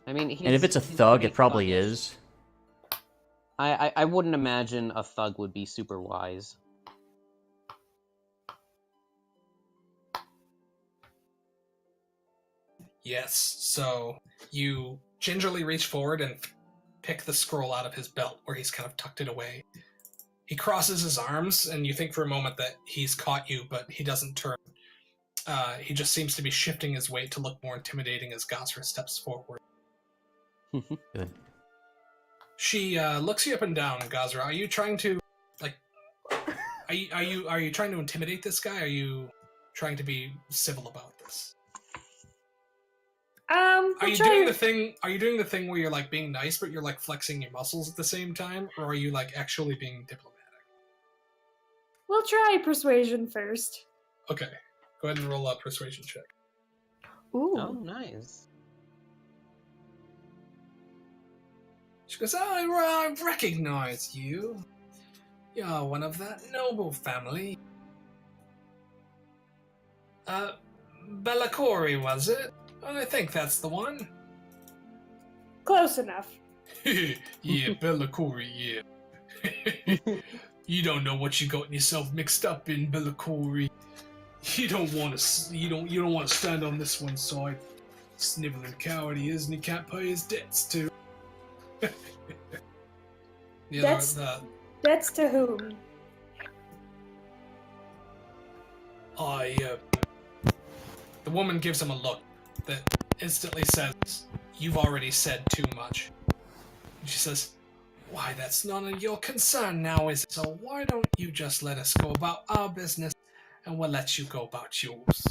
I mean, And if it's a he's thug, pretty it probably thuggish. is. I wouldn't imagine a thug would be super wise. Yes, so you gingerly reach forward and pick the scroll out of his belt where he's kind of tucked it away. He crosses his arms, and you think for a moment that he's caught you, but he doesn't turn. He just seems to be shifting his weight to look more intimidating as Gosra steps forward. Good. She looks you up and down, Gosra. Are you trying to, like, are you trying to intimidate this guy? Are you trying to be civil about this? Are you doing the thing? Are you doing the thing where you're like being nice, but you're like flexing your muscles at the same time, or are you like actually being diplomatic? We'll try persuasion first. Okay, go ahead and roll a persuasion check. Ooh. Oh, nice. She goes, I recognize you. You're one of that noble family. Bellacori, was it? I think that's the one. Close enough. Yeah, Bellacori, yeah. You don't know what you got yourself mixed up in, Bellacori. You don't want to stand on this one side. Sniveling coward he is, and he can't pay his debts too. Debts to whom? The woman gives him a look that instantly says, "You've already said too much." And she says, "Why, that's none of your concern now, is it? So why don't you just let us go about our business, and we'll let you go about yours.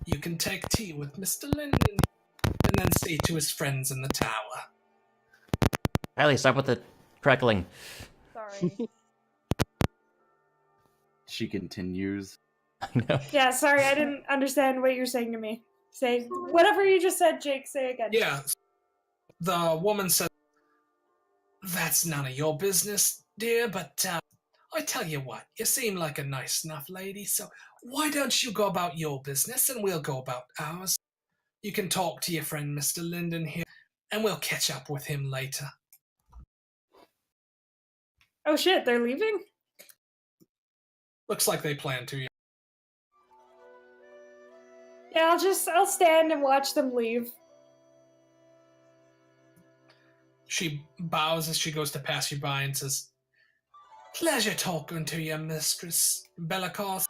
You can take tea with Mr. Linden, and then say to his friends in the tower." Riley, stop with the crackling. Sorry. She continues. No. Yeah, sorry, I didn't understand what you're saying to me. Say whatever you just said, Jake. Say again. Yeah. The woman says, "That's none of your business, dear, but I tell you what, you seem like a nice enough lady, so why don't you go about your business and we'll go about ours? You can talk to your friend Mr. Linden here, and we'll catch up with him later." Oh shit, they're leaving? Looks like they plan to. Yeah, I'll stand and watch them leave. She bows as she goes to pass you by and says, "Pleasure talking to you, Mistress Bellacourt.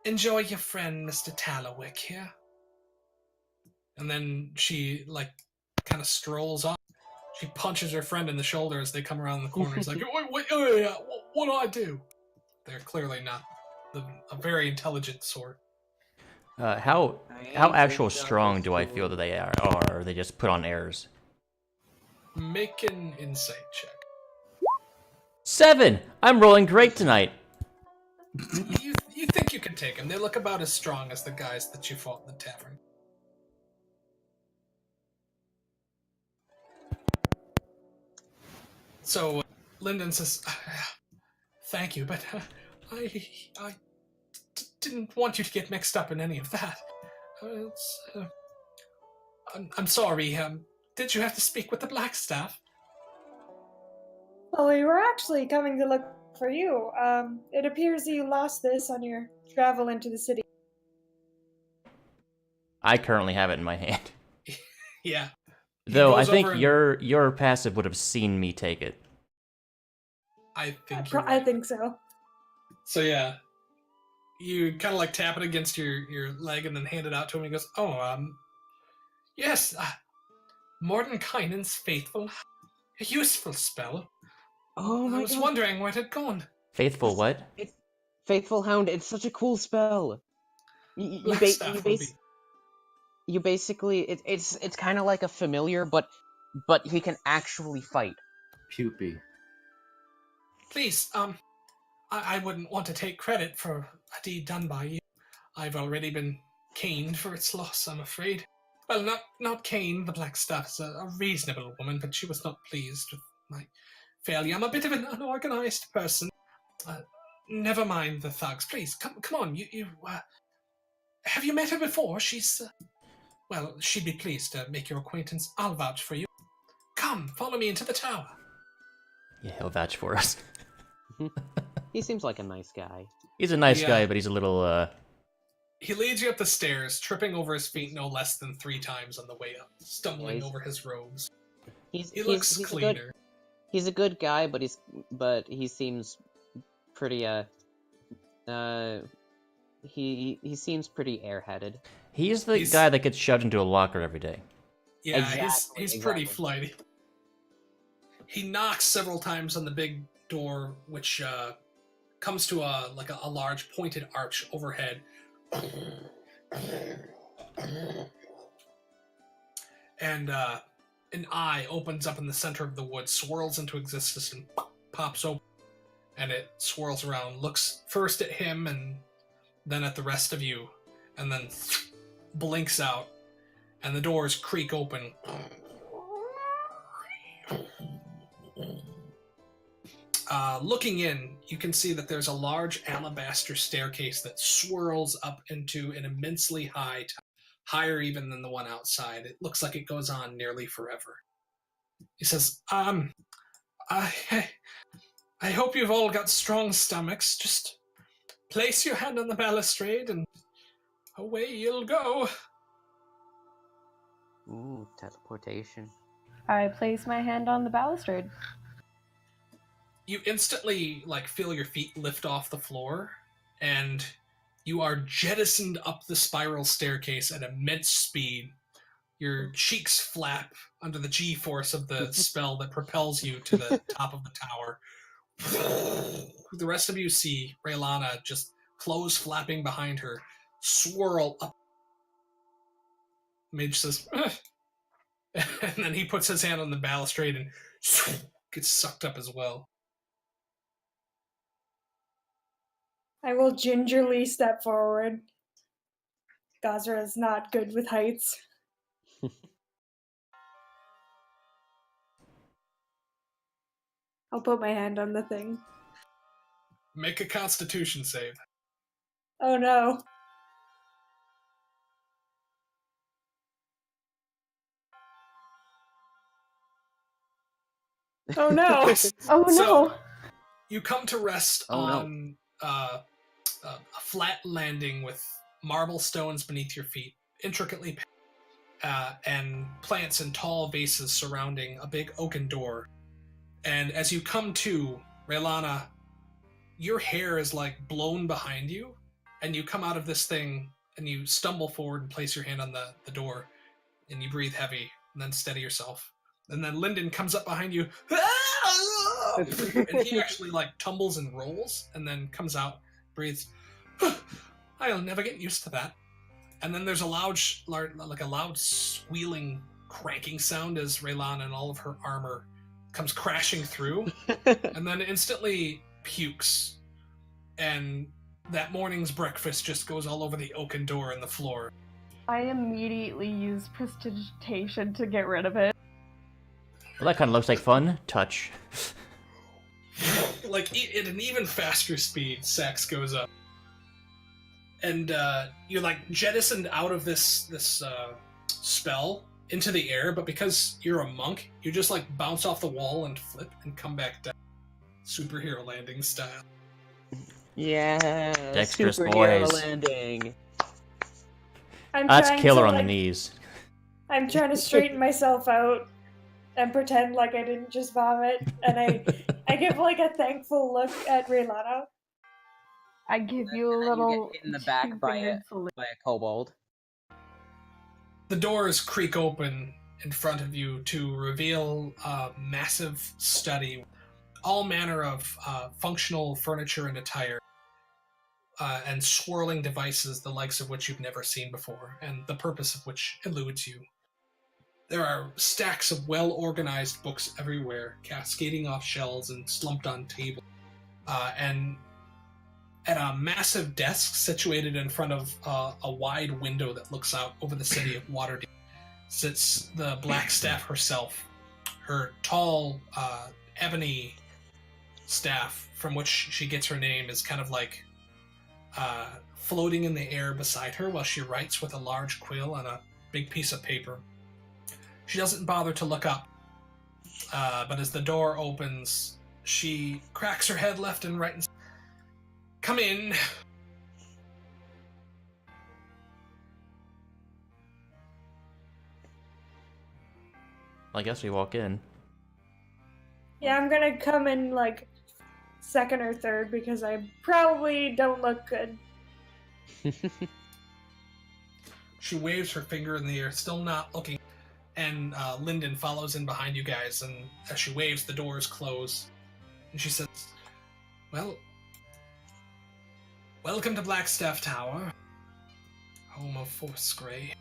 Enjoy your friend, Mr. Tallowick here." And then she, like, kind of strolls off. She punches her friend in the shoulder as they come around the corner. He's like, what do I do? They're clearly not a very intelligent sort. How actual strong do I feel that they are? Or they just put on airs? Make an insight check. 7! I'm rolling great tonight. You think you can take them. They look about as strong as the guys that you fought in the tavern. So Lyndon says, "Thank you, but I didn't want you to get mixed up in any of that. I'm sorry. Did you have to speak with the Blackstaff?" Well, we were actually coming to look for you. It appears you lost this on your travel into the city. I currently have it in my hand. Yeah. Though I think your passive would have seen me take it. I think I think so. So yeah, you kind of like tap it against your leg and then hand it out to him. He goes, "Oh, yes, Mordenkainen's faithful, a useful spell. Oh my I was god. wondering where it had gone." Faithful what? Faithful Hound, it's such a cool spell. You basically, it's kind of like a familiar, but he can actually fight. Pupy. "Please, I wouldn't want to take credit for a deed done by you. I've already been caned for its loss, I'm afraid. Well, not caned, the Blackstaff's a reasonable woman, but she was not pleased with my failure. I'm a bit of an unorganized person. Never mind the thugs. Please, come on. You have you met her before? She's, well, she'd be pleased to make your acquaintance. I'll vouch for you. Come, follow me into the tower." Yeah, he'll vouch for us. He seems like a nice guy. He's a nice guy, but he's a little, He leads you up the stairs, tripping over his feet no less than 3 times on the way up, stumbling He's- over his robes. He's He looks he's cleaner. he's a good guy, but he seems pretty he seems pretty airheaded. He's the guy that gets shoved into a locker every day. Yeah, Exactly, he's pretty exactly. flighty. He knocks several times on the big door, which comes to a large pointed arch overhead. And an eye opens up in the center of the wood, swirls into existence, and pops open. And it swirls around, looks first at him and then at the rest of you, and then blinks out, and the doors creak open. Looking in, you can see that there's a large alabaster staircase that swirls up into an immensely high tower, higher even than the one outside. It looks like it goes on nearly forever. He says, I hope you've all got strong stomachs. Just place your hand on the balustrade and away you'll go. Ooh, teleportation. I place my hand on the balustrade. You instantly feel your feet lift off the floor, and you are jettisoned up the spiral staircase at immense speed. Your cheeks flap under the G-force of the spell that propels you to the top of the tower. The rest of you see Raylana, just clothes flapping behind her, swirl up. Mage says, and then he puts his hand on the balustrade and gets sucked up as well. I will gingerly step forward. Gazra is not good with heights. I'll put my hand on the thing. Make a Constitution save. Oh no. Oh no. Oh no! So, you come to rest Oh, no. on a flat landing with marble stones beneath your feet, intricately and plants in tall vases surrounding a big oaken door. And as you come to, Raylana, your hair is blown behind you, and you come out of this thing and you stumble forward and place your hand on the door, and you breathe heavy, and then steady yourself. And then Lyndon comes up behind you, and he actually tumbles and rolls, and then comes out, breathes. I'll never get used to that. And then there's a loud squealing, cranking sound as Raylana and all of her armor comes crashing through, and then instantly pukes, and that morning's breakfast just goes all over the oaken door and the floor. I immediately use prestidigitation to get rid of it. Well, that kind of looks like fun. Touch. At an even faster speed, Sax goes up. And you're jettisoned out of this spell into the air, but because you're a monk, you just bounce off the wall and flip and come back down. Superhero landing style. Yeah, Dexterous superhero boys. landing. That's killer on the knees. I'm trying to straighten myself out and pretend like I didn't just vomit, and I give a thankful look at Raylana. I give you a And then little you get hit in the back by two-fingered salute. a kobold. The doors creak open in front of you to reveal a massive study, all manner of functional furniture and attire, and swirling devices, the likes of which you've never seen before, and the purpose of which eludes you. There are stacks of well-organized books everywhere, cascading off shelves and slumped on tables. And at a massive desk situated in front of a wide window that looks out over the city of Waterdeep sits the Black Staff herself. Her tall, ebony staff, from which she gets her name, is kind of floating in the air beside her while she writes with a large quill on a big piece of paper. She doesn't bother to look up, but as the door opens, she cracks her head left and right and says, "Come in." I guess we walk in. Yeah, I'm gonna come in like second or third because I probably don't look good. She waves her finger in the air, still not looking, and Lyndon follows in behind you guys, and as she waves, the doors close. And she says, well, welcome to Blackstaff Tower, home of Force Grey.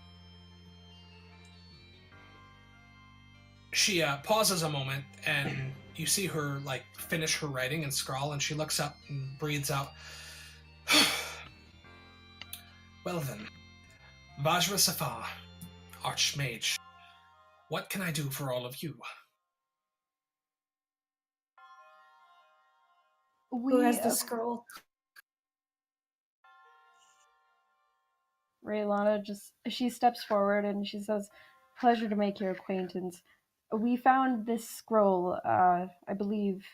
She pauses a moment, and you see her like finish her writing and scrawl, and she looks up and breathes out. Well then, Vajra Safar, Archmage, what can I do for all of you? Who has the scroll? Raylana she steps forward and she says, pleasure to make your acquaintance. We found this scroll, I believe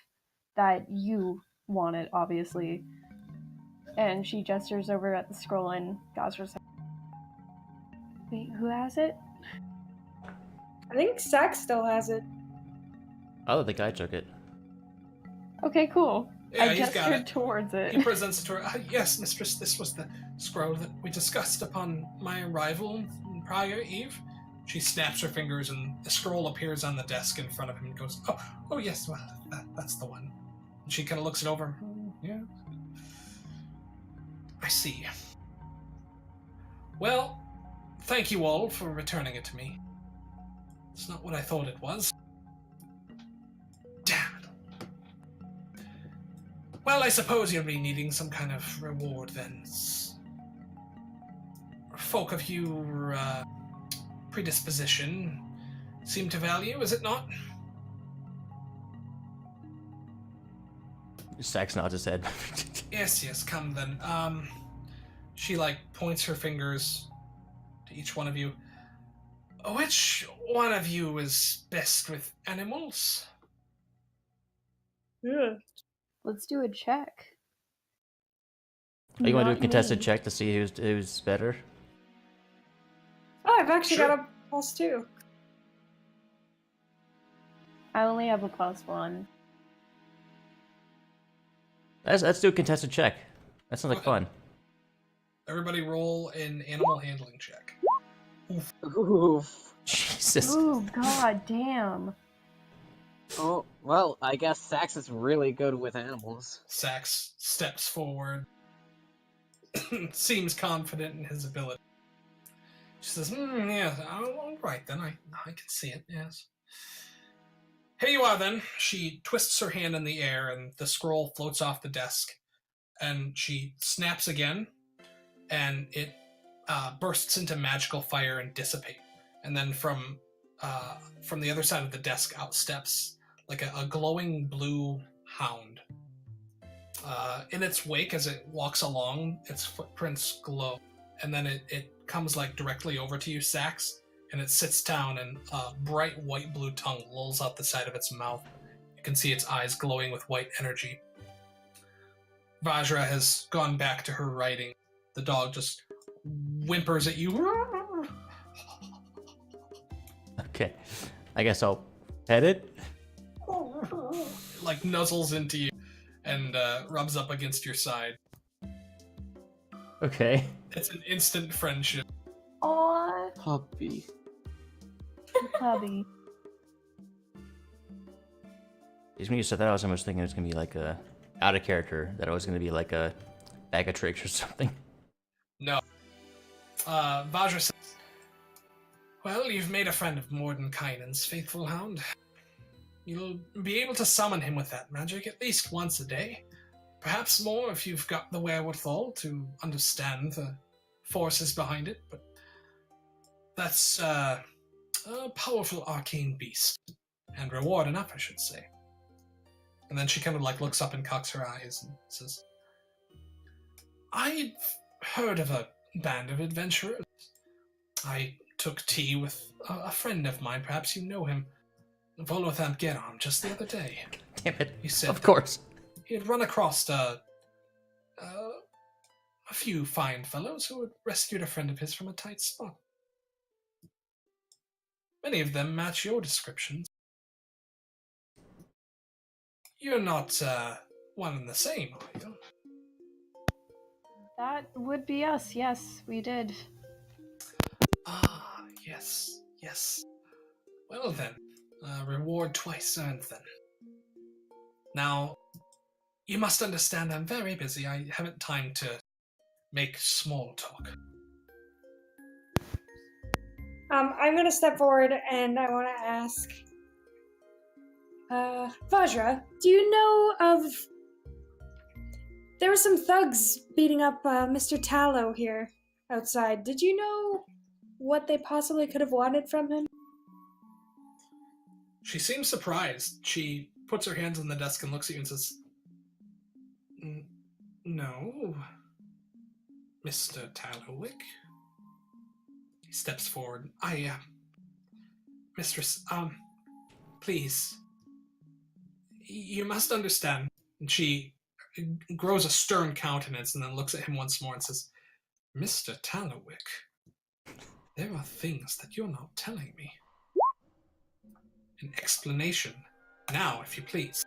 that you want it, obviously. And she gestures over at the scroll and Gosra says, wait, who has it? I think Sax still has it. Oh, the guy took it. Okay, cool. Yeah, I he's got gestured it. towards it. He presents it to her. Yes, mistress, this was the scroll that we discussed upon my arrival on prior eve. She snaps her fingers and the scroll appears on the desk in front of him and goes, oh yes, well, that's the one. And she kind of looks it over. Yeah. I see. Well, thank you all for returning it to me. It's not what I thought it was. Damn it. Well, I suppose you'll be needing some kind of reward then. Folk of your predisposition seem to value, is it not? Sax nods his head. Yes, come then. She points her fingers to each one of you. Which one of you is best with animals? Yeah. Let's do a check. Are you want to do a Not contested me. check to see who's better? Oh, I've actually Sure. got a +2. I only have a +1. Let's do a contested check. That sounds like Okay. fun. Everybody roll an animal handling check. Oof. Jesus. Ooh, god damn. Oh, well, I guess Sax is really good with animals. Sax steps forward, seems confident in his ability. She says, yes, all right then, I can see it, yes. Here you are then. She twists her hand in the air and the scroll floats off the desk. And she snaps again, and it bursts into magical fire and dissipates. And then from the other side of the desk out steps like a glowing blue hound. In its wake, as it walks along, its footprints glow. And then it comes directly over to you, Sax, and it sits down, and a bright white-blue tongue lolls out the side of its mouth. You can see its eyes glowing with white energy. Vajra has gone back to her writing. The dog just whimpers at you. Okay. I guess I'll pet it. Nuzzles into you and rubs up against your side. Okay. It's an instant friendship. Aw, Puppy. hubby. When you said that, I was almost thinking it was gonna be out of character. That it was gonna be like a bag of tricks or something. No. Vajra says, well, you've made a friend of Mordenkainen's faithful hound. You'll be able to summon him with that magic at least once a day. Perhaps more if you've got the wherewithal to understand the forces behind it, but that's a powerful arcane beast. And reward enough, I should say. And then she kind of looks up and cocks her eyes and says, I've heard of a band of adventurers. I took tea with a friend of mine, perhaps you know him, Volothamp Geram, just the other day. Damn it. He said Of course. he had run across a few fine fellows who had rescued a friend of his from a tight spot. Many of them match your descriptions. You're not one and the same, are you? That would be us, yes, we did. Ah, yes, yes. Well then, reward twice earned then. Now, you must understand I'm very busy. I haven't time to make small talk. I'm gonna step forward and I want to ask, Vajra, do you know of? There were some thugs beating up Mr. Tallow here outside. Did you know what they possibly could have wanted from him? She seems surprised. She puts her hands on the desk and looks at you and says, No, Mr. Tallowick. He steps forward. Mistress, please. You must understand. And she grows a stern countenance and then looks at him once more and says, Mr. Tallowick, there are things that you're not telling me. An explanation. Now, if you please.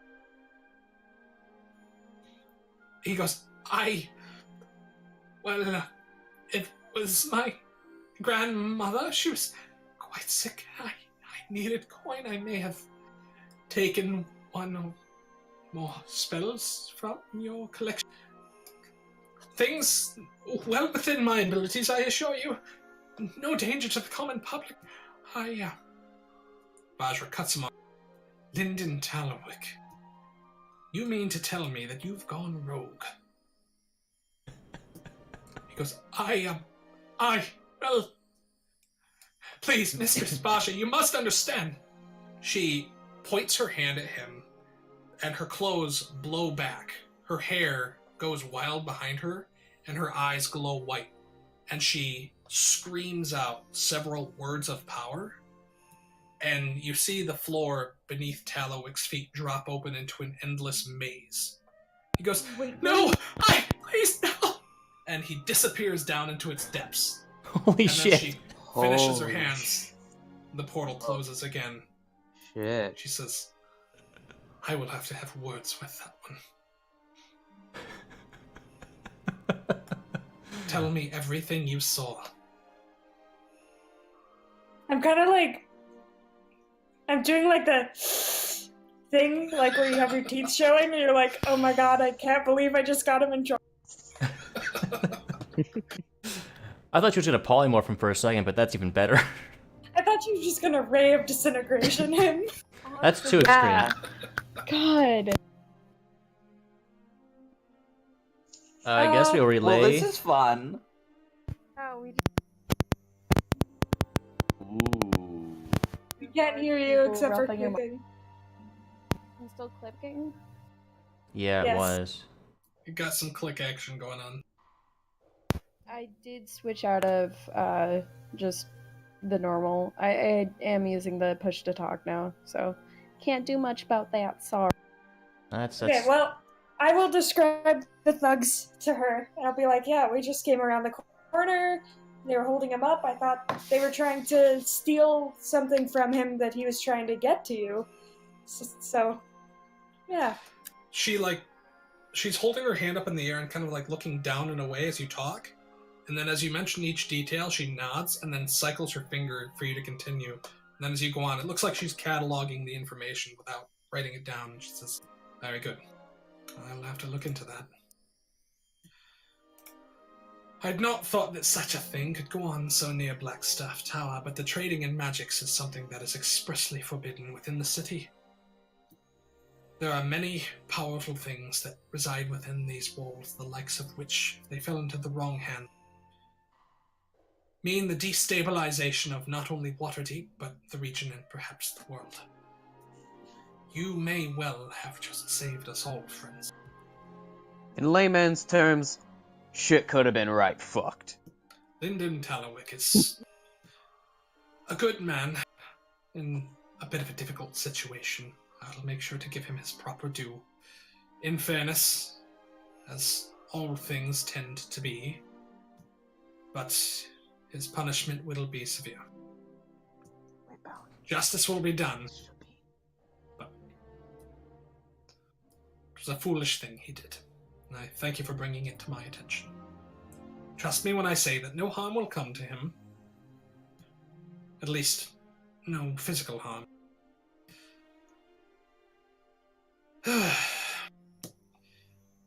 He goes, it was my grandmother. She was quite sick. I needed coin. I may have taken one or more spells from your collection. Things well within my abilities, I assure you. No danger to the common public. Vajra cuts him off. Lyndon Tallowick, you mean to tell me that you've gone rogue? He goes, well, please, Mistress Basha, you must understand. She points her hand at him, and her clothes blow back. Her hair goes wild behind her, and her eyes glow white. And she screams out several words of power, and you see the floor beneath Tallowick's feet drop open into an endless maze. He goes, No! Please, no! And he disappears down into its depths. Holy and shit. Then she finishes her Holy hands. The portal closes again. Shit. She says, I will have to have words with that one. Tell me everything you saw. I'm kind of like, I'm doing like the thing, like where you have your teeth showing, and you're like, oh my god, I can't believe I just got him in trouble. I thought you was gonna polymorph him for a second, but that's even better. I thought you were just gonna ray of disintegration him. That's too extreme. God. I guess we'll relay. Well, this is fun. Oh, Ooh. We can't hear you People except for roughing him up. clicking. I'm still clicking. Yeah, it Yes. was. You got some click action going on. I did switch out of just the normal. I am using the push to talk now, so can't do much about that. Sorry. That's Okay, well, I will describe the thugs to her, and I'll be like, yeah, we just came around the corner, they were holding him up, I thought they were trying to steal something from him that he was trying to get to you. So yeah. She's holding her hand up in the air and kind of like looking down and away as you talk. And then as you mention each detail, she nods and then cycles her finger for you to continue. And then as you go on, it looks like she's cataloging the information without writing it down. And she says, very good. I'll have to look into that. I'd not thought that such a thing could go on so near Blackstaff Tower, but the trading in magics is something that is expressly forbidden within the city. There are many powerful things that reside within these walls, the likes of which, if they fell into the wrong hand, mean the destabilization of not only Waterdeep, but the region and perhaps the world. You may well have just saved us all, friends. In layman's terms, shit could have been right fucked. Lyndon Tallowick is a good man in a bit of a difficult situation. I'll make sure to give him his proper due. In fairness, as all things tend to be, but his punishment will be severe. Justice will be done. But it was a foolish thing he did. And I thank you for bringing it to my attention. Trust me when I say that no harm will come to him. At least, no physical harm.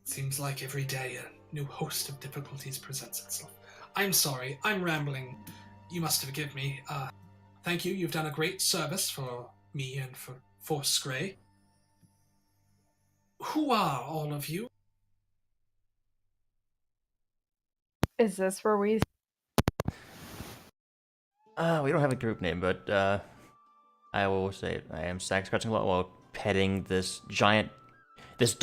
Seems like every day a new host of difficulties presents itself. I'm sorry, I'm rambling. You must forgive me. Thank you, you've done a great service for me and for Scray. Who are all of you? Is this where we? We don't have a group name, but I will say I am sack scratching a lot while petting this giant, this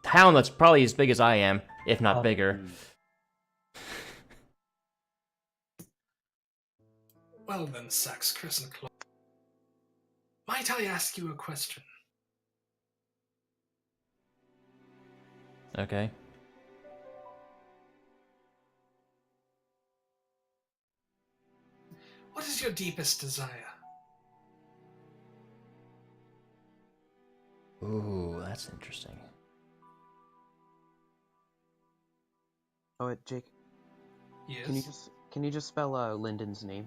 hound that's probably as big as I am, if not bigger. Well then, Sax Crescent Claw. Might I ask you a question? Okay. What is your deepest desire? Ooh, that's interesting. Oh, Jake. Yes. Can you just spell Lyndon's name?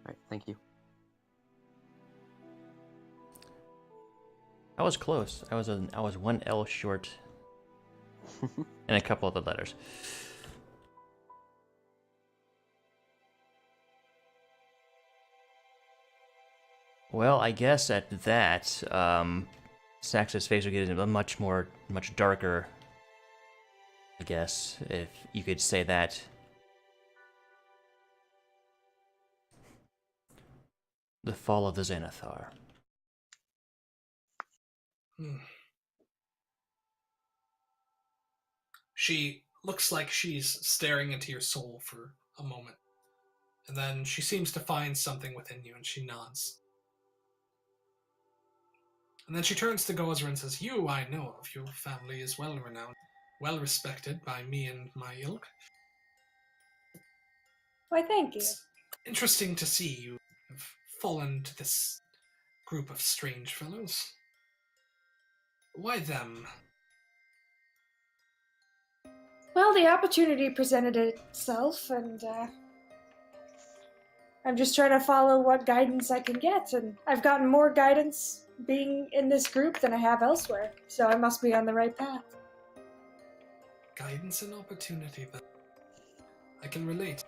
All right, thank you. I was close. I was one L short, and a couple other letters. Well, I guess at that, Sax's face would get much darker. I guess, if you could say that. The fall of the Xanathar. She looks like she's staring into your soul for a moment. And then she seems to find something within you, and she nods. And then she turns to Gozer and says, You, I know of. Your family is well renowned, well respected by me and my ilk. Why, thank you. It's interesting to see you have fallen to this group of strange fellows. Why them? Well, the opportunity presented itself, and I'm just trying to follow what guidance I can get, and I've gotten more guidance being in this group than I have elsewhere, so I must be on the right path. Guidance and opportunity, then. I can relate.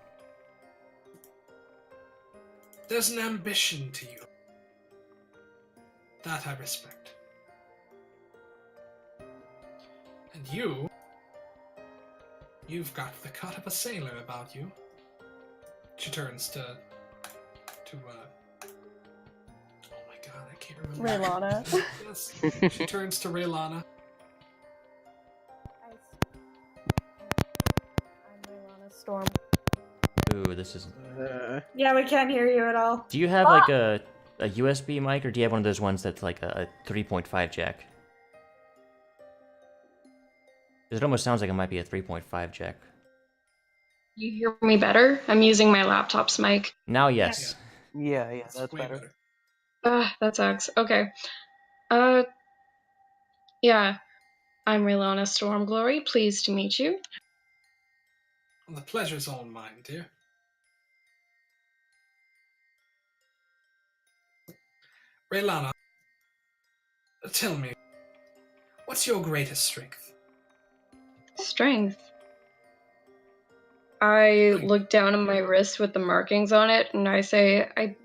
There's an ambition to you. That I respect. And you've got the cut of a sailor about you. She turns to oh my god, I can't remember. Raylana. Yes. She turns to Raylana. I'm Raylana Storm. Ooh, this is. Yeah, we can't hear you at all. Do you have like a USB mic, or do you have one of those ones that's like a 3.5 jack? It almost sounds like it might be a 3.5 jack. You hear me better? I'm using my laptop's mic. Now, yes. Yeah, that's Way better. That sucks. Okay. Yeah. I'm Raylana Stormglory. Pleased to meet you. Well, the pleasure's all mine, dear. Raylana, tell me, what's your greatest strength? Strength. I look down at my wrist with the markings on it, and I say,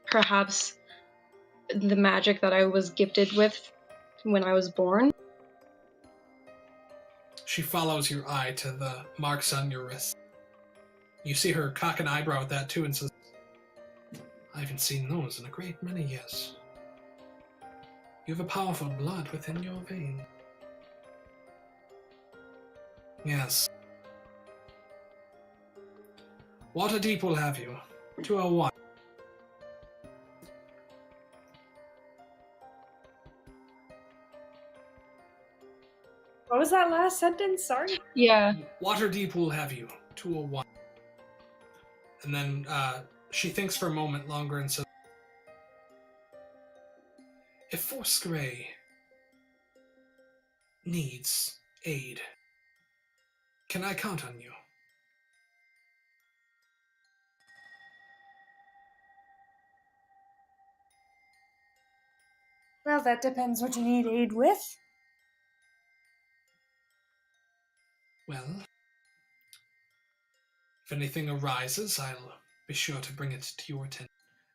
perhaps the magic that I was gifted with when I was born. She follows your eye to the marks on your wrist. You see her cock an eyebrow at that too and says, I haven't seen those in a great many years. You have a powerful blood within your vein. Yes. Waterdeep will have you. 201. What was that last sentence? Sorry. Yeah. Waterdeep will have you. 201. And then she thinks for a moment longer and says, if Foursquare needs aid, can I count on you? Well, that depends what you need aid with. Well, if anything arises, I'll be sure to bring it to your attention.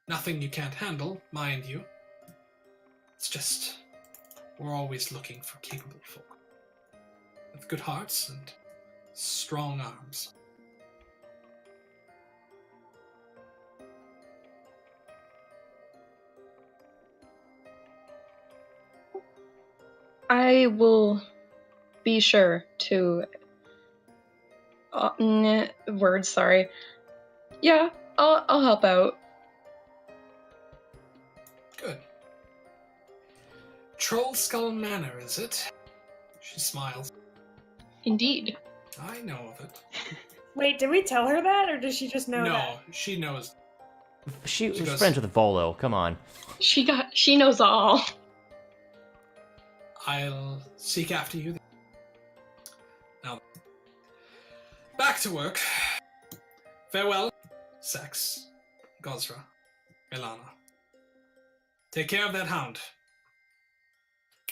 Nothing you can't handle, mind you. It's just, we're always looking for capable folk with good hearts and strong arms. I will be sure to. Words, sorry. Yeah, I'll help out. Good. Troll Skull Manor, is it? She smiles. Indeed. I know of it. Wait, did we tell her that, or does she just know that? No, she knows. She was goes, friends with Volo. Come on. She knows all. I'll seek after you. Now, back to work. Farewell, Sex, Gosra, Ilana. Take care of that hound.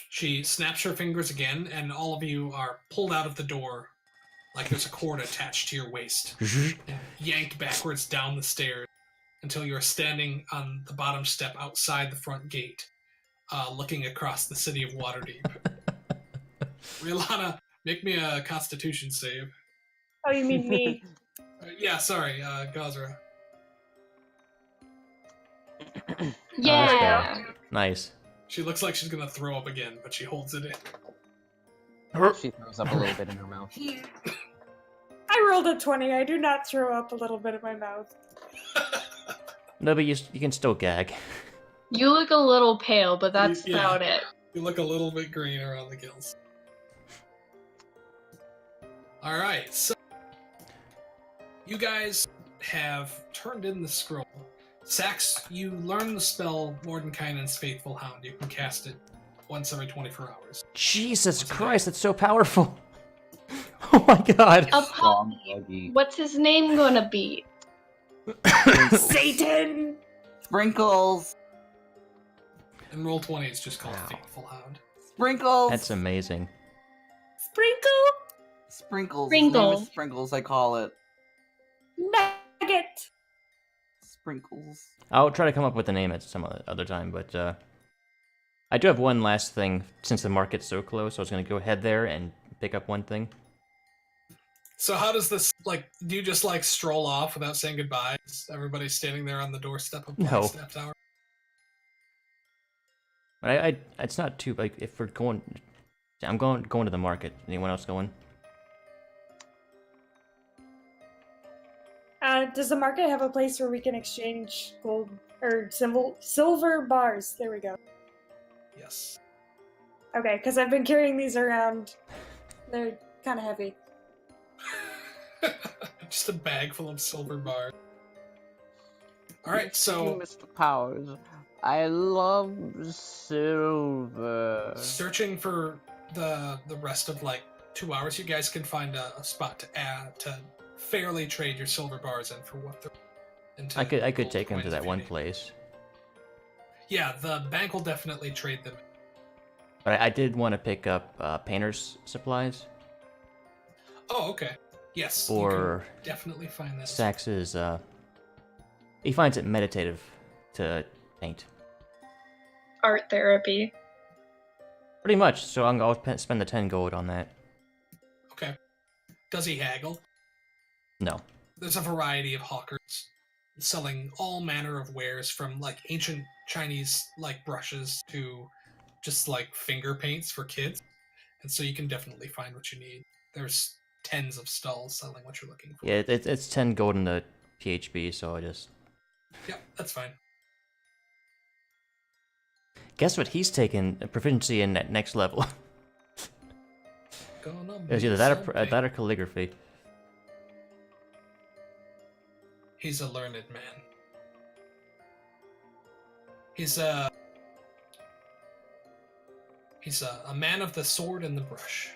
She snaps her fingers again, and all of you are pulled out of the door like there's a cord attached to your waist, and yanked backwards down the stairs until you're standing on the bottom step outside the front gate, looking across the city of Waterdeep. Ilana, make me a Constitution save. Oh, you mean me? Yeah, sorry, Gosra. Yeah. Nice. She looks like she's gonna throw up again, but she holds it in. She throws up a little bit in her mouth. I rolled a 20. I do not throw up a little bit in my mouth. No, but you can still gag. You look a little pale, but that's Yeah. about it. You look a little bit green around the gills. Alright, so you guys have turned in the scroll. Sax, you learn the spell Mordenkainen's Faithful Hound. You can cast it once every 24 hours. Jesus Christ, that's so powerful. Oh my god. A Strong puppy. buggy. What's his name gonna be? Satan! Sprinkles! And roll 20 is just called Wow. Faithful Hound. Sprinkles! That's amazing. Sprinkle? Sprinkles. His name Sprinkle. is Sprinkles, I call it. Nugget! Sprinkles. I'll try to come up with a name at some other time, but I do have one last thing since the market's so close. So I was going to go ahead there and pick up one thing. So how does this, like, do you just, like, stroll off without saying goodbye? Is everybody standing there on the doorstep of No. Blackstaff Tower? But it's not too, like, if we're going, I'm going to the market. Anyone else going? Does the market have a place where we can exchange gold or silver bars? There we go. Yes. Okay, because I've been carrying these around. They're kind of heavy. Just a bag full of silver bars. Alright, so Mr. Powers, I love silver. searching for the rest of, like, 2 hours, you guys can find a spot to add, to fairly trade your silver bars in for what they're into. I could gold take him to coins that if you one need. place. Yeah, the bank will definitely trade them. But I did want to pick up painter's supplies Oh, okay. Yes, for you can definitely find that. Sax's. He finds it meditative to paint. Art therapy. Pretty much. So I'll spend the 10 gold on that. Okay. Does he haggle? No. There's a variety of hawkers selling all manner of wares, from, like, ancient Chinese, like, brushes to just, like, finger paints for kids. And so you can definitely find what you need. There's tens of stalls selling what you're looking for. Yeah, it's 10 gold in the PHB, so I just... Yep, that's fine. Guess what he's taken a proficiency in at next level. gonna It was be either that or, something. that or calligraphy. He's a learned man. He's a man of the sword and the brush.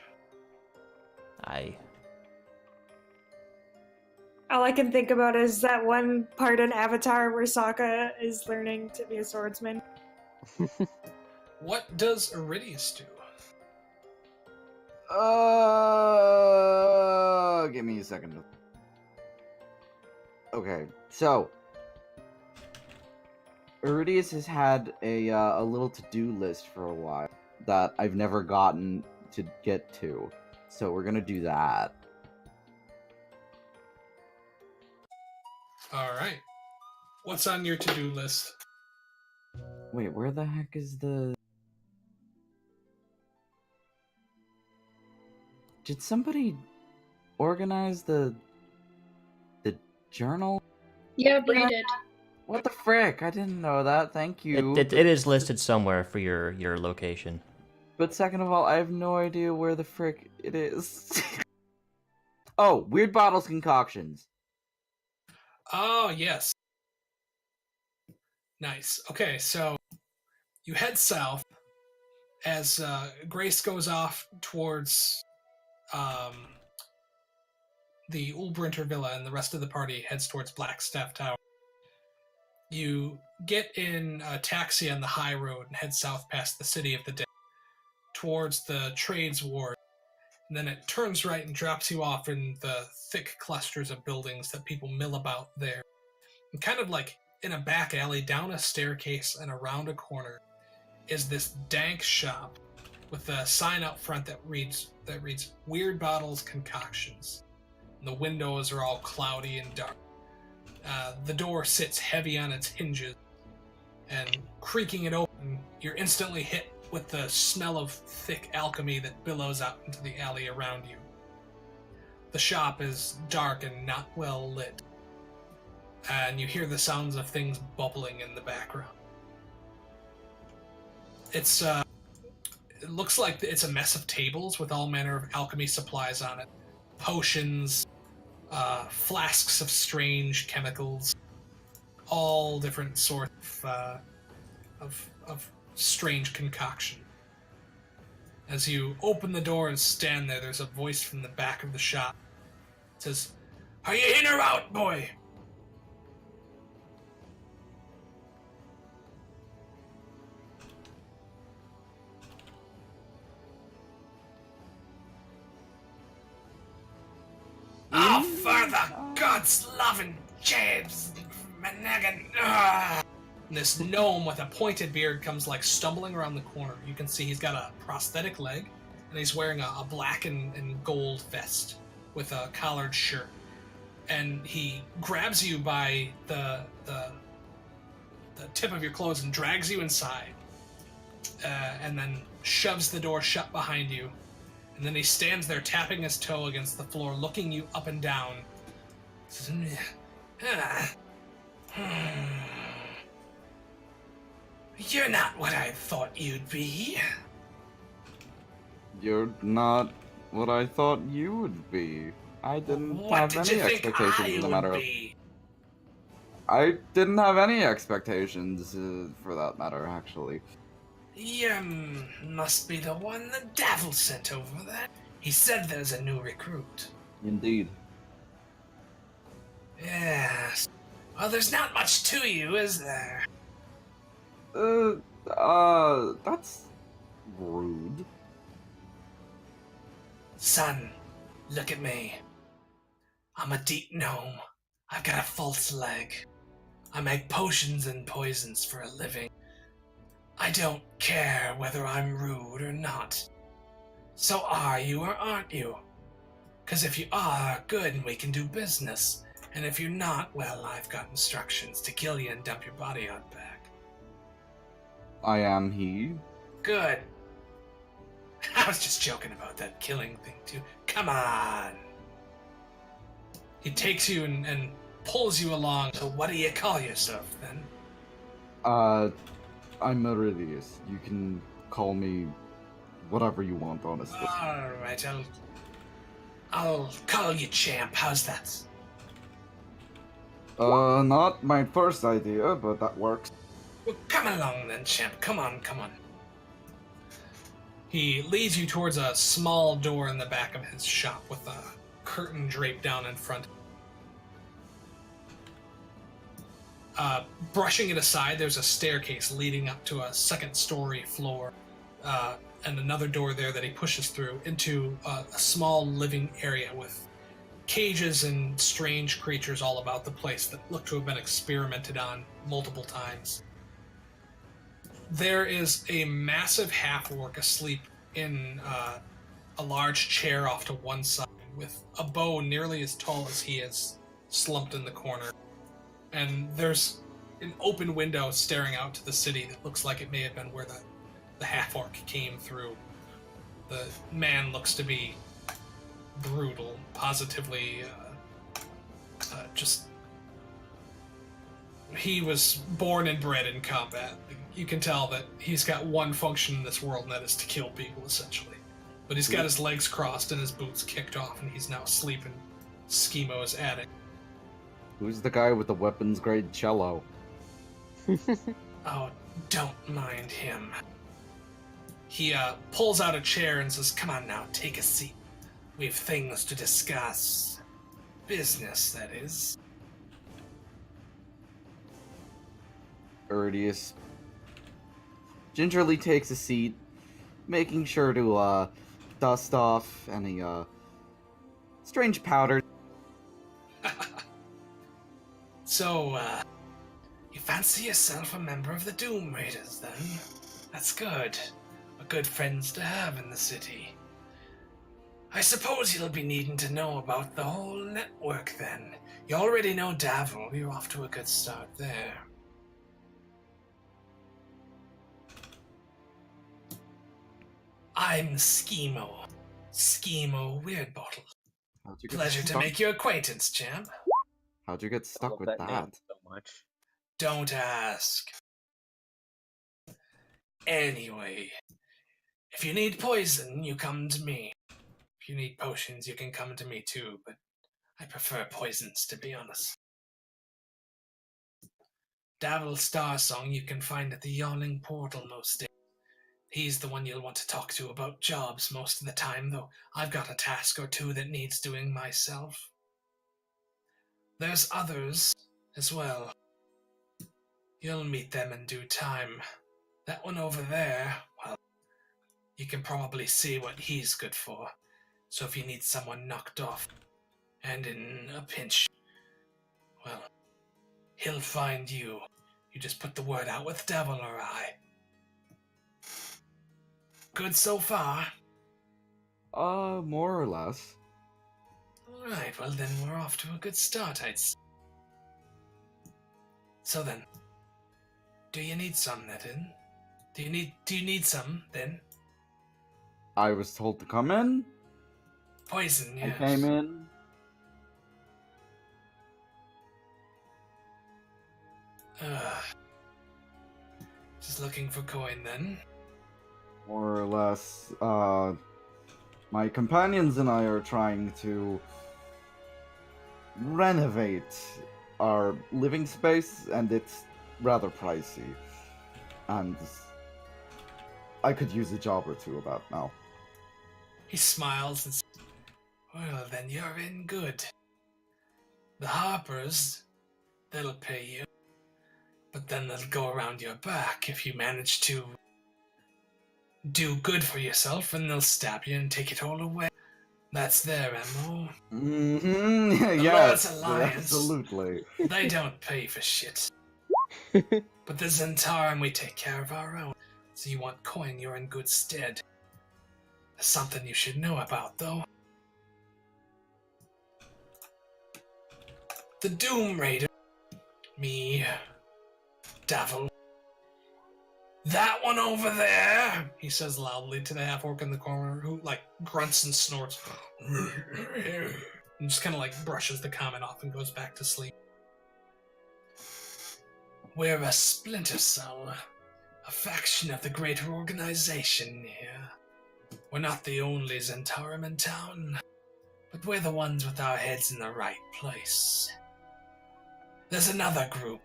All I can think about is that one part in Avatar where Sokka is learning to be a swordsman. What does Iridius do? Give me a second. Okay, so Iridius has had a little to-do list for a while that I've never gotten to get to, so we're gonna do that. All right. What's on your to-do list? Wait, where the heck is the... Did somebody organize the journal? Yeah, Bree did. What the frick? I didn't know that. Thank you. It is listed somewhere for your location. But second of all, I have no idea where the frick it is. Oh, Weird Bottles Concoctions. Oh, yes. Nice. Okay, so you head south as Grace goes off towards the Ulbrinter Villa, and the rest of the party heads towards Blackstaff Tower. You get in a taxi on the high road and head south past the City of the Dead towards the Trades Ward, and then it turns right and drops you off in the thick clusters of buildings that people mill about there. And kind of like in a back alley, down a staircase and around a corner, is this dank shop with a sign up front that reads Weird Bottles Concoctions. And the windows are all cloudy and dark. The door sits heavy on its hinges, and creaking it open, you're instantly hit with the smell of thick alchemy that billows out into the alley around you. The shop is dark and not well lit, and you hear the sounds of things bubbling in the background. It looks like it's a mess of tables with all manner of alchemy supplies on it. Potions, flasks of strange chemicals, all different sorts of strange concoction. As you open the door and stand there, there's a voice from the back of the shop. It says, "Are you in or out, boy?" Oh, for the God's loving James Menegan. This gnome with a pointed beard comes like stumbling around the corner. You can see he's got a prosthetic leg, and he's wearing a black and gold vest with a collared shirt. And he grabs you by the tip of your clothes and drags you inside, and then shoves the door shut behind you. And then he stands there tapping his toe against the floor, looking you up and down. You're not what I thought you'd be. You're not what I thought you would be. I didn't have any expectations in the matter of... I didn't have any expectations, for that matter, actually. You must be the one the devil sent over there. He said there's a new recruit. Indeed. Yes. Well, there's not much to you, is there? That's rude. Son, look at me. I'm a deep gnome. I've got a false leg. I make potions and poisons for a living. I don't care whether I'm rude or not. So are you or aren't you? 'Cause if you are, good, and we can do business. And if you're not, well, I've got instructions to kill you and dump your body out back. I am he. Good. I was just joking about that killing thing, too. Come on. He takes you and pulls you along. So what do you call yourself, then? I'm Iridius. You can call me whatever you want, honestly. Alright, I'll call you champ. How's that? Not my first idea, but that works. Well, come along then, champ. Come on, come on. He leads you towards a small door in the back of his shop with a curtain draped down in front. Brushing it aside, there's a staircase leading up to a second-story floor, and another door there that he pushes through into a small living area with cages and strange creatures all about the place that look to have been experimented on multiple times. There is a massive half-orc asleep in a large chair off to one side with a bow nearly as tall as he is slumped in the corner. And there's an open window staring out to the city that looks like it may have been where the half-orc came through. The man looks to be brutal, positively just... He was born and bred in combat. You can tell that he's got one function in this world, and that is to kill people, essentially. But he's got his legs crossed and his boots kicked off, and he's now asleep in Schimo's attic. Who's the guy with the weapons-grade cello? Oh, don't mind him. He pulls out a chair and says, "Come on now, take a seat. We've things to discuss. Business, that is." Erdius gingerly takes a seat, making sure to dust off any strange powder. So, you fancy yourself a member of the Doom Raiders, then? That's good. We're good friends to have in the city. I suppose you'll be needing to know about the whole network, then. You already know Davil. You're off to a good start there. I'm Schimo. Schimo Weirdbottle. Pleasure to make your acquaintance, champ. How'd you get stuck love with that that? name so much. Don't ask. Anyway, if you need poison, you come to me. If you need potions, you can come to me too, but I prefer poisons, to be honest. Davil Starsong you can find at the Yawning Portal most days. He's the one you'll want to talk to about jobs most of the time, though I've got a task or two that needs doing myself. There's others as well. You'll meet them in due time. That one over there, well, you can probably see what he's good for. So if you need someone knocked off and in a pinch, well, he'll find you. You just put the word out with Devil or I. Good so far? More or less. Alright, well then we're off to a good start, I'd say. So then, do you need some, then? Do you need some, then? I was told to come in. Poison, yes. I came in. Just looking for coin, then? More or less. My companions and I are trying to renovate our living space, and it's rather pricey. And I could use a job or two about now. He smiles and says, "Well, then you're in good. The Harpers, they'll pay you. But then they'll go around your back if you manage to do good for yourself, and they'll stab you and take it all away. That's their MO. Mm-hmm. The Yes, Lord's Alliance. absolutely. They don't pay for shit. But the Zentarum, we take care of our own. So you want coin, you're in good stead. There's something you should know about, though. The Doom Raider. Me. Davil. That one over there, he says loudly to the half-orc in the corner, who, grunts and snorts. And just kind of, brushes the comment off and goes back to sleep. We're a splinter cell. A faction of the greater organization here. We're not the only Zentarum in town, but we're the ones with our heads in the right place. There's another group,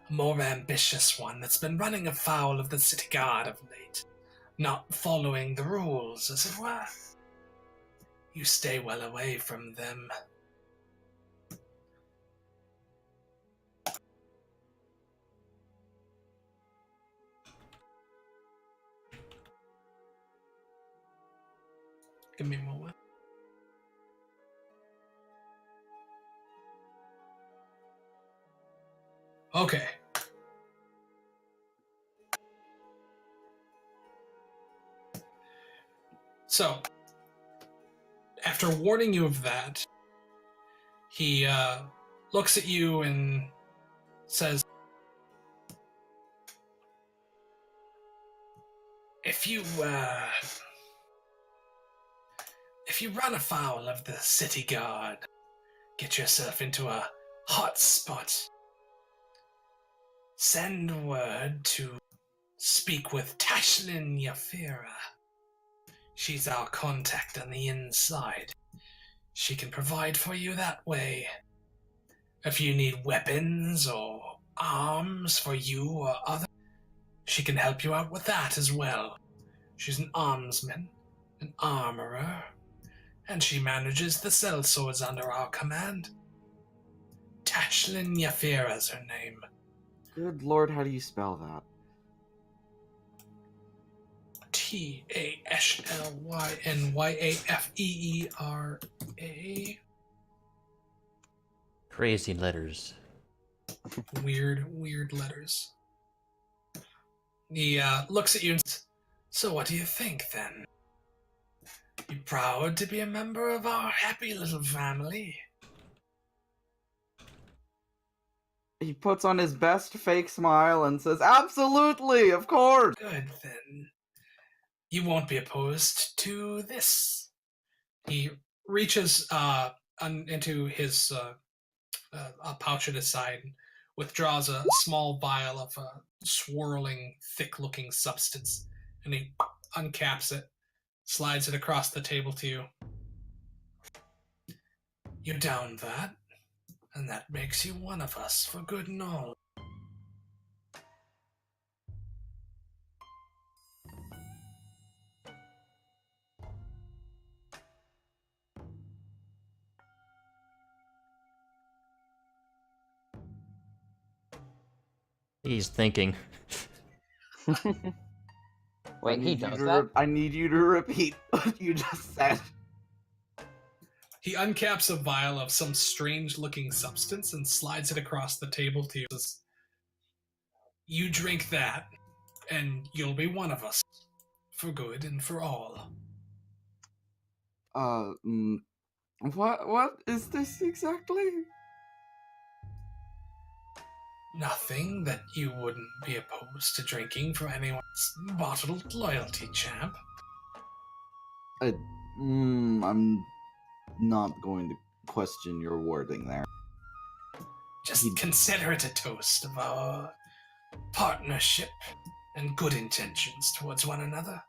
a more ambitious one that's been running afoul of the city guard of late, not following the rules, as it were. You stay well away from them. Give me a moment. Okay. So, after warning you of that, he looks at you and says, If you run afoul of the city guard, get yourself into a hot spot, send word to speak with Tashlin Yafira. She's our contact on the inside. She can provide for you that way. If you need weapons or arms for you or others, she can help you out with that as well. She's an armsman, an armorer, and she manages the sellswords under our command. Tashlin Yafira's her name. Good lord, how do you spell that? TashlynYafeera. Crazy letters. Weird letters. He looks at you and says, So what do you think, then? You proud to be a member of our happy little family? He puts on his best fake smile and says, Absolutely, of course! Good, then. You won't be opposed to this. He reaches into his a pouch at his side, withdraws a small vial of a swirling, thick-looking substance, and he uncaps it, slides it across the table to you. You down that, and that makes you one of us for good and all. He's thinking. Wait, he does that? I need you to repeat what you just said. He uncaps a vial of some strange-looking substance and slides it across the table to you. You drink that, and you'll be one of us, for good and for all. What is this exactly? Nothing that you wouldn't be opposed to drinking for anyone's bottled loyalty, champ. I'm not going to question your wording there. Just consider it a toast of our partnership and good intentions towards one another.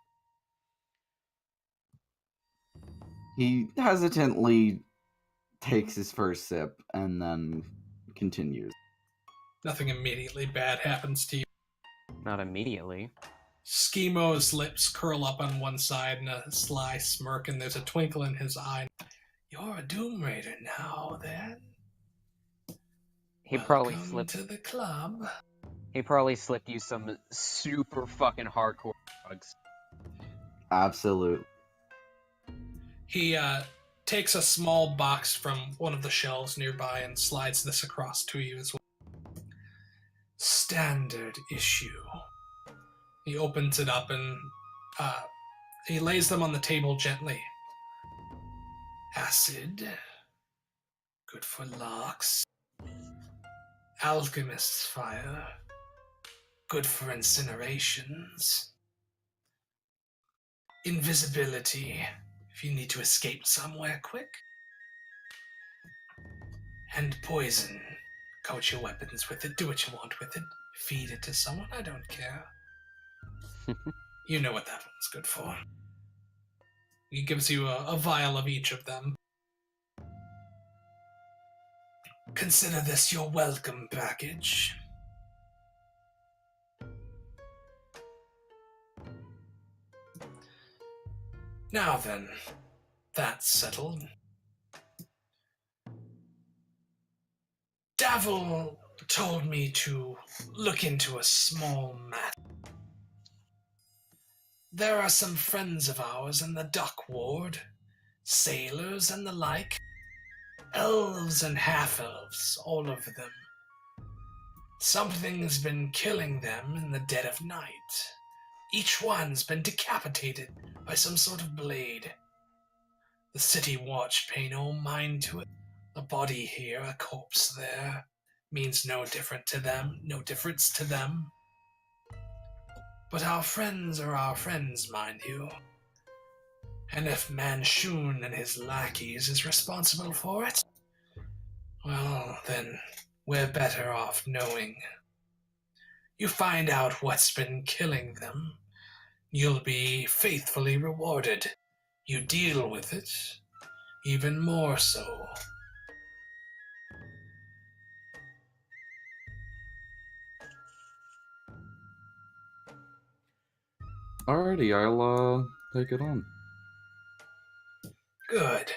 He hesitantly takes his first sip and then continues. Nothing immediately bad happens to you. Not immediately. Schemo's lips curl up on one side in a sly smirk, and there's a twinkle in his eye. You're a Doom Raider now, then? He probably Welcome slipped. to the club. He probably slipped you some super fucking hardcore drugs. Absolutely. He takes a small box from one of the shelves nearby and slides this across to you as well. Standard issue. He opens it up and he lays them on the table gently. Acid. Good for locks. Alchemist's fire. Good for incinerations. Invisibility. If you need to escape somewhere quick. And poison. Coat your weapons with it. Do what you want with it. Feed it to someone. I don't care. You know what that one's good for. He gives you a vial of each of them. Consider this your welcome package. Now then, that's settled. Davil told me to look into a small matter. There are some friends of ours in the dock ward, sailors and the like, elves and half-elves, all of them. Something's been killing them in the dead of night. Each one's been decapitated by some sort of blade. The city watch pay no mind to it. A body here, a corpse there, means no difference to them. But our friends are our friends, mind you. And if Manshun and his lackeys is responsible for it, well, then we're better off knowing. You find out what's been killing them, you'll be faithfully rewarded. You deal with it, even more so. Alrighty, I'll take it on. Good.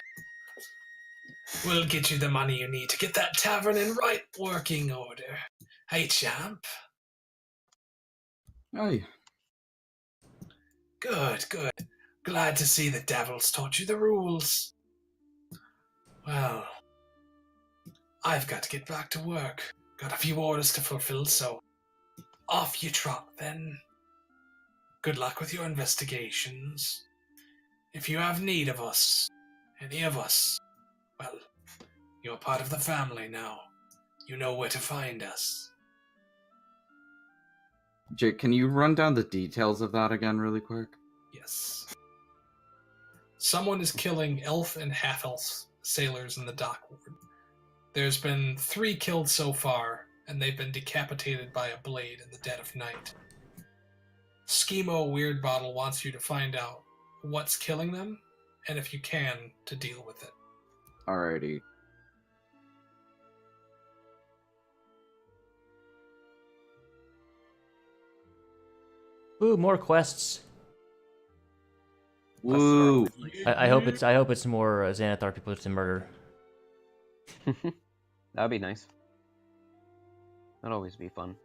We'll get you the money you need to get that tavern in right working order. Hey, champ. Aye. Good, good. Glad to see the Devil's taught you the rules. Well, I've got to get back to work. Got a few orders to fulfill, so off you trot then. Good luck with your investigations. If you have need of us, any of us, well, you're part of the family now. You know where to find us. Jake, can you run down the details of that again really quick? Yes. Someone is killing elf and half-elf sailors in the dock ward. There's been 3 killed so far, and they've been decapitated by a blade in the dead of night. Schemo Weirdbottle wants you to find out what's killing them, and if you can, to deal with it. Alrighty. Ooh, more quests. Woo! I hope it's more Xanathar people to murder. That'd be nice. That'd always be fun.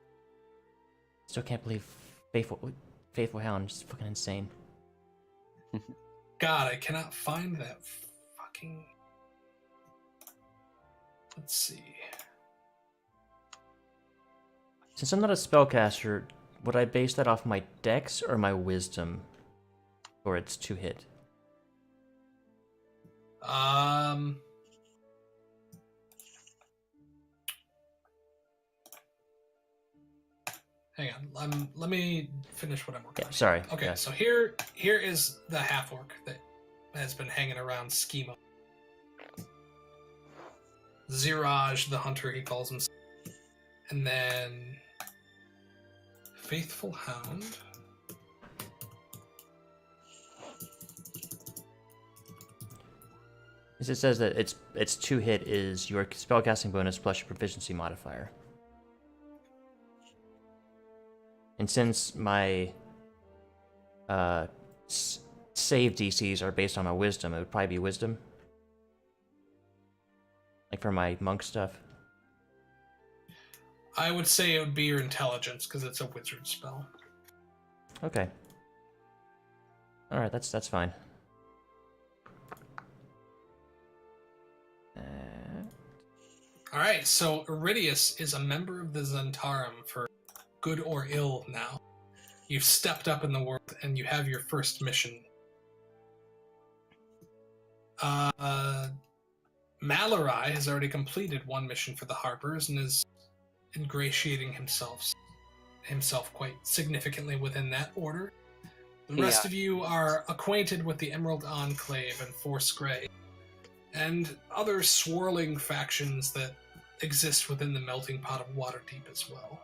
Still can't believe Faithful Hound is fucking insane. God, I cannot find that fucking... Let's see. Since I'm not a spellcaster, would I base that off my dex or my wisdom? Or it's 2-hit? Hang on. Let me finish what I'm working on. Sorry. Okay, yeah. so here is the half-orc that has been hanging around Schema. Ziraj, the hunter, he calls himself. And then... Faithful Hound. It says that it's 2-hit is your spellcasting bonus plus your proficiency modifier. And since my save DCs are based on my wisdom, it would probably be wisdom. Like for my monk stuff. I would say it would be your intelligence, because it's a wizard spell. Okay. Alright, that's fine. Alright, so Iridius is a member of the Zentarum for good or ill now. You've stepped up in the world, and you have your first mission. Malarai has already completed one mission for the Harpers and is ingratiating himself quite significantly within that order. The rest of you are acquainted with the Emerald Enclave and Force Grey, and other swirling factions that exist within the melting pot of Waterdeep as well.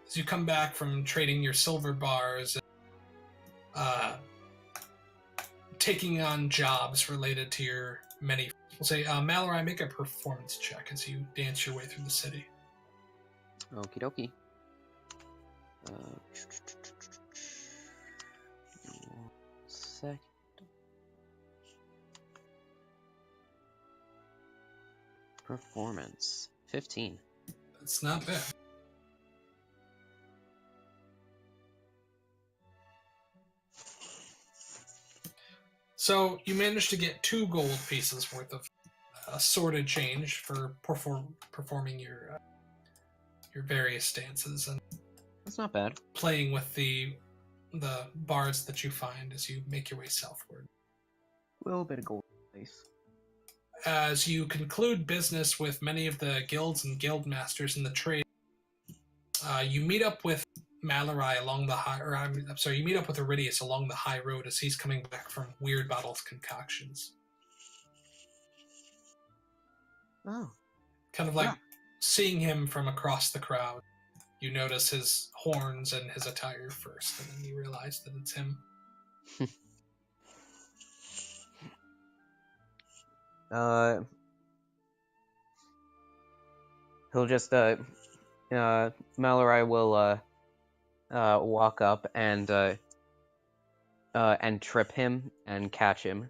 As you come back from trading your silver bars and taking on jobs related to your many. We'll say, Mallory, make a performance check as you dance your way through the city. Okie dokie. Sec. Performance 15. That's not bad. So you managed to get 2 gold pieces worth of assorted change for performing your various dances and That's not bad. playing with the bards that you find as you make your way southward. A little bit of gold place. As you conclude business with many of the guilds and guild masters in the trade, you meet up with Mallory along the high, or I'm sorry, you meet up with Iridius along the high road as he's coming back from Weird Bottle's concoctions. Oh. Kind of like seeing him from across the crowd. You notice his horns and his attire first, and then you realize that it's him. He'll just Mallory will walk up and trip him and catch him.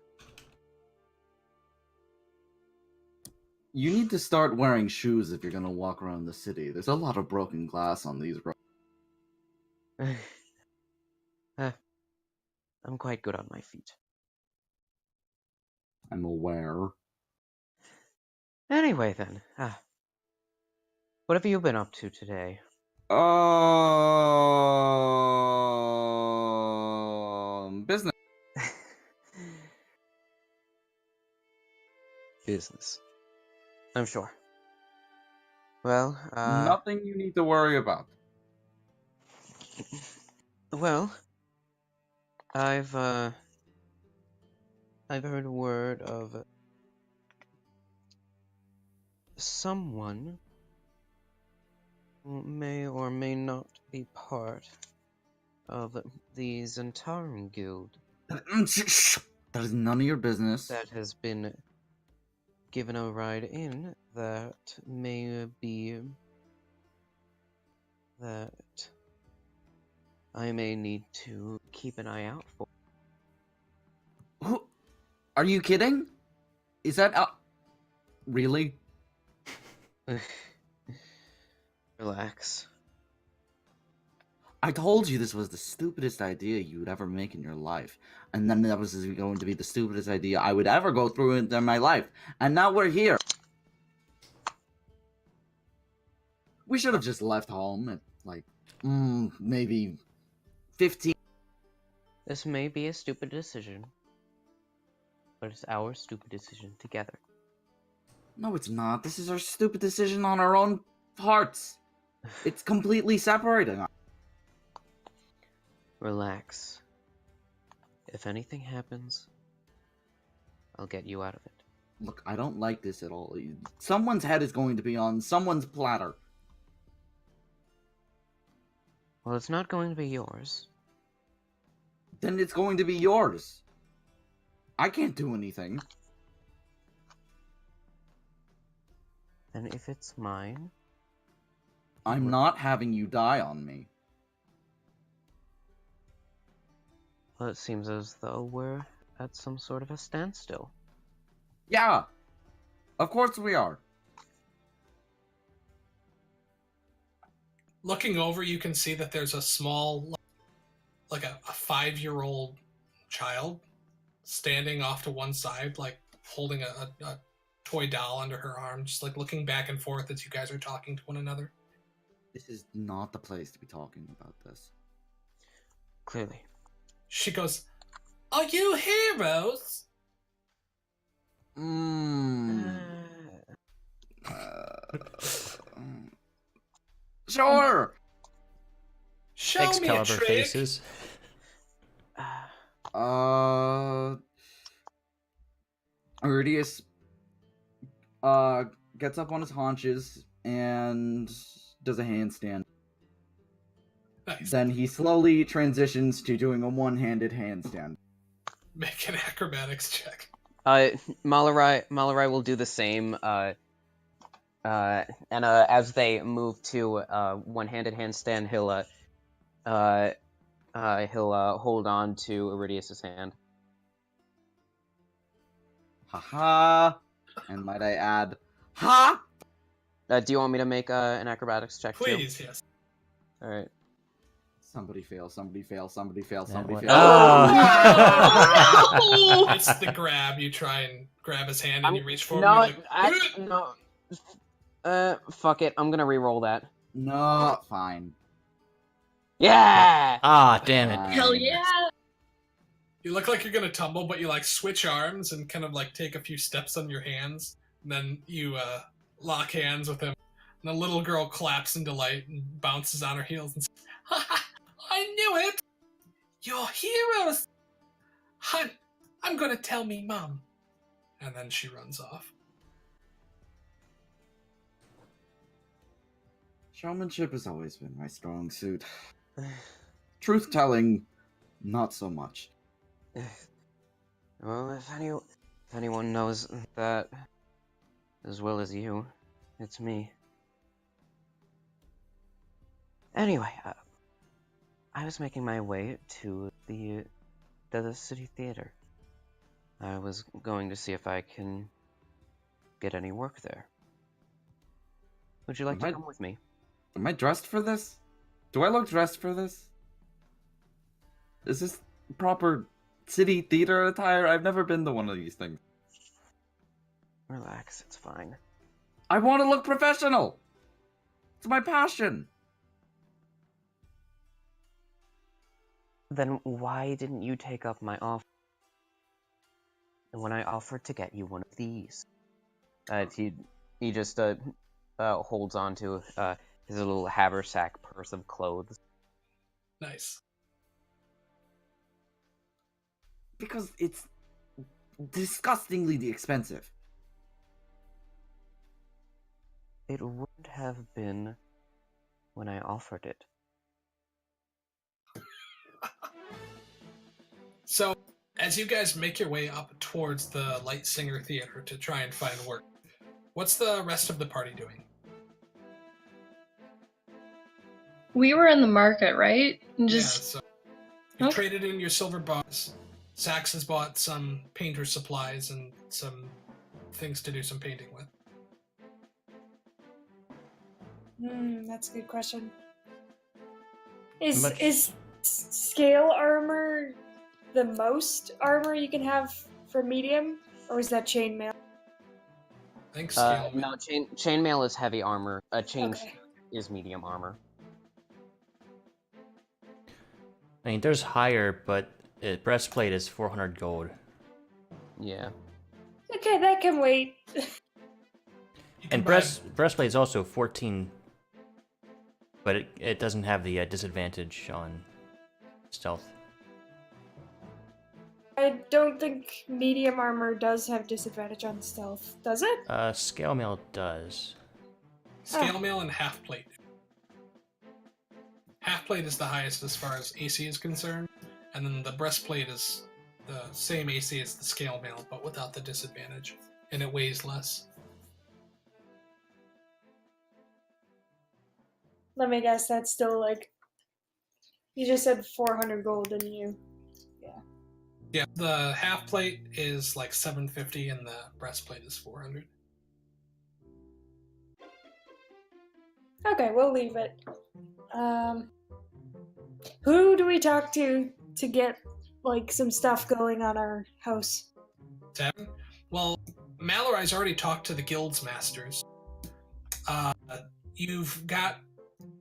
You need to start wearing shoes if you're gonna walk around the city. There's a lot of broken glass on these roads. I'm quite good on my feet. I'm aware. Anyway then, what have you been up to today? Business. Business. I'm sure. Well, Nothing you need to worry about. Well, I've heard word of someone who may or may not be part of the Zentarum Guild That is none of your business. that has been given a ride in that may be that I may need to keep an eye out for. Who? Are you kidding? Is that really? Relax. I told you this was the stupidest idea you would ever make in your life. And then that was going to be the stupidest idea I would ever go through in my life. And now we're here. We should have just left home at, like, maybe 15. This may be a stupid decision, but it's our stupid decision together. No, it's not. This is our stupid decision on our own parts. It's completely separating us. Relax. If anything happens, I'll get you out of it. Look, I don't like this at all. Someone's head is going to be on someone's platter. Well, it's not going to be yours. Then it's going to be yours. I can't do anything. Then if it's mine... I'm not having you die on me. Well, it seems as though we're at some sort of a standstill. Yeah! Of course we are. Looking over, you can see that there's a small, like a 5-year-old child standing off to one side, like holding a toy doll under her arm, just like looking back and forth as you guys are talking to one another. This is not the place to be talking about this. Clearly. She goes, "Are you heroes?" Sure! Show me a Excalibur trick. faces. Iridius gets up on his haunches and does a handstand. Nice. Then he slowly transitions to doing a one-handed handstand. Make an acrobatics check. Malarai will do the same. As they move to one-handed handstand, he'll hold on to Iridius's hand. Haha. And might I add, ha? Do you want me to make an acrobatics check too? Please, yes. All right. Somebody fail, somebody fail, somebody fail, That somebody one- fail. Oh! It's the grab. You try and grab his hand and you reach forward. No, And you're like, no. Fuck it. I'm gonna re-roll that. No, fine. Yeah. Ah, damn it. Hell Fine. yeah! You look like you're gonna tumble, but you like switch arms and kind of like take a few steps on your hands. And then you lock hands with him. And the little girl claps in delight and bounces on her heels and says, "Ha ha! I knew it! You're heroes! I'm gonna tell me mum." And then she runs off. Showmanship has always been my strong suit. Truth-telling, not so much. Well, if anyone knows that as well as you, it's me. Anyway, I was making my way to the city theater. I was going to see if I can get any work there. Would you like to Am I- come with me? Am I dressed for this? Do I look dressed for this? Is this proper city theater attire? I've never been to one of these things. Relax, it's fine. I want to look professional! It's my passion! Then why didn't you take up my offer? And when I offered to get you one of these, he just holds on to his little haversack purse of clothes. Nice. Because it's disgustingly expensive. It would have been when I offered it. So, as you guys make your way up towards the Light Singer Theater to try and find work, what's the rest of the party doing? We were in the market, right? And Yeah, just so you Oh. traded in your silver bars. Sax has bought some painter supplies and some things to do some painting with. That's a good question. Is Much- is scale armor the most armor you can have for medium, or is that chainmail? I think scale. No, chainmail is heavy armor. Chain Okay. is medium armor. I mean, there's higher, but breastplate is 400 gold. Yeah. Okay, that can wait. You can And buy- breastplate is also 14, but it doesn't have the disadvantage on stealth. I don't think medium armor does have disadvantage on stealth, does it? Scale mail does. Scale mail and half plate. Half plate is the highest as far as AC is concerned, and then the breastplate is the same AC as the scale mail, but without the disadvantage, and it weighs less. Let me guess, that's still like. You just said 400 gold, didn't you? Yeah, the half plate is like 750, and the breastplate is 400. Okay, we'll leave it. Who do we talk to get like some stuff going on our house? Tavern? Well, Malorai's already talked to the guild's masters. You've got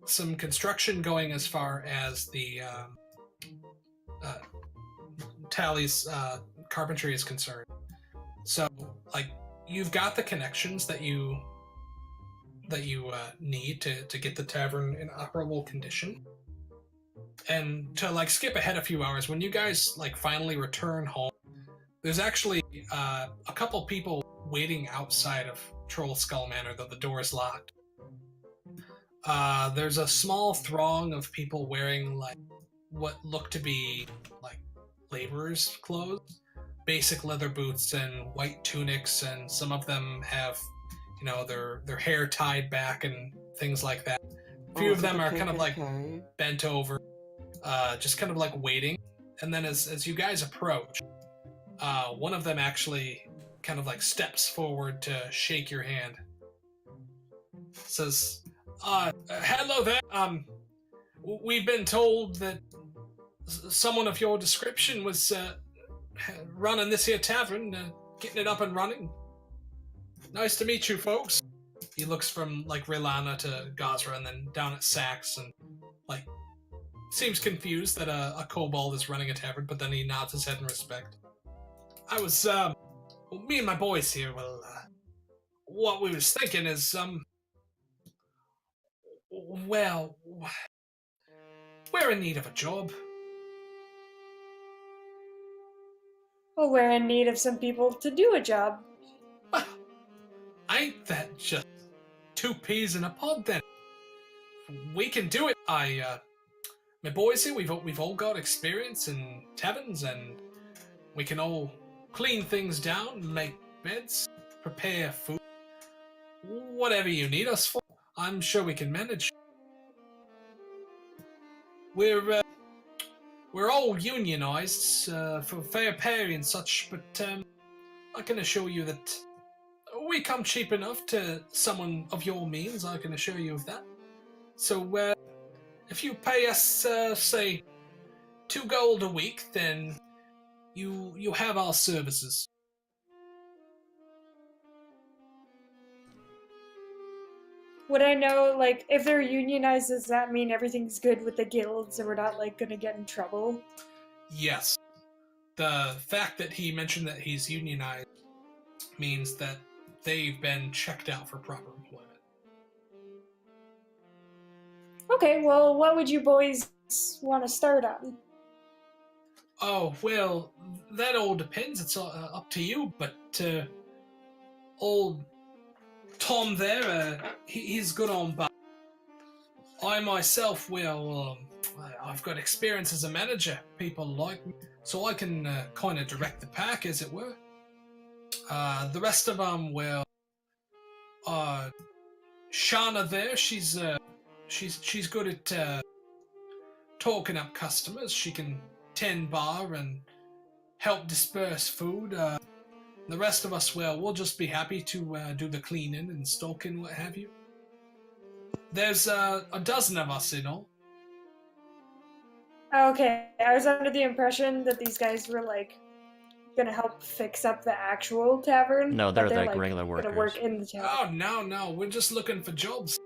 some construction going as far as the Tally's carpentry is concerned. So, like, you've got the connections that you need to get the tavern in operable condition. And to like skip ahead a few hours, when you guys like finally return home, there's actually a couple people waiting outside of Troll Skull Manor, though the door is locked. There's a small throng of people wearing like what look to be like laborers' clothes, basic leather boots and white tunics, and some of them have, their hair tied back and things like that. A few of them are kind of like bent over, just kind of like waiting. And then as you guys approach, one of them actually kind of like steps forward to shake your hand. Says, hello there. We've been told that someone of your description was running this here tavern, getting it up and running. Nice to meet you, folks. He looks from like Rilana to Gazra and then down at Sax and like seems confused that a kobold is running a tavern, but then he nods his head in respect. I was me and my boys here. Well, what we was thinking is well, we're in need of a job. Well, we're in need of some people to do a job. Well, ain't that just 2 peas in a pod then? We can do it. My boys here, we've all got experience in taverns, and we can all clean things down, make beds, prepare food. Whatever you need us for, I'm sure we can manage. We're all unionized for fair pay and such, but I can assure you that we come cheap enough to someone of your means. I can assure you of that. So if you pay us, say, 2 gold a week, then you have our services. Would I know, like, if they're unionized, does that mean everything's good with the guilds and we're not, like, gonna get in trouble? Yes. The fact that he mentioned that he's unionized means that they've been checked out for proper employment. Okay, well, what would you boys want to start on? Oh, well, that all depends. It's up to you, but old Tom there, he's good on bar. I myself, I've got experience as a manager. People like me, so I can kind of direct the pack, as it were. The rest of them, Shauna there, she's good at talking up customers. She can tend bar and help disperse food. The rest of us, we'll just be happy to do the cleaning and stocking, what have you. There's a dozen of us in all. Okay, I was under the impression that these guys were, like, gonna help fix up the actual tavern. No, but they're like regular gonna workers. work in the tavern. Oh, no, we're just looking for jobs.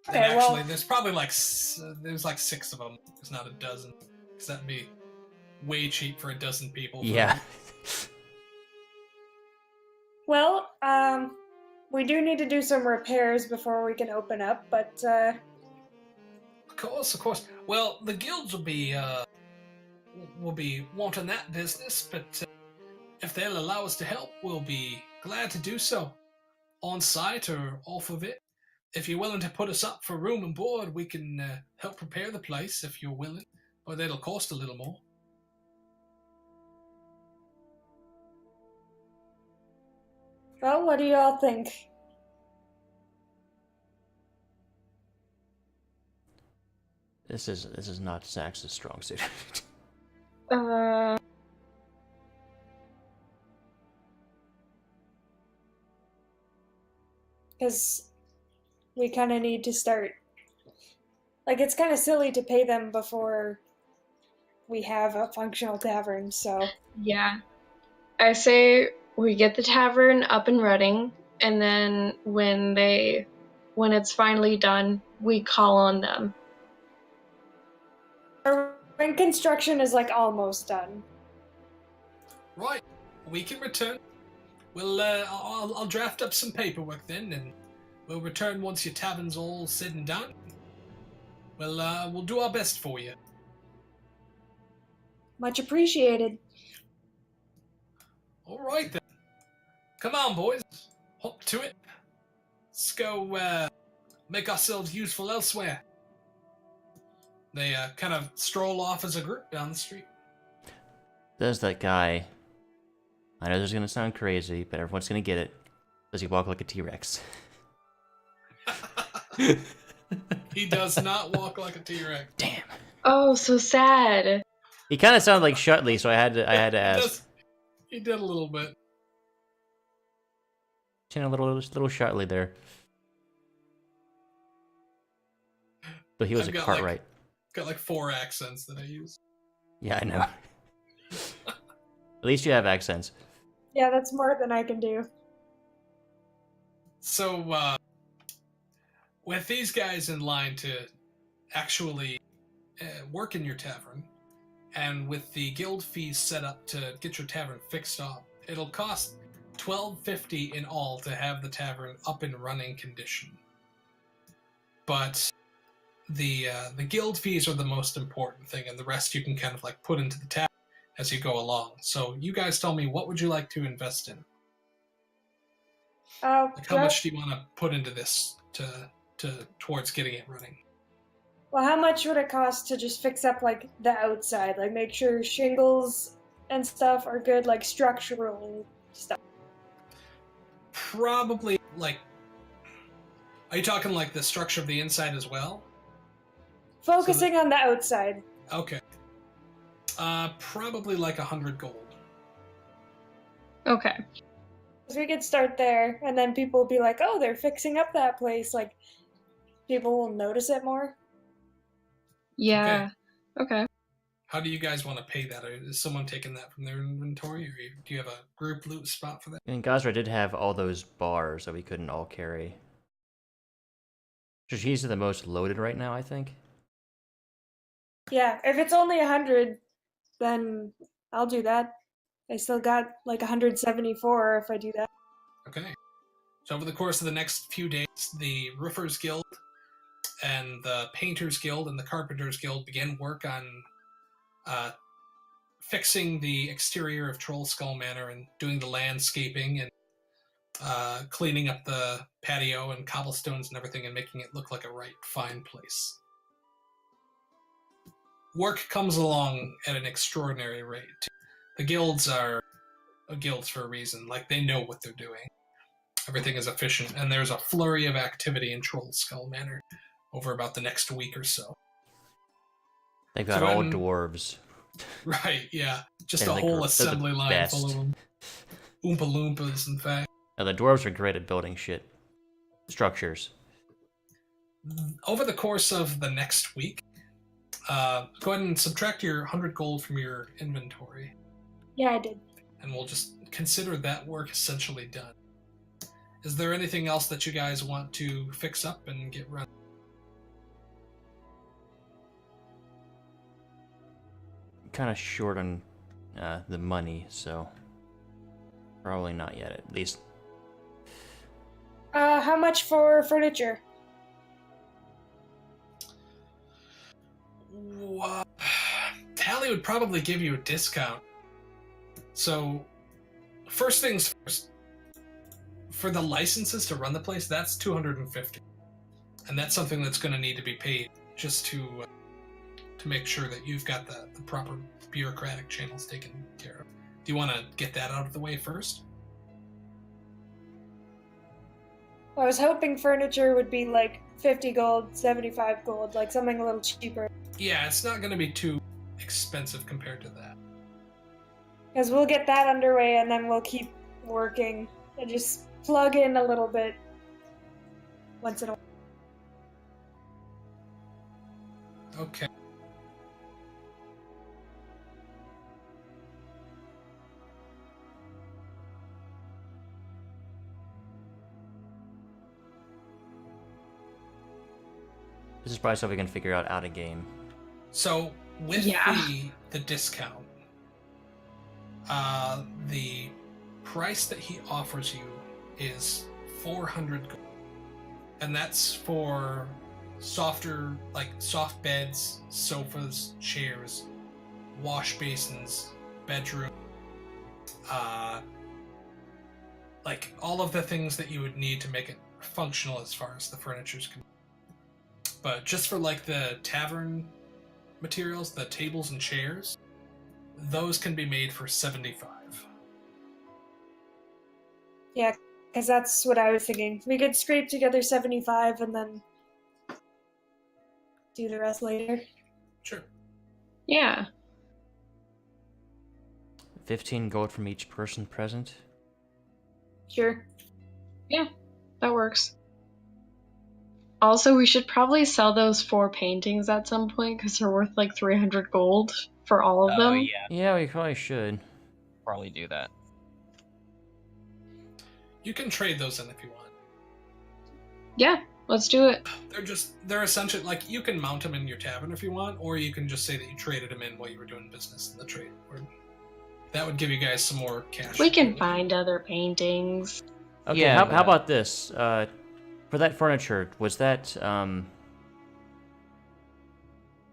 Okay, And actually, well, there's probably there's like 6 of them. There's not a dozen, because that'd be way cheap for a dozen people. Yeah. well, we do need to do some repairs before we can open up, but, Of course. Well, the guilds will be wanting that business, but if they'll allow us to help, we'll be glad to do so, on site or off of it. If you're willing to put us up for room and board, we can help prepare the place if you're willing, but it'll cost a little more. well, what do y'all think? This is not Sax's strong suit. Because we kind of need to start. Like, it's kind of silly to pay them before we have a functional tavern, so. Yeah. I say we get the tavern up and running, and then when it's finally done, we call on them. Or when construction is, like, almost done. Right, we can return. I'll draft up some paperwork then, and we'll return once your tavern's all said and done. We'll do our best for you. Much appreciated. All right then. Come on, boys. Hop to it. Let's go make ourselves useful elsewhere. They kind of stroll off as a group down the street. Does that guy... I know this is gonna sound crazy, but everyone's gonna get it. Does he walk like a T-Rex? He does not walk like a T-Rex. Damn. Oh, so sad. He kind of sounded like Shutley, so I had to He ask. does- He did a little bit. Seen a little Shutley there. But he was I've a got, Cartwright. Got like 4 accents that I use. Yeah, I know. At least you have accents. Yeah, that's more than I can do. So, with these guys in line to actually work in your tavern, and with the guild fees set up to get your tavern fixed up, it'll cost $12.50 in all to have the tavern up in running condition. But the guild fees are the most important thing, and the rest you can kind of like put into the tavern as you go along. So you guys tell me, what would you like to invest in? Like how much do you want to put into this towards getting it running? Well, how much would it cost to just fix up like the outside, like make sure shingles and stuff are good, like structural stuff? Probably like. Are you talking like the structure of the inside as well? Focusing on the outside. Okay. Probably like 100 gold. Okay. So we could start there, and then people will be like, "Oh, they're fixing up that place." Like, people will notice it more. Yeah. Okay. How do you guys want to pay that? Is someone taking that from their inventory, or do you have a group loot spot for that? And Gazra did have all those bars that we couldn't all carry. So she's the most loaded right now, I think. Yeah, if it's only 100, then I'll do that. I still got like 174 if I do that. Okay. So over the course of the next few days, the Roofers Guild and the Painters Guild and the Carpenters Guild begin work on fixing the exterior of Troll Skull Manor and doing the landscaping and cleaning up the patio and cobblestones and everything and making it look like a right fine place. Work comes along at an extraordinary rate. The guilds are guilds for a reason. Like, they know what they're doing. Everything is efficient, and there's a flurry of activity in Troll Skull Manor over about the next week or so. They've got So all then- dwarves. Right, yeah. Just They're a the whole they're the assembly line best. full of them. Oompa Loompas, in fact. Now, the dwarves are great at building shit. Structures. Over the course of the next week, go ahead and subtract your 100 gold from your inventory, Yeah, I did. and we'll just consider that work essentially done. Is there anything else that you guys want to fix up and get running? Kind of short on the money, so probably not yet. At least How much for furniture? Tally would probably give you a discount. So, first things first. For the licenses to run the place, that's 250, and that's something that's going to need to be paid just to make sure that you've got the proper bureaucratic channels taken care of. Do you want to get that out of the way first? I was hoping furniture would be like 50 gold, 75 gold, like something a little cheaper. Yeah, it's not going to be too expensive compared to that. Because we'll get that underway and then we'll keep working and just plug in a little bit once in a while. Okay. this is probably stuff we can figure out of game. So with Yeah. the discount, the price that he offers you is 400 gold, and that's for softer, like soft beds, sofas, chairs, wash basins, bedroom, like all of the things that you would need to make it functional as far as the furniture's concerned. But just for like the tavern materials, the tables and chairs, those can be made for 75. Yeah, because that's what I was thinking. We could scrape together 75 and then do the rest later. Sure. Yeah. 15 gold from each person present. Sure. Yeah, that works. Also, we should probably sell those 4 paintings at some point because they're worth like 300 gold for all of them. Yeah, Yeah, we probably should. probably do that. You can trade those in if you want. Yeah, let's do it. They're essentially like you can mount them in your tavern if you want, or you can just say that you traded them in while you were doing business in the trade. Or that would give you guys some more cash. We can find other paintings. Okay, Yeah, how about this? For that furniture, was that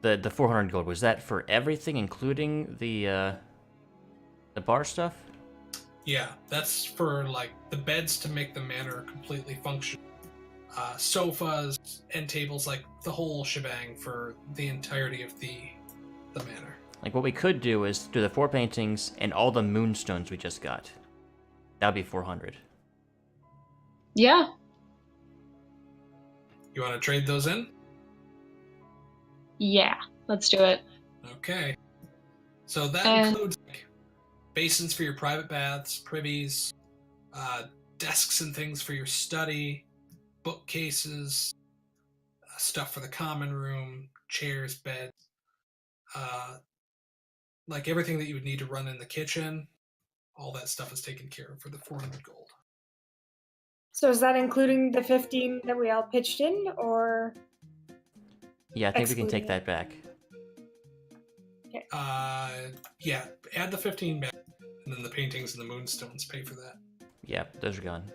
the 400 gold? Was that for everything, including the bar stuff? Yeah, that's for like the beds to make the manor completely functional. Sofas and tables, like the whole shebang for the entirety of the manor. Like what we could do is do the 4 paintings and all the moonstones we just got. That'd be 400. Yeah. You want to trade those in? Yeah, let's do it. Okay. So that includes like, basins for your private baths, privies, desks and things for your study, bookcases, stuff for the common room, chairs, beds, like everything that you would need to run in the kitchen. All that stuff is taken care of for the 400 gold. So is that including the 15 that we all pitched in, or? Yeah, I think we can take Excluding that back. Yeah, add the 15 back, and then the paintings and the moonstones pay for that. Yeah, those are gone.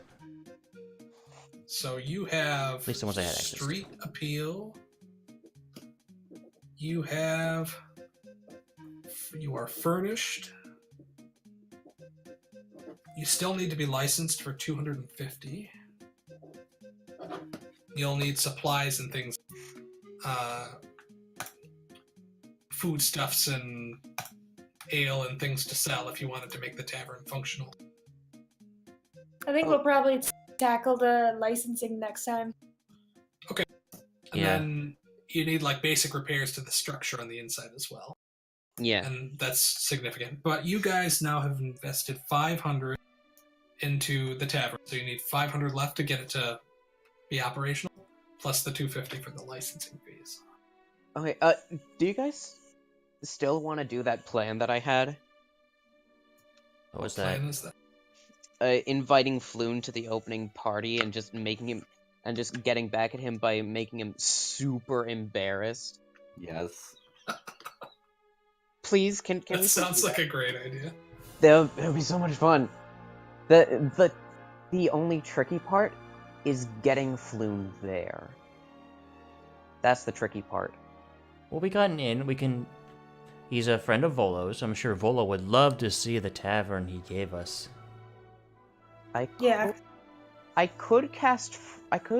So you have At least the ones I had access to. street appeal. You are furnished. You still need to be licensed for 250. You'll need supplies and things, foodstuffs and ale and things to sell if you wanted to make the tavern functional. I think we'll probably tackle the licensing next time. And Yeah. then you need like basic repairs to the structure on the inside as well. Yeah. And that's significant. But you guys now have invested 500 into the tavern, so you need 500 left to get it to be operational, plus the 250 for the licensing fees. Okay, do you guys still want to do that plan that I had? What was that? Plan is that? Inviting Floon to the opening party and just making him, and just getting back at him by making him super embarrassed. Yes. Please, can we? That sounds like a great idea. That would be so much fun. The only tricky part is getting Floon there. That's the tricky part. Well, we got an inn. We can. He's a friend of Volo's. I'm sure Volo would love to see the tavern he gave us. Yeah. I could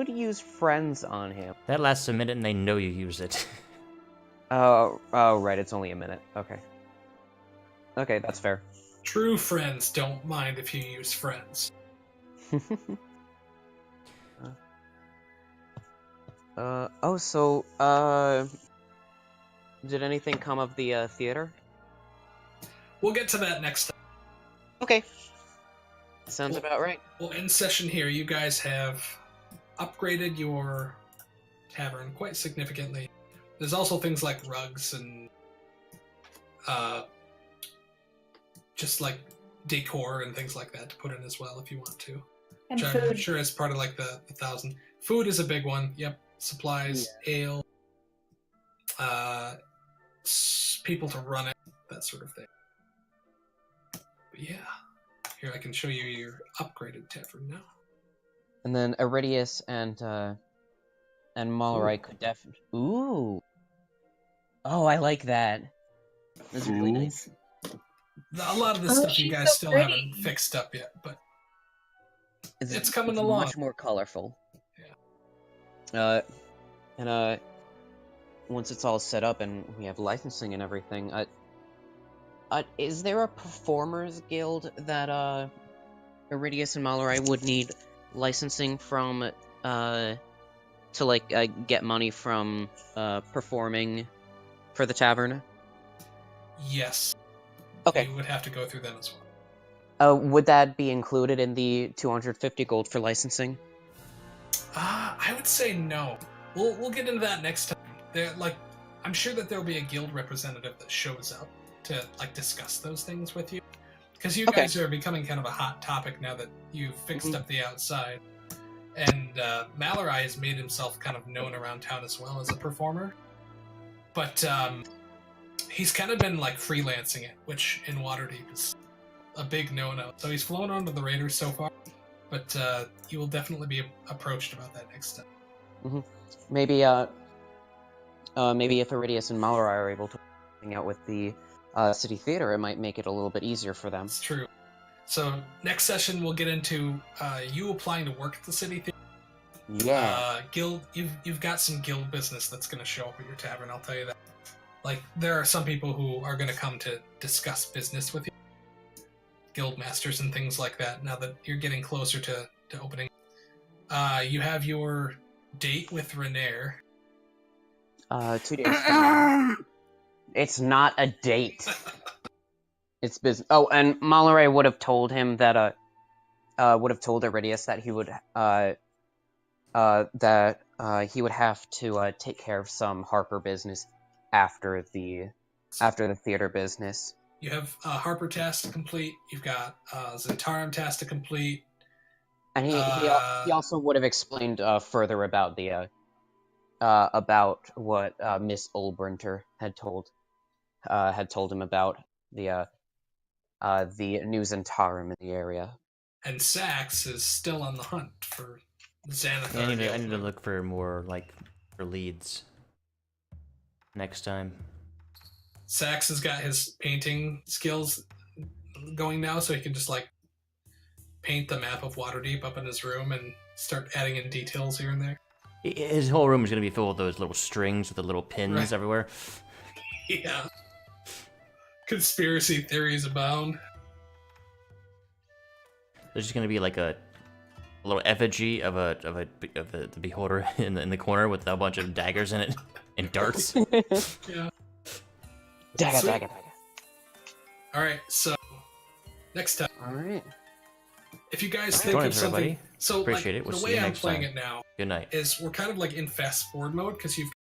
use friends on him. That lasts a minute, and they know you use it. Oh, right, it's only a minute. Okay. Okay, that's fair. True friends don't mind if you use friends. Did anything come of the theater? We'll get to that next time. Okay. Sounds about right. Well, in session here, you guys have upgraded your tavern quite significantly. There's also things like rugs and just like decor and things like that to put in as well if you want to. And Which food. I'm sure is part of like the 1,000. Food is a big one. Yep. Supplies, ale, people to run it, that sort of thing. But yeah, here I can show you your upgraded tavern now. And then Iridius and Malroy could definitely. Ooh. Oh, I like that. That's really nice. A lot of this Oh, stuff you she's guys so still pretty. haven't fixed up yet, but It's coming along. Much more colorful. Yeah. Once it's all set up and we have licensing and everything, Is there a performers guild that Iridius and Malarai would need licensing from to like get money from performing for the tavern? Yes. Okay. You would have to go through them as well. Would that be included in the 250 gold for licensing? I would say no. We'll get into that next time. I'm sure that there'll be a guild representative that shows up to like discuss those things with you, because you guys are becoming kind of a hot topic now that you've fixed up the outside, and Malarai has made himself kind of known around town as well as a performer, but he's kind of been like freelancing it, which in Waterdeep is a big no-no. So he's flown onto the Raiders so far, but he will definitely be approached about that next time. Maybe maybe if Iridius and Malarai are able to hang out with the city theater, it might make it a little bit easier for them. It's true. So next session we'll get into you applying to work at the city theater. Yeah. Guild, you've got some guild business that's going to show up at your tavern. I'll tell you that. Like there are some people who are going to come to discuss business with you, guild masters and things like that. Now that you're getting closer to opening, you have your date with Renair. 2 days from now. It's not a date. It's business. Oh, and Malarai would have told him that would have told Iridius that he would he would have to take care of some Harper business after the theater business. You have Harper task to complete. You've got Zentarum task to complete. And he also would have explained further about the about what Miss Olbrinter had told him about the new Zentarum in the area. And Sax is still on the hunt for Xanathar. I need to look for more for leads next time. Sax has got his painting skills going now, so he can just paint the map of Waterdeep up in his room and start adding in details here and there. His whole room is going to be filled with those little strings with the little pins everywhere. Yeah. Conspiracy theories abound. There's just going to be a little effigy of the beholder in the corner with a bunch of daggers in it and darts. Yeah. Dagger. Alright, so next time. Alright. If you guys think of something... Everybody. So Appreciate it. We'll the see way you I'm next playing time. it now Good night. is we're kind of in fast forward mode because you've